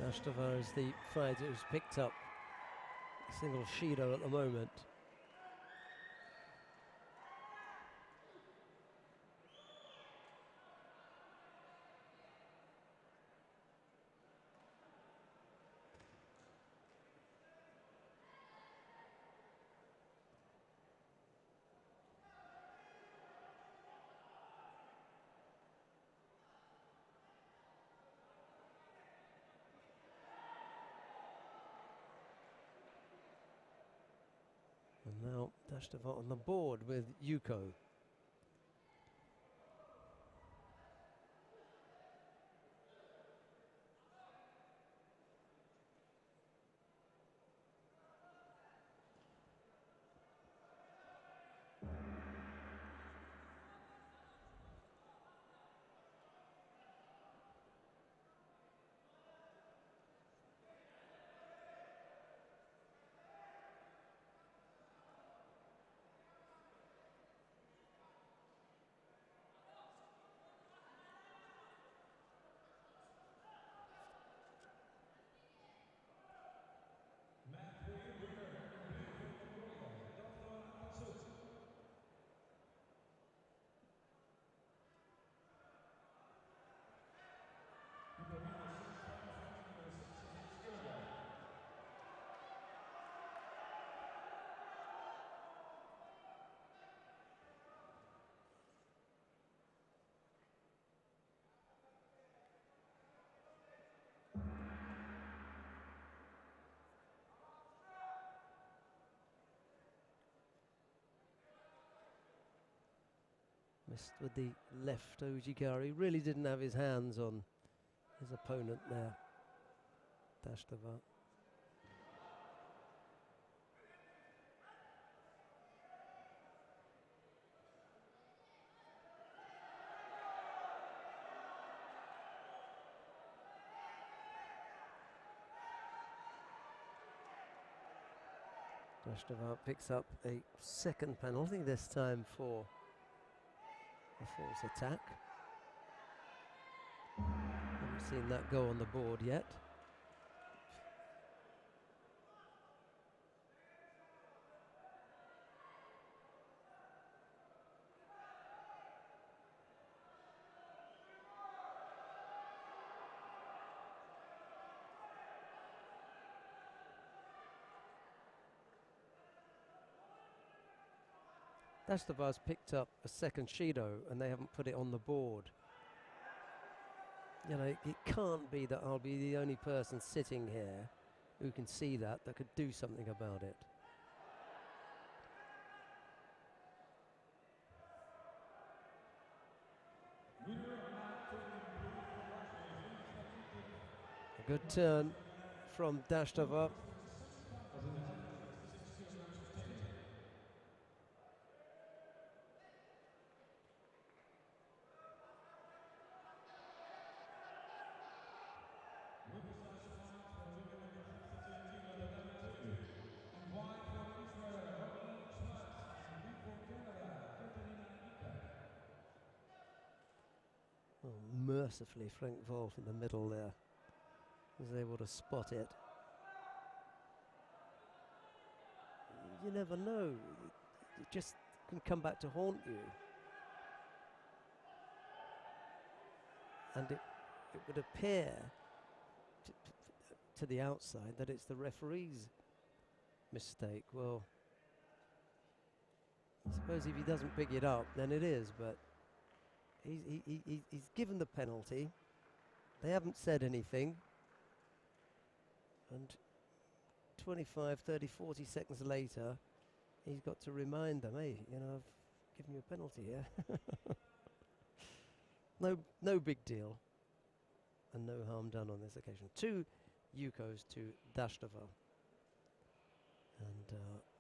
Tashtova is the fighter who's picked up a single Shido at the moment. And now Tashtova on the board with Yuko. Missed with the left Ojigari. Really didn't have his hands on his opponent there, Tashtova. Tashtova picks up a second penalty, this time for a false attack. Haven't seen that go on the board yet. Tashtova's picked up a second Shido and they haven't put it on the board. You know, it can't be that I'll be the only person sitting here who can see that could do something about it. A good turn from Tashtova. Oh, mercifully, Frank Wolf in the middle there was able to spot it. You never know. It just can come back to haunt you. And it would appear to the outside that it's the referee's mistake. Well, I suppose if he doesn't pick it up, then it is, but he's given the penalty. They haven't said anything. And 25, 30, 40 seconds later, he's got to remind them, hey, you know, I've given you a penalty here. No big deal. And no harm done on this occasion. 2 Yukos to Tashtova. And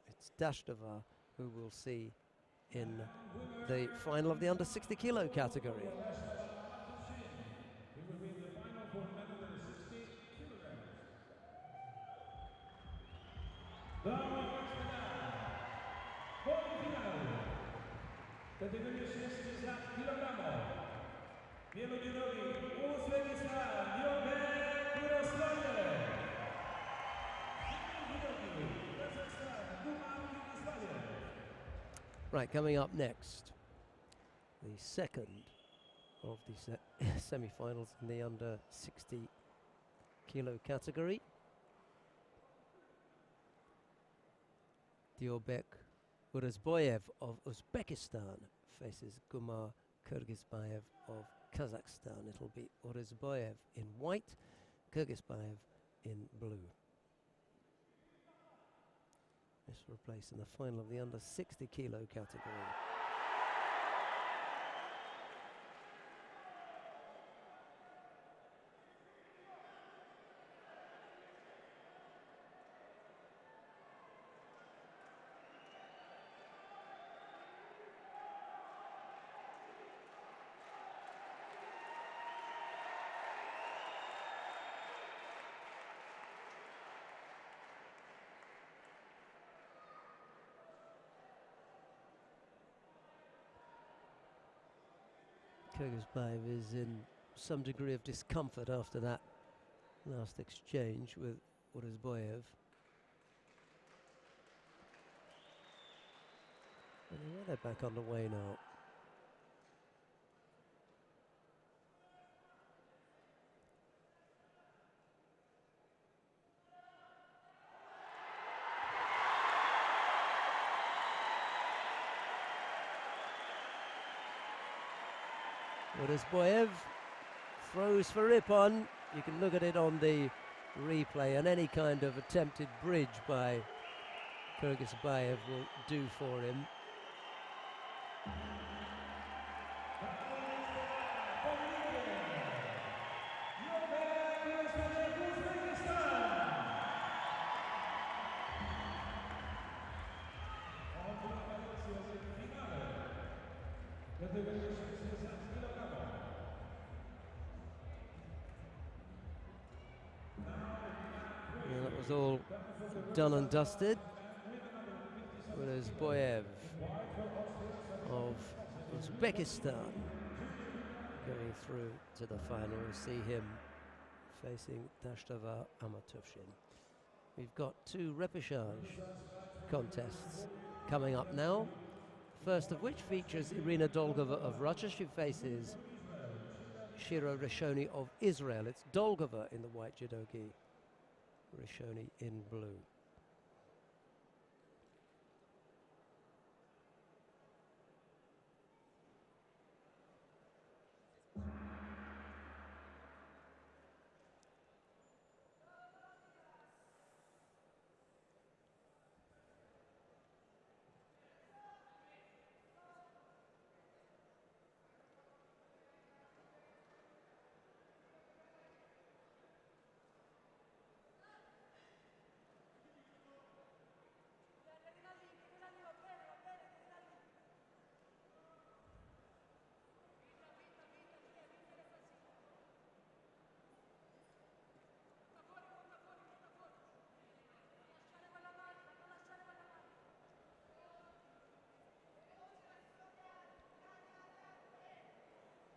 it's Tashtova who we'll see in the final of the under 60 kilo category. Categoria 60 kg. Wielu Judowi Uzbekistan, Judo. Right, coming up next, the second of the semi-finals in the under 60 kilo category. Diobek Urazboyev of Uzbekistan faces Gumar Kyrgyzbayev of Kazakhstan. It'll be Urazboyev in white, Kyrgyzbayev in blue. This for a place in the final of the under 60 kilo category. Kyrgyzbayev is in some degree of discomfort after that last exchange with Urazboyev. Anyway, they're back underway now. Urazboyev throws for Ripon. You can look at it on the replay, and any kind of attempted bridge by Kyrgyzbayev will do for him. Yeah, that was all done and dusted. Urazboyev of Uzbekistan going through to the final. We'll see him facing Dashtava Amatovshin. We've got two repechage contests coming up now. First of which features Irina Dolgova of Russia. She faces Shira Rishoni of Israel. It's Dolgova in the white judo gi, Rishoni in blue.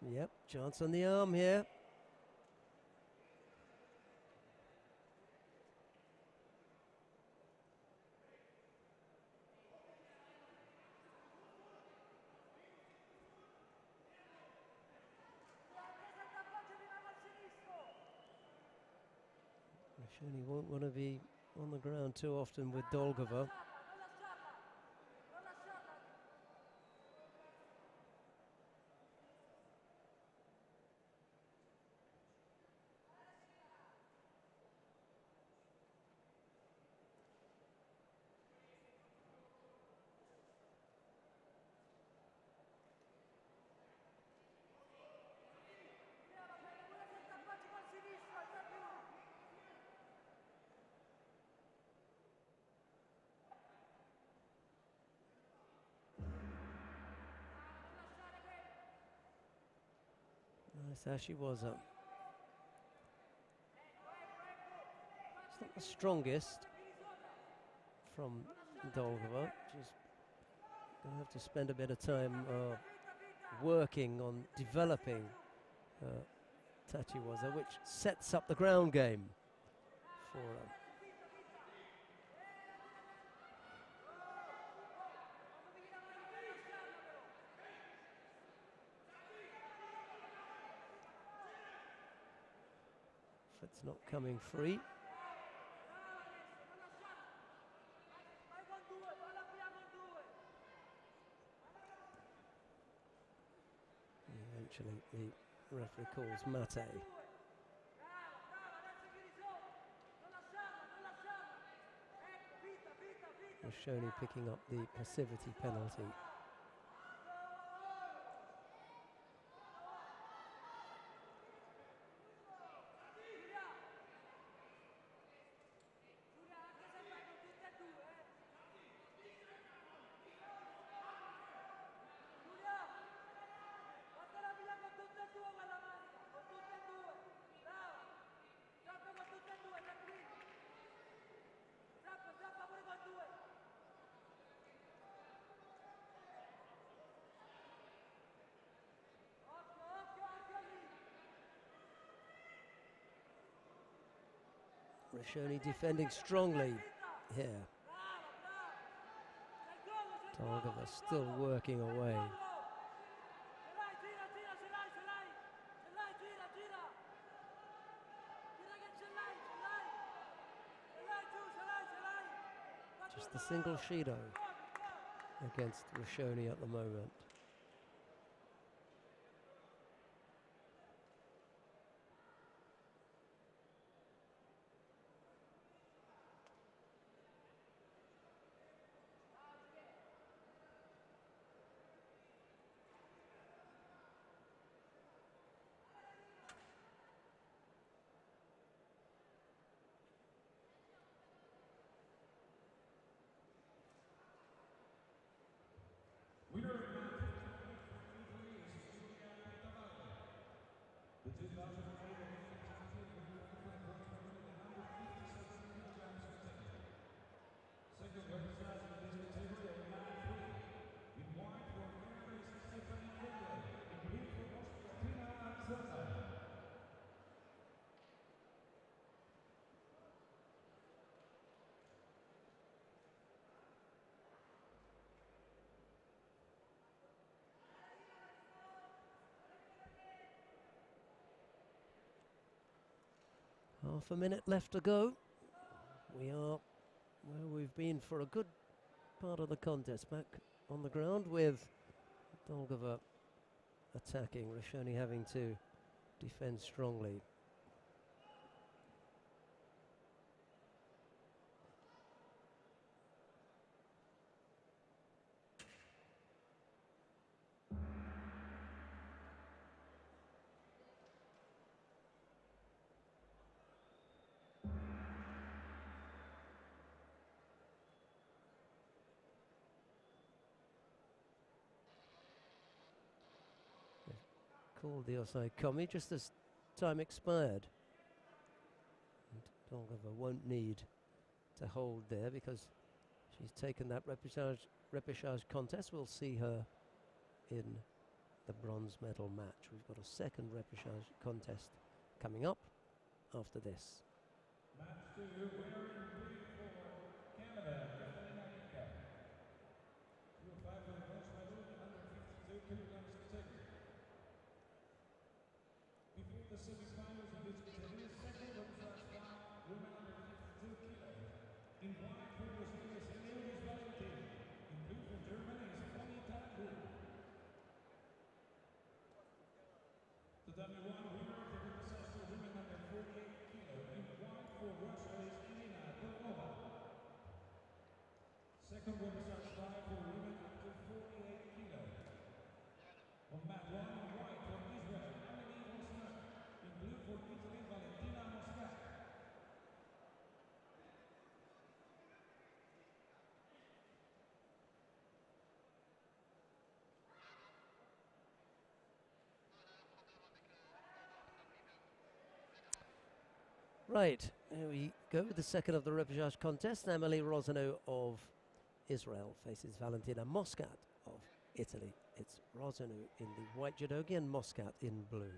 Yep, chance on the arm here. Rishoni won't want to be on the ground too often with Dolgova. Nice Ashiwaza. It's not the strongest from Dolgova. She's going to have to spend a bit of time working on developing Tachiwaza, which sets up the ground game for her. If it's not coming free. Eventually the referee calls mate. Rashoni picking up the passivity penalty. Rashoni defending strongly here. Targova still working away. Just a single Shido against Rashoni at the moment. Winner of match 2023 is the 2008 Olympic champion with 157 kilograms protected. Second representation in this category of 9-3. In white for Mary Stephanie Kundle. In blue for Austria Anzana. Half a minute left to go. We are where we've been for a good part of the contest, back on the ground with Dolgova attacking, Rashoni having to defend strongly. Called the offside commi just as time expired. And Dolgova won't need to hold there because she's taken that repechage contest. We'll see her in the bronze medal match. We've got a second repechage contest coming up after this. Match 2, winner in blue for Canada, Katarina. 205 for the bronze medal, 152 kilograms protected. Before the semi-finals of this category, second representation final, women under 52 kilos. In white for Australia, Leonis Valentin. In blue for Germany is Connie Tangu. The W1 winner of the representation women under 48 kilos. In white for Russia is Elena Donova. Second representation for women up to 48 kilos. On mat 1 in white for Israel, in blue for Italy, Valentina Moscat. Right, here we go with the second of the repechage contest. Emily Rosano of Israel faces Valentina Moscat of Italy. It's Rosano in the white judogi and Moscat in blue.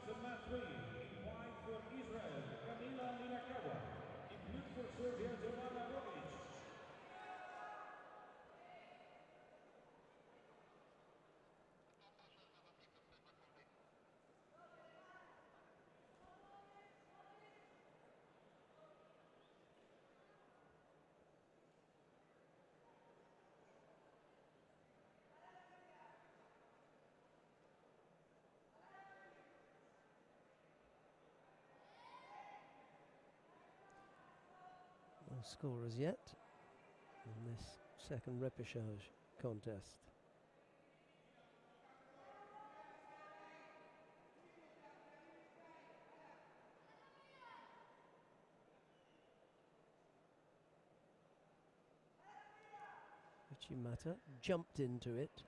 to mat 3. In white for Israel, Kamila Minakawa. In blue for Serbia, Joanna Roglic. No score as yet in this second repechage contest. Uchimata jumped into it,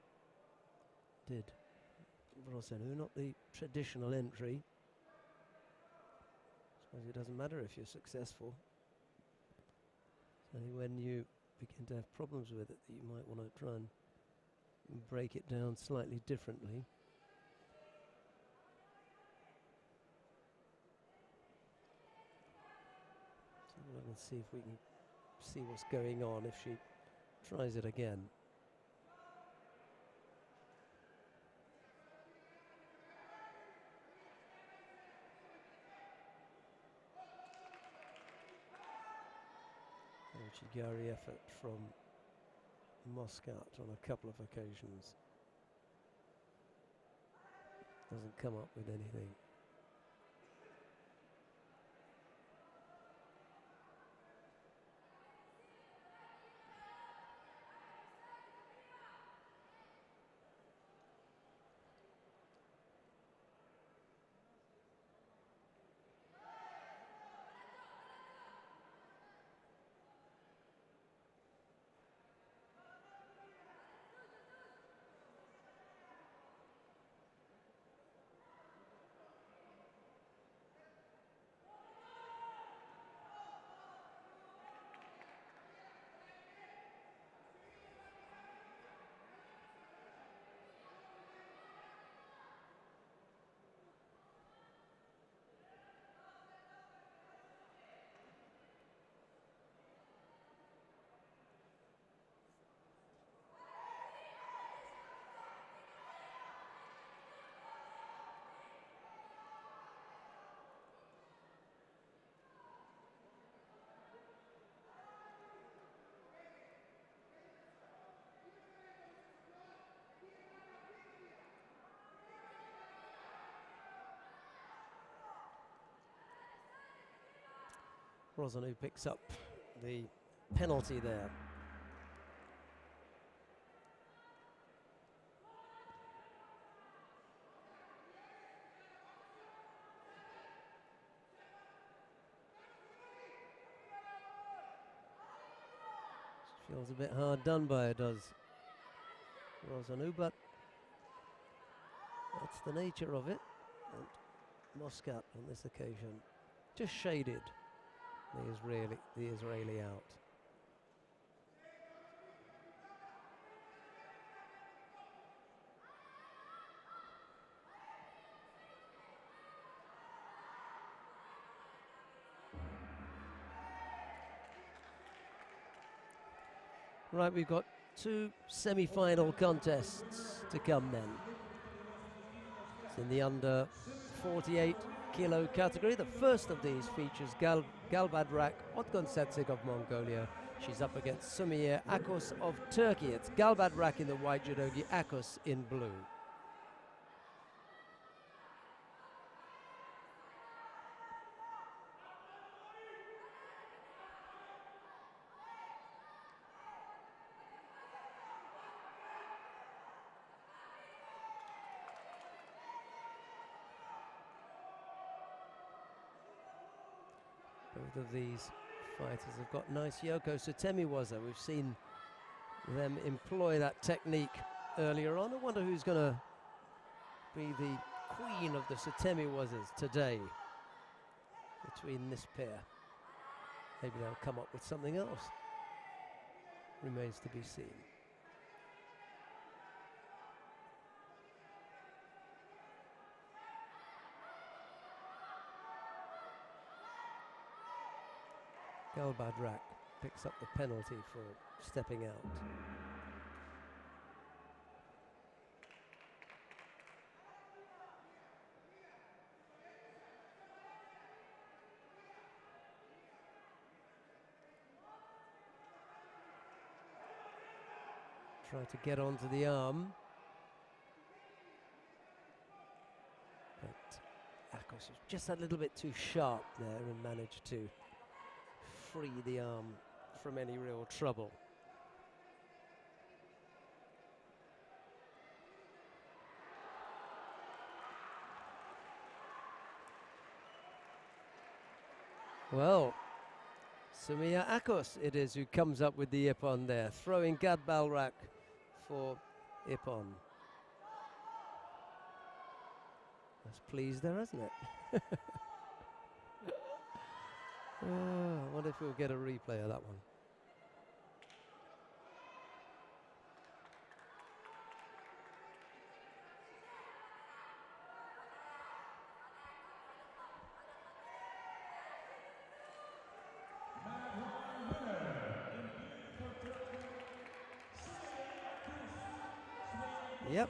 did Rosenu, not the traditional entry. I suppose it doesn't matter if you're successful. It's only when you begin to have problems with it that you might want to try and break it down slightly differently. So let's see if we can see what's going on if she tries it again. Chigari effort from Muscat on a couple of occasions. Doesn't come up with anything. Rosanu picks up the penalty there. Feels a bit hard done by, it does Rosanu, but that's the nature of it. And Muscat on this occasion just shaded the Israeli out. Right, we've got two semi-final contests to come then. It's in the under 48 kilo category. The first of these features Galbadrak Otgonsetsik of Mongolia. She's up against Sumire Akos of Turkey. It's Galbadrak in the white judogi, Akos in blue. Both of these fighters have got nice Yoko Sutemiwaza. We've seen them employ that technique earlier on. I wonder who's going to be the queen of the Sutemiwazas today between this pair. Maybe they'll come up with something else. Remains to be seen. Galbadrak picks up the penalty for stepping out. Try to get onto the arm. But Akos was just a little bit too sharp there and managed to free the arm from any real trouble. Well, Sumia Akos it is who comes up with the ippon there, throwing Gadbalrak for ippon. That's pleased there, hasn't it? I wonder if we'll get a replay of that one. Yep.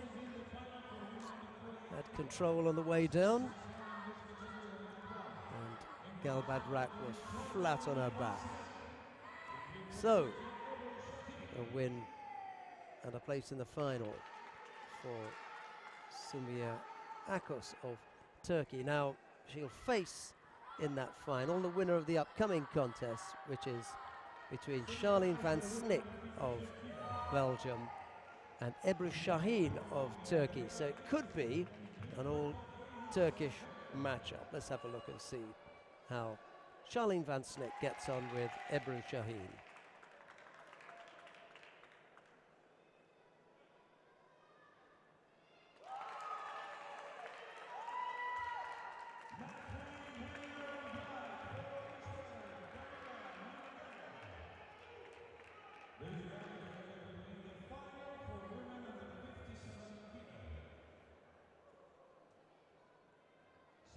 Had control on the way down. And Galbadrak was flat on her back. So, a win and a place in the final for Sumia Akos of Turkey. Now, she'll face in that final the winner of the upcoming contest, which is between Charlene van Snick of Belgium and Ebru Şahin of Turkey. So it could be an all-Turkish matchup. Let's have a look and see how Charlene van Snick gets on with Ebru Şahin.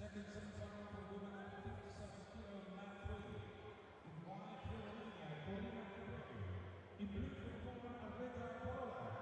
Second semi-final for women under 57 kilo, mat 3. In white for Romania, Paulina Căprău. In blue for Poland, Alberta Porola.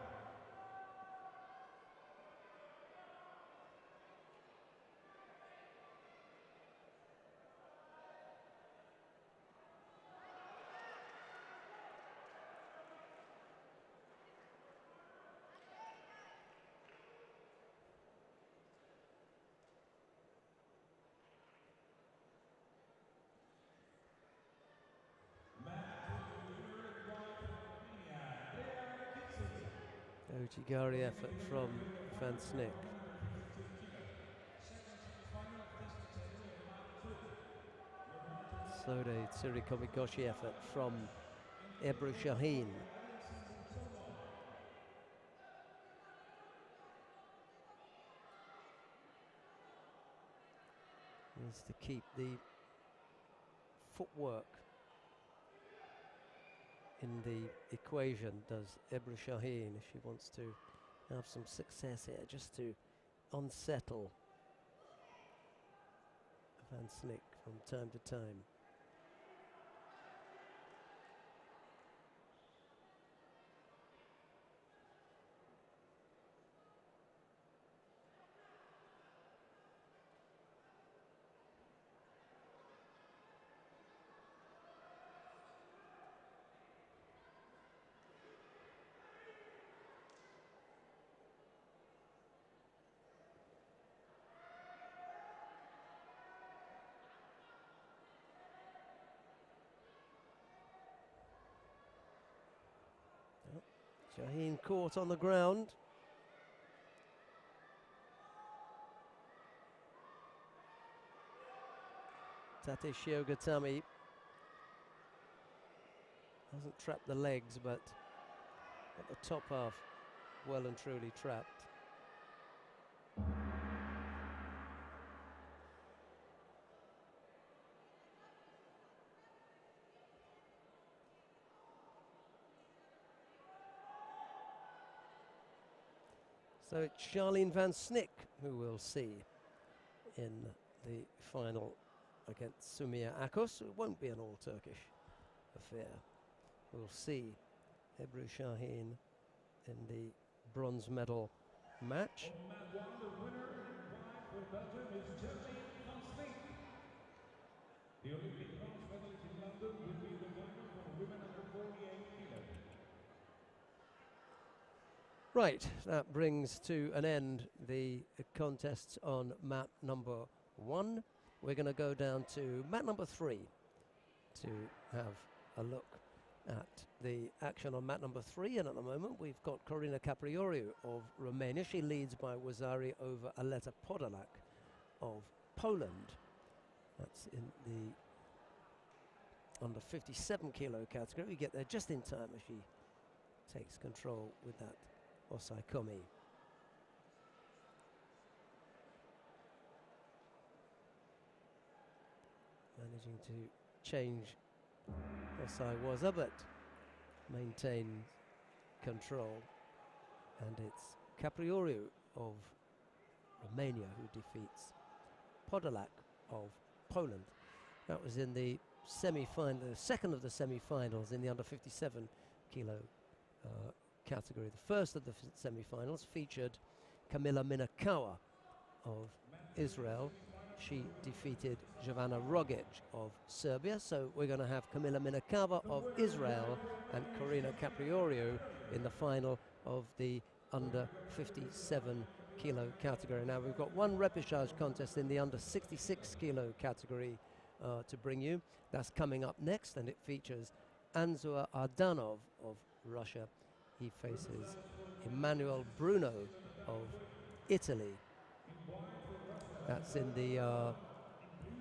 Ojigari effort from Van Snick. Sode Tsurikomikoshi effort from Ebru Şahin. Needs to keep the footwork in the equation, does Ebru Şahin, if she wants to have some success here, just to unsettle Van Snick from time to time. Şahin caught on the ground. Tate Shiogatami hasn't trapped the legs, but at the top half, well and truly trapped. So it's Charlene van Snick who we'll see in the final against Sumia Akos. It won't be an all-Turkish affair. We'll see Ebru Shaheen in the bronze medal match. On mat 1, the winner in white for Belgium is Germany van Svink. The Olympic bronze medalist in London will be the winner for women under 48 kilos. Right, that brings to an end the contests on mat number 1. We're going to go down to mat number 3 to have a look at the action on mat number 3. And at the moment we've got Corina Caprioriu of Romania. She leads by Wazari over Aleta Podolak of Poland. That's in the under 57 kilo category. We get there just in time as she takes control with that Osai Komi. Managing to change Osai Waza, but maintain control. And it's Caprioriu of Romania who defeats Podolak of Poland. That was in the semi-final, the second of the semi-finals in the under 57 kilo category. The first of the semi-finals featured Kamila Minakawa of Israel. She defeated Jovana Rogic of Serbia. So we're going to have Kamila Minakawa of Israel and Corina Caprioriu in the final of the under 57 kilo category. Now we've got one repechage contest in the under 66 kilo category to bring you. That's coming up next, and it features Anzur Ardanov of Russia. He faces Emmanuel Bruno of Italy. That's in the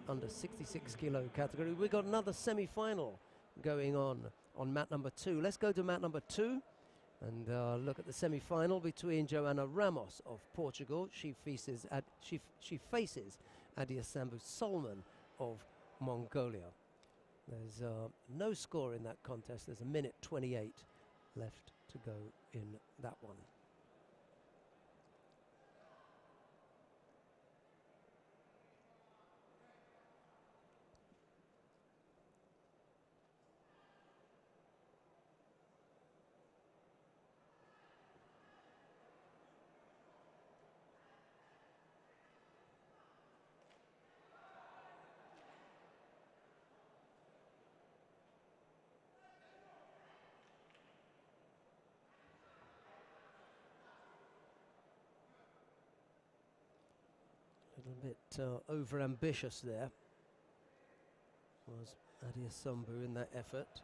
under 66 kilo category. We've got another semi-final going on mat number 2. Let's go to mat number 2 and look at the semi-final between Joana Ramos of Portugal. She faces Adia Sambu Solman of Mongolia. There's no score in that contest. There's a minute 28 left to go in that one. A little bit over-ambitious there was Adia Sambu in that effort.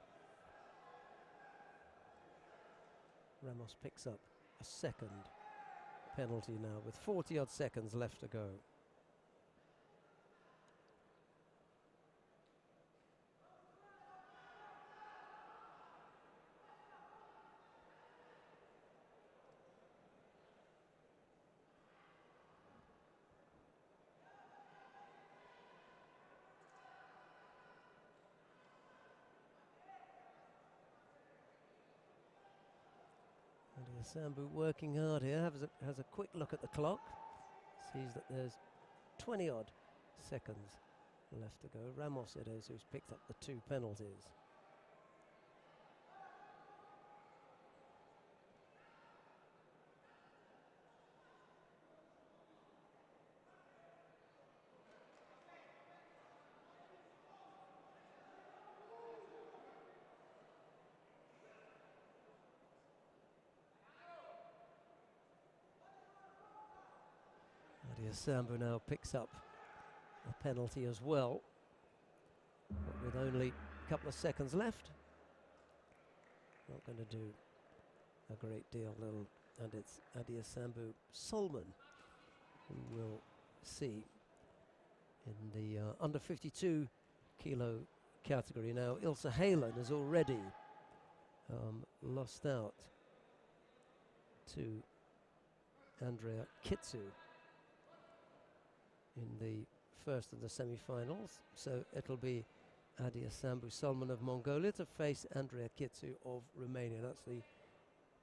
Ramos picks up a second penalty now with 40-odd seconds left to go. Sambu working hard here, has a quick look at the clock, sees that there's 20-odd seconds left to go. Ramos it is who's picked up the 2 penalties. Sambu now picks up a penalty as well, but with only a couple of seconds left. Not going to do a great deal, little, and it's Adia Sambu Solman who we'll see in the under 52 kilo category. Now Ilse Halen has already lost out to Andrea Kitsu in the first of the semi-finals, so it'll be Adia Sambu Solman of Mongolia to face Andrea Kitsu of Romania.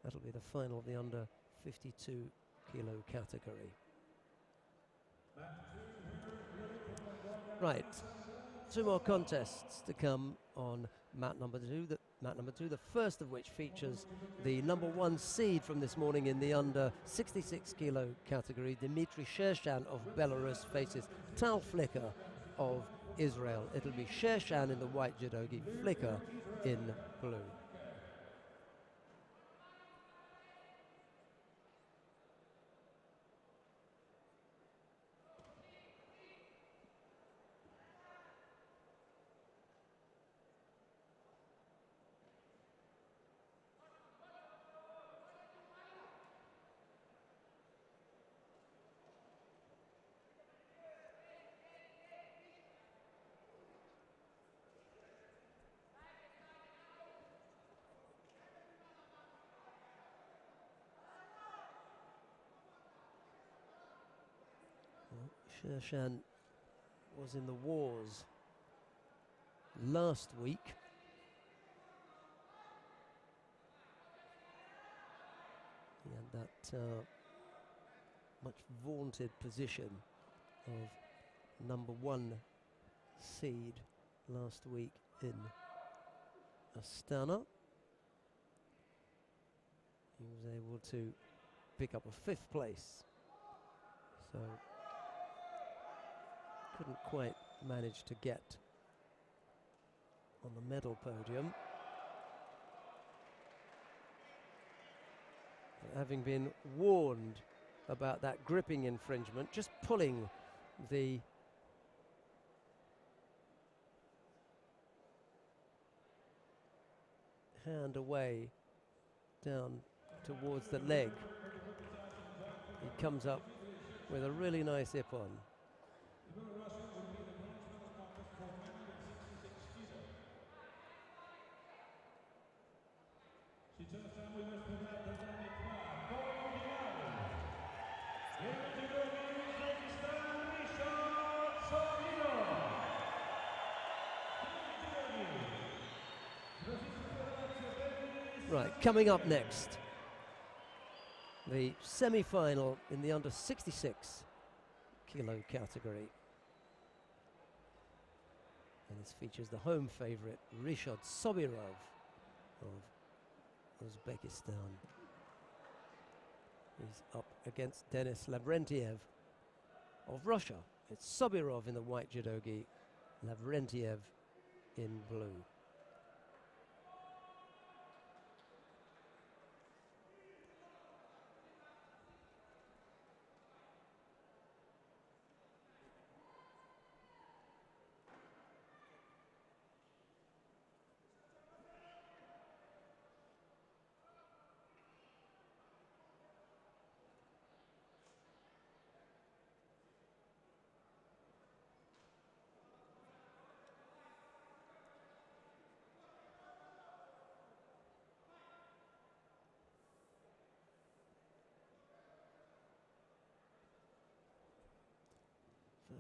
That'll be the final of the under 52 kilo category. Right, 2 more contests to come on mat number two, the first of which features the number 1 seed from this morning in the under 66 kilo category. Dmitry Shershan of Belarus faces Tal Flicker of Israel. It'll be Shershan in the white judogi, Flicker in blue. Shershan was in the wars last week. He had that much vaunted position of number 1 seed last week in Astana. He was able to pick up a 5th place, so couldn't quite manage to get on the medal podium. But having been warned about that gripping infringement, just pulling the hand away down towards the leg, he comes up with a really nice ippon. Right, coming up next, the semi-final in the under 66 kilo category. And this features the home favorite, Rishad Sobirov of Uzbekistan. He's up against Denis Lavrentiev of Russia. It's Sobirov in the white judogi, Lavrentiev in blue.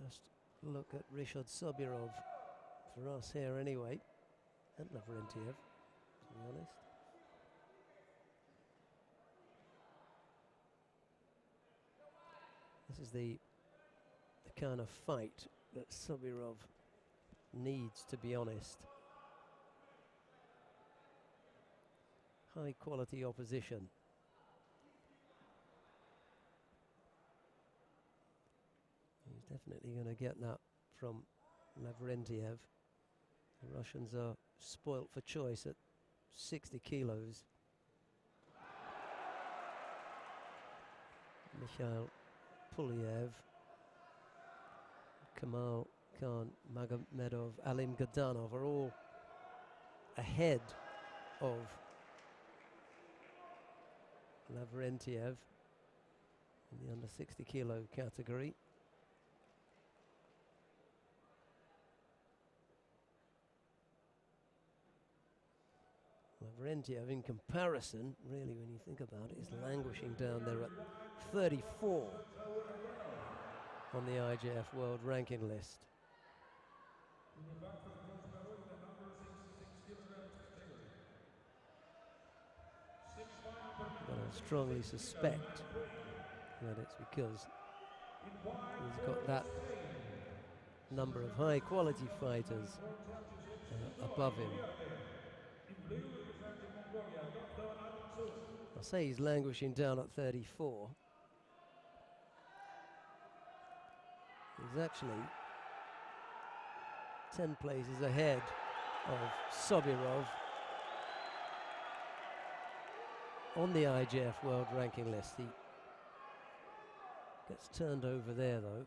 First look at Rishad Sobirov for us here anyway, and Lavrentiev, to be honest. This is the kind of fight that Sobirov needs, to be honest. High quality opposition. He's definitely going to get that from Lavrentiev. The Russians are spoilt for choice at 60 kilos. Mikhail Pulyev, Kamal Khan, Magomedov, Alim Gadanov are all ahead of Lavrentiev in the under 60 kilo category. Lavrentiev, in comparison, really, when you think about it, is languishing down there at 34 on the IJF World Ranking List. But I strongly suspect that it's because he's got that number of high-quality fighters above him. I say he's languishing down at 34. He's actually 10 places ahead of Sobirov on the IJF World Ranking list. He gets turned over there though.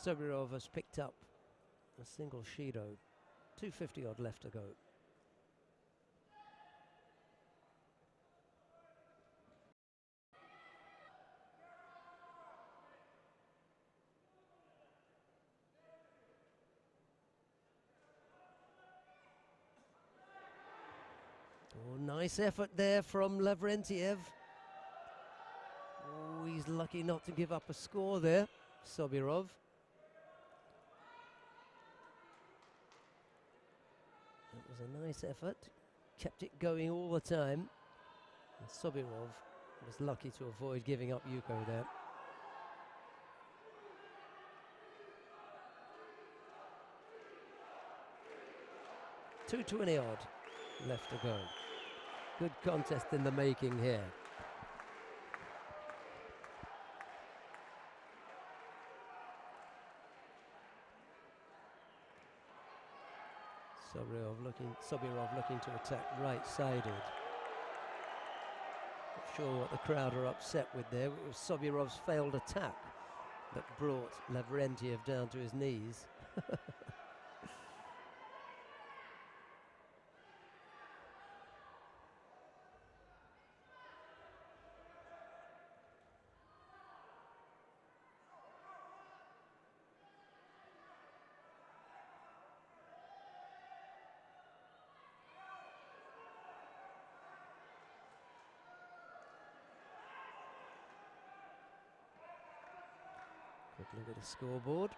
Sobirov has picked up a single Shido, 250 odd left to go. Oh, nice effort there from Lavrentiev. Oh, he's lucky not to give up a score there, Sobirov. That was a nice effort, kept it going all the time. And Sobirov was lucky to avoid giving up Yuko there. .220 odd left to go. Good contest in the making here. Sobirov looking to attack right-sided. Not sure what the crowd are upset with there. It was Sobirov's failed attack that brought Lavrentiev down to his knees. Quick look at the scoreboard.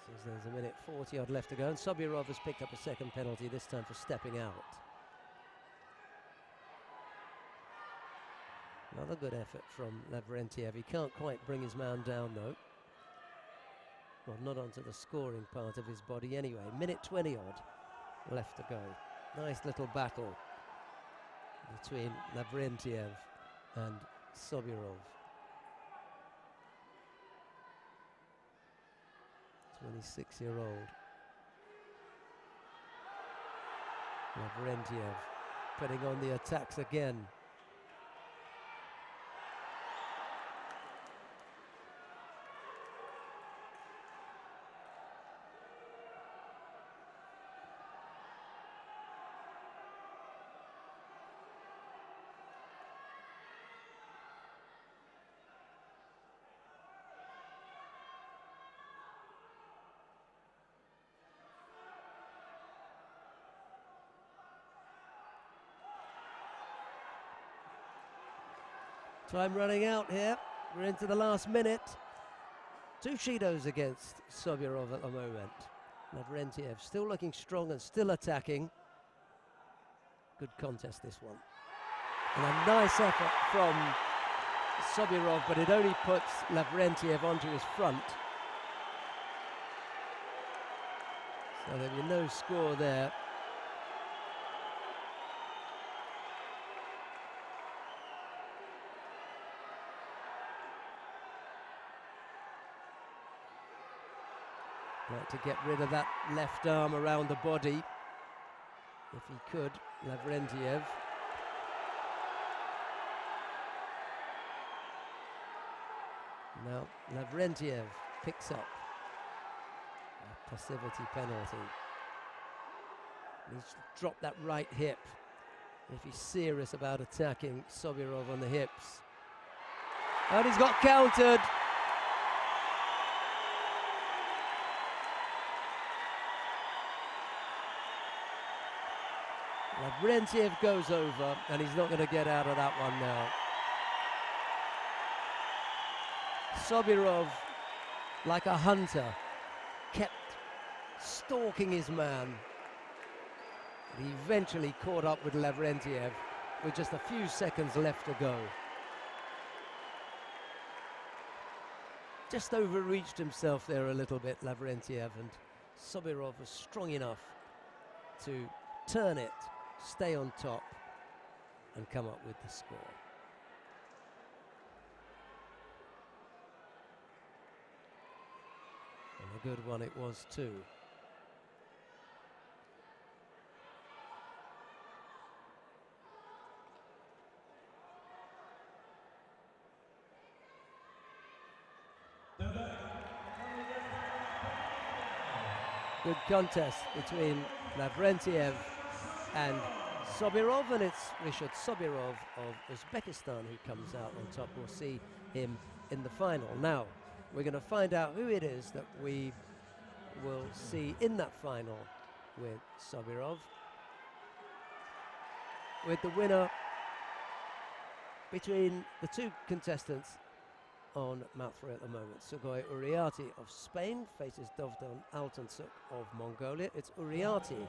Says there's a minute 40 odd left to go, and Sobirov has picked up a second penalty, this time for stepping out. Another good effort from Lavrentiev. He can't quite bring his man down though. Well, not onto the scoring part of his body anyway. Minute 20 odd left to go. Nice little battle between Lavrentiev and Sobirov. 26-year-old Lavrentiev putting on the attacks again. Time running out here. We're into the last minute. Two Shidos against Sobirov at the moment. Lavrentiev still looking strong and still attacking. Good contest, this one. And a nice effort from Sobirov, but it only puts Lavrentiev onto his front. So there'll be no score there. Like to get rid of that left arm around the body, if he could, Lavrentiev. Now Lavrentiev picks up a passivity penalty. He's dropped that right hip if he's serious about attacking Sobirov on the hips. And he's got countered. Lavrentiev goes over, and he's not going to get out of that one now. Sobirov, like a hunter, kept stalking his man. He eventually caught up with Lavrentiev with just a few seconds left to go. Just overreached himself there a little bit, Lavrentiev, and Sobirov was strong enough to turn it, stay on top, and come up with the score. And a good one it was too. Good contest between Lavrentiev and Sobirov, and it's Rishad Sobirov of Uzbekistan who comes out on top. We'll see him in the final. Now, we're going to find out who it is that we will see in that final with Sobirov. With the winner between the two contestants on mat 3 at the moment. Sugoi Uriati of Spain faces Dovdon Altansuk of Mongolia. It's Uriati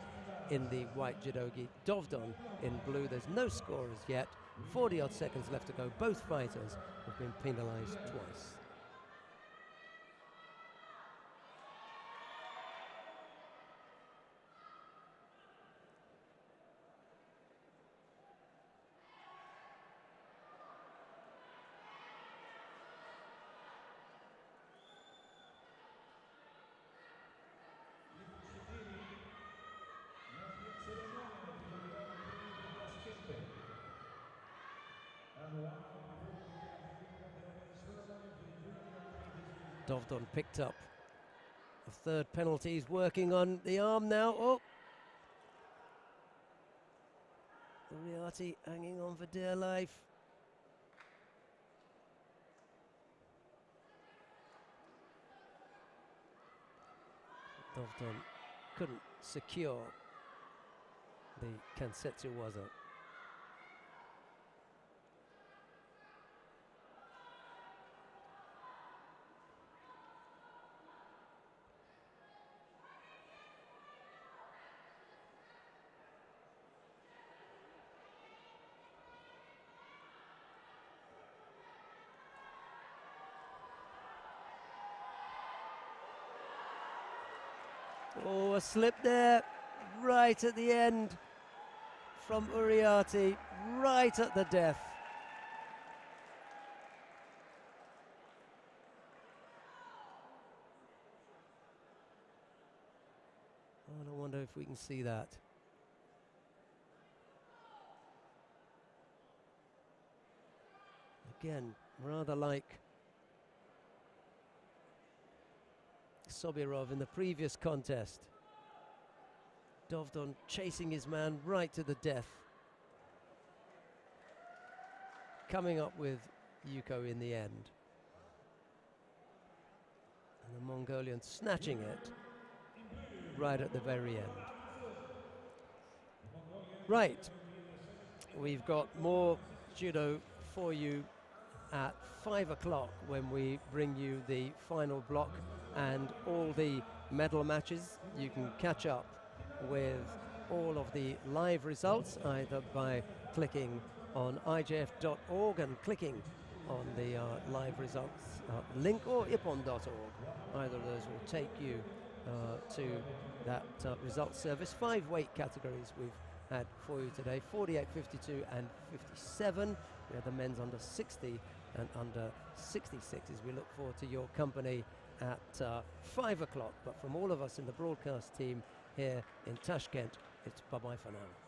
in the white judogi, Dovdon in blue. There's no score as yet. 40-odd seconds left to go. Both fighters have been penalised twice. Dovdon picked up the third penalty. He's working on the arm now. Oh! Uriati hanging on for dear life. Dovdon couldn't secure the Kansetsu waza. Oh, a slip there, right at the end from Uriati, right at the death. Oh, I wonder if we can see that. Again, rather like Sobirov in the previous contest. Dovdon chasing his man right to the death. Coming up with Yuko in the end. And the Mongolian snatching it right at the very end. Right, we've got more judo for you at 5 o'clock when we bring you the final block and all the medal matches. You can catch up with all of the live results either by clicking on IJF.org and clicking on the live results link, or ippon.org. Either of those will take you to that results service. 5 weight categories we've had for you today: 48, 52 and 57. We have the men's under 60 and under 66 as we look forward to your company at 5 o'clock. But from all of us in the broadcast team here in Tashkent, it's bye-bye for now.